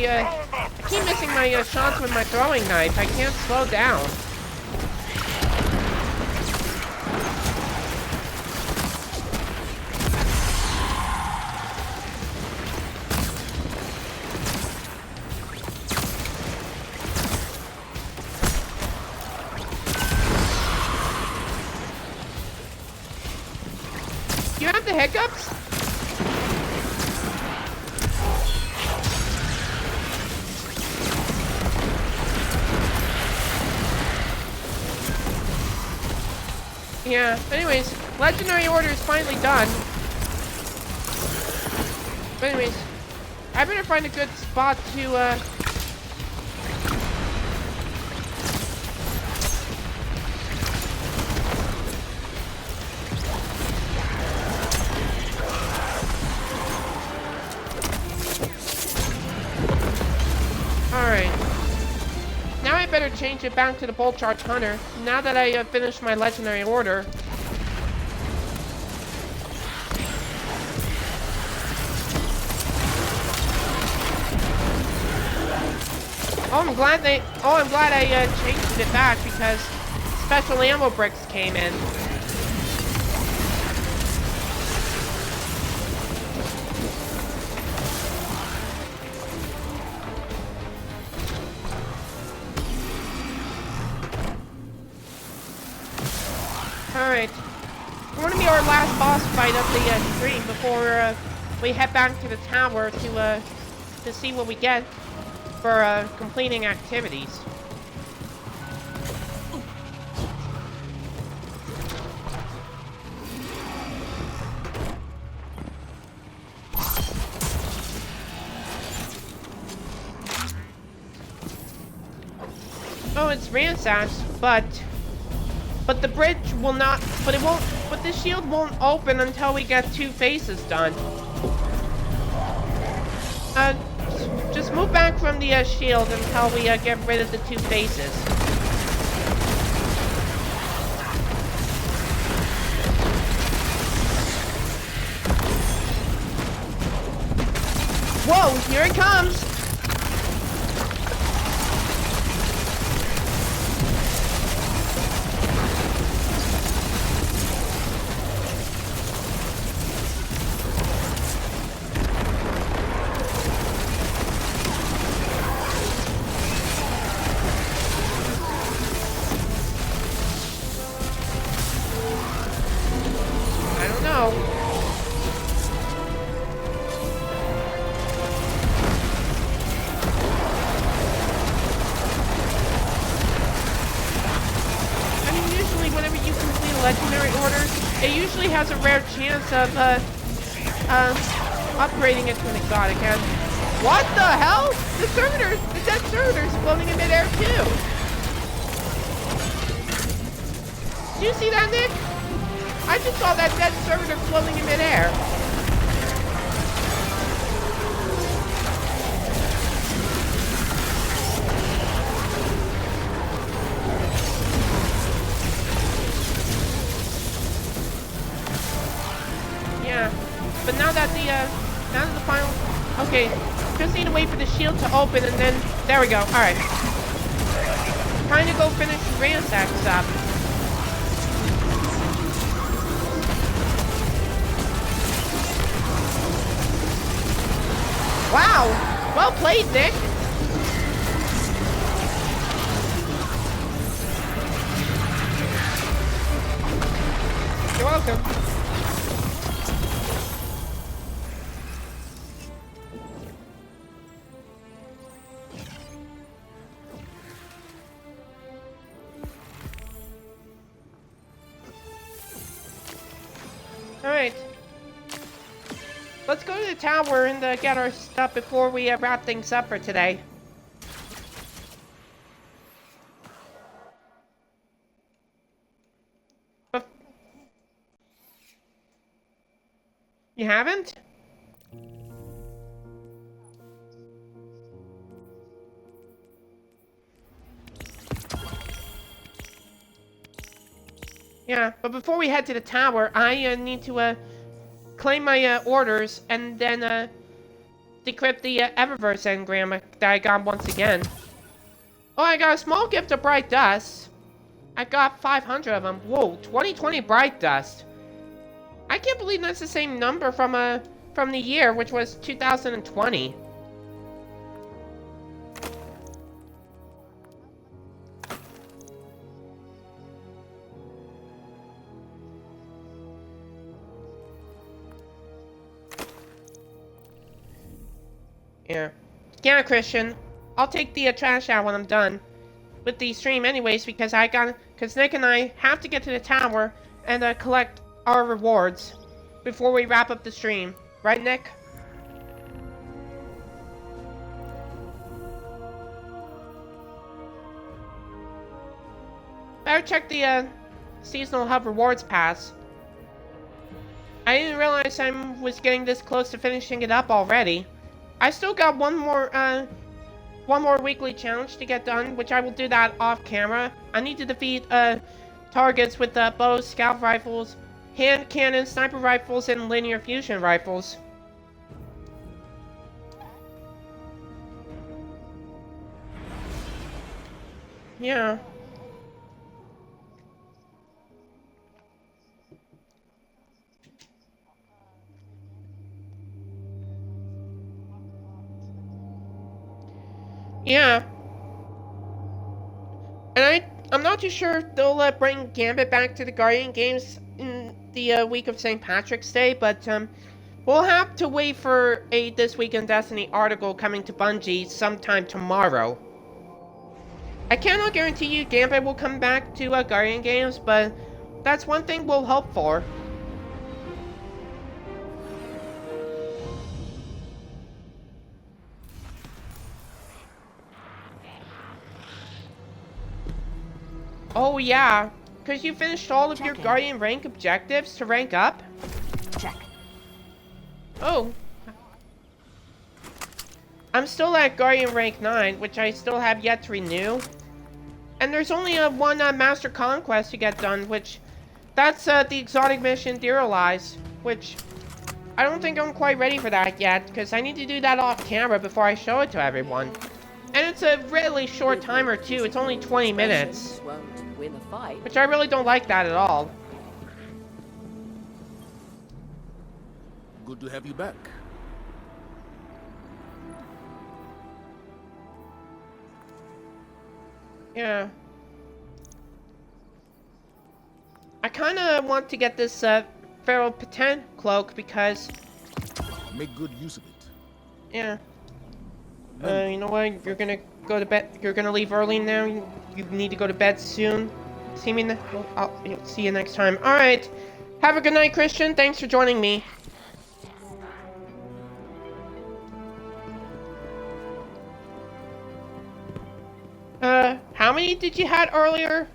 shots with my throwing knife. I can't slow down. You have the hiccups? Yeah, anyways, Legendary Order is finally done. But anyways, I better find a good spot to, Alright. Now I better change it back to the Bolt Charge Hunter, now that I have finished my Legendary Order. I'm glad I changed it back because special ammo bricks came in. Alright. It's going to be our last boss fight of the stream we head back to the tower to see what we get for completing activities. Oh, it's ransacked, but the bridge will not, but the shield won't open until we get 2 phases done. Just move back from the shield until we get rid of the 2 phases. Whoa, here it comes! Legendary orders, it usually has a rare chance of upgrading it to an exotic. And what the hell? The dead servitor's floating in midair too. Did you see that, Nick? I just saw that dead servitor floating in midair. But now that the final, okay, just need to wait for the shield to open and then, there we go, alright. Time to go finish the ransack stuff. Wow, well played, Nick. You're welcome. Alright. Let's go to the tower and get our stuff before we wrap things up for today. You haven't? Yeah, but before we head to the tower, I need to claim my orders and then decrypt the Eververse engram that I got once again. Oh, I got a small gift of Bright Dust. I got 500 of them. Whoa, 2020 Bright Dust. I can't believe that's the same number from the year, which was 2020. Yeah, Christian. I'll take the trash out when I'm done with the stream anyways, because Nick and I have to get to the tower and collect our rewards before we wrap up the stream. Right, Nick? Better check the seasonal hub rewards pass. I didn't realize I was getting this close to finishing it up already. I still got one more weekly challenge to get done, which I will do that off camera. I need to defeat targets with bows, scout rifles, hand cannons, sniper rifles, and linear fusion rifles. Yeah. Yeah. And I'm not too sure they'll bring Gambit back to the Guardian games in the week of St. Patrick's Day, but We'll have to wait for a This Week in Destiny article coming to Bungie sometime tomorrow. I cannot guarantee you Gambit will come back to Guardian Games, but that's one thing we'll hope for. Oh yeah, because you finished all of your Guardian rank objectives to rank up? Check. Oh. I'm still at Guardian rank 9, which I still have yet to renew. And there's only one Master Conquest to get done, which... That's the exotic mission Dear Allies, which... I don't think I'm quite ready for that yet, because I need to do that off camera before I show it to everyone. And it's a really short timer too, it's only 20 minutes. Won't win a fight. Which I really don't like that at all. Good to have you back. Yeah. I kinda want to get this Pharaoh Patent cloak because... Make good use of it. Yeah. You know what? You're gonna go to bed. You're gonna leave early now. You need to go to bed soon. See me. I'll see you next time. All right. Have a good night, Christian. Thanks for joining me. How many did you had earlier?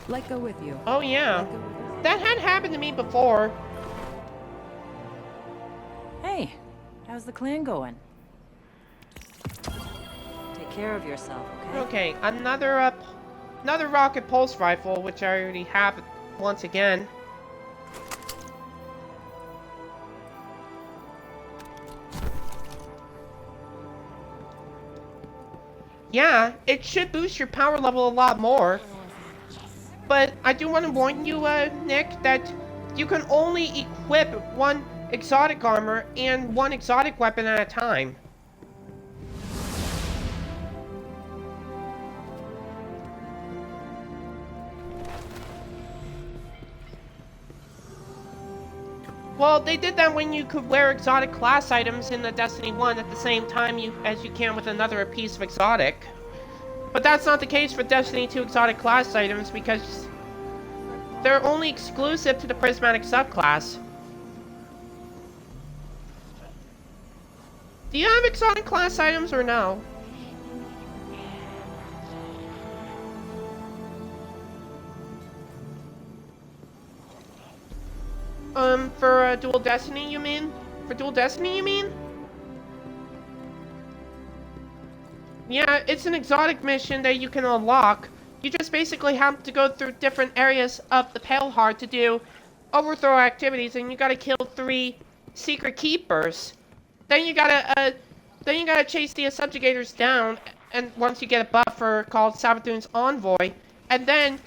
Let go with you. Oh yeah. That had happened to me before. Hey, how's the clan going? Take care of yourself, okay? Okay, another rocket pulse rifle, which I already have once again. Yeah, it should boost your power level a lot more. But I do want to warn you, Nick, that you can only equip one exotic armor and one exotic weapon at a time. Well, they did that when you could wear exotic class items in the Destiny 1 at the same time as you can with another piece of exotic. But that's not the case for Destiny 2 exotic class items because they're only exclusive to the Prismatic subclass. Do you have exotic class items or no? For Dual Destiny, you mean? For Dual Destiny, you mean? Yeah, it's an exotic mission that you can unlock. You just basically have to go through different areas of the Pale Heart to do overthrow activities, and you gotta kill 3 secret keepers. Then you gotta chase the subjugators down, and once you get a buffer called Savathun's Envoy, and then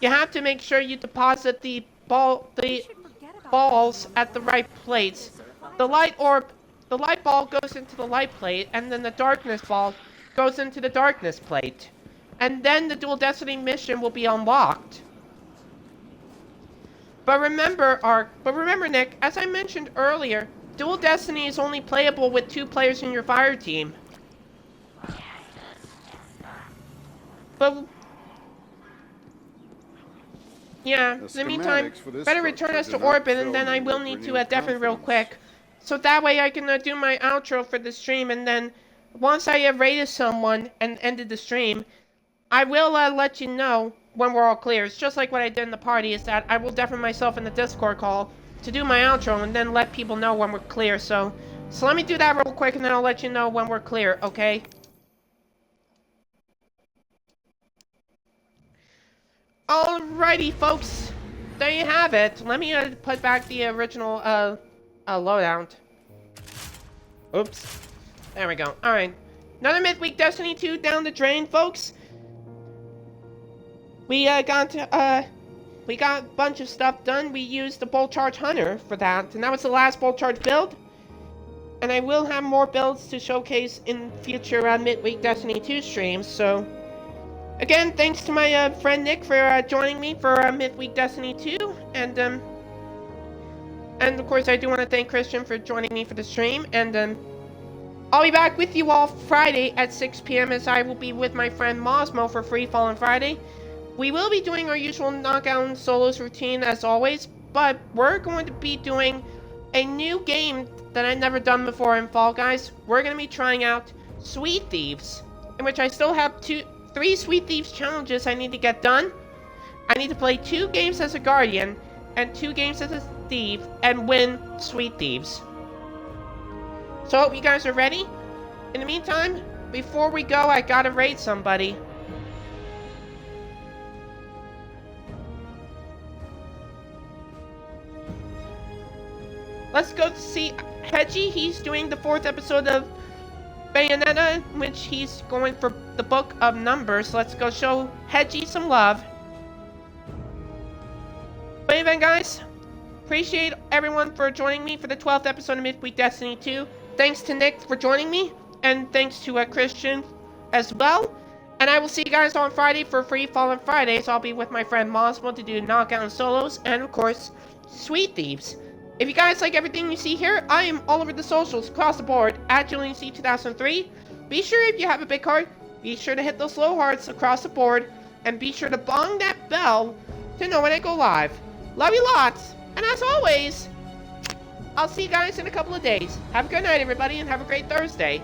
you have to make sure you deposit the balls at the right plates. The light ball goes into the light plate, and then the darkness ball goes into the darkness plate. And then the Dual Destiny mission will be unlocked. But remember, Nick, as I mentioned earlier, Dual Destiny is only playable with 2 players in your fire team. But yeah, in the meantime, better return us to orbit, and then I will need to deafen real quick. So that way I can do my outro for the stream, and then once I have raided someone and ended the stream, I will let you know when we're all clear. It's just like what I did in the party, is that I will deafen myself in the Discord call to do my outro, and then let people know when we're clear. So let me do that real quick, and then I'll let you know when we're clear, okay? Alrighty, folks. There you have it. Let me put back the original loadout. Oops. There we go. Alright. Another Midweek Destiny 2 down the drain, folks. We got a bunch of stuff done. We used the Bolt Charge Hunter for that, and that was the last Bolt Charge build. And I will have more builds to showcase in future midweek Destiny 2 streams, so... Again, thanks to my friend Nick for joining me for midweek Destiny 2, and of course I do want to thank Christian for joining me for the stream, and I'll be back with you all Friday at 6 p.m. as I will be with my friend Mosmo for Free Fall on Friday. We will be doing our usual knockout and solos routine as always, but we're going to be doing a new game that I've never done before in Fall Guys. We're going to be trying out Sweet Thieves, in which I still have 3 Sweet Thieves challenges I need to get done. I need to play 2 games as a Guardian and 2 games as a Thief and win Sweet Thieves. So I hope you guys are ready. In the meantime, before we go, I gotta raid somebody. Let's go see Hedgie. He's doing the 4th episode of Bayonetta, in which he's going for the Book of Numbers. Let's go show Hedgie some love. But anyway, guys, appreciate everyone for joining me for the 12th episode of Midweek Destiny 2. Thanks to Nick for joining me, and thanks to Christian as well. And I will see you guys on Friday for Free Fall on Fridays. I'll be with my friend Mosmo to do knockout and solos, and of course, Sweet Thieves. If you guys like everything you see here, I am all over the socials across the board at JulianC2003. Be sure if you have a big heart, be sure to hit those low hearts across the board, and be sure to bong that bell to know when I go live. Love you lots, and as always, I'll see you guys in a couple of days. Have a good night, everybody, and have a great Thursday.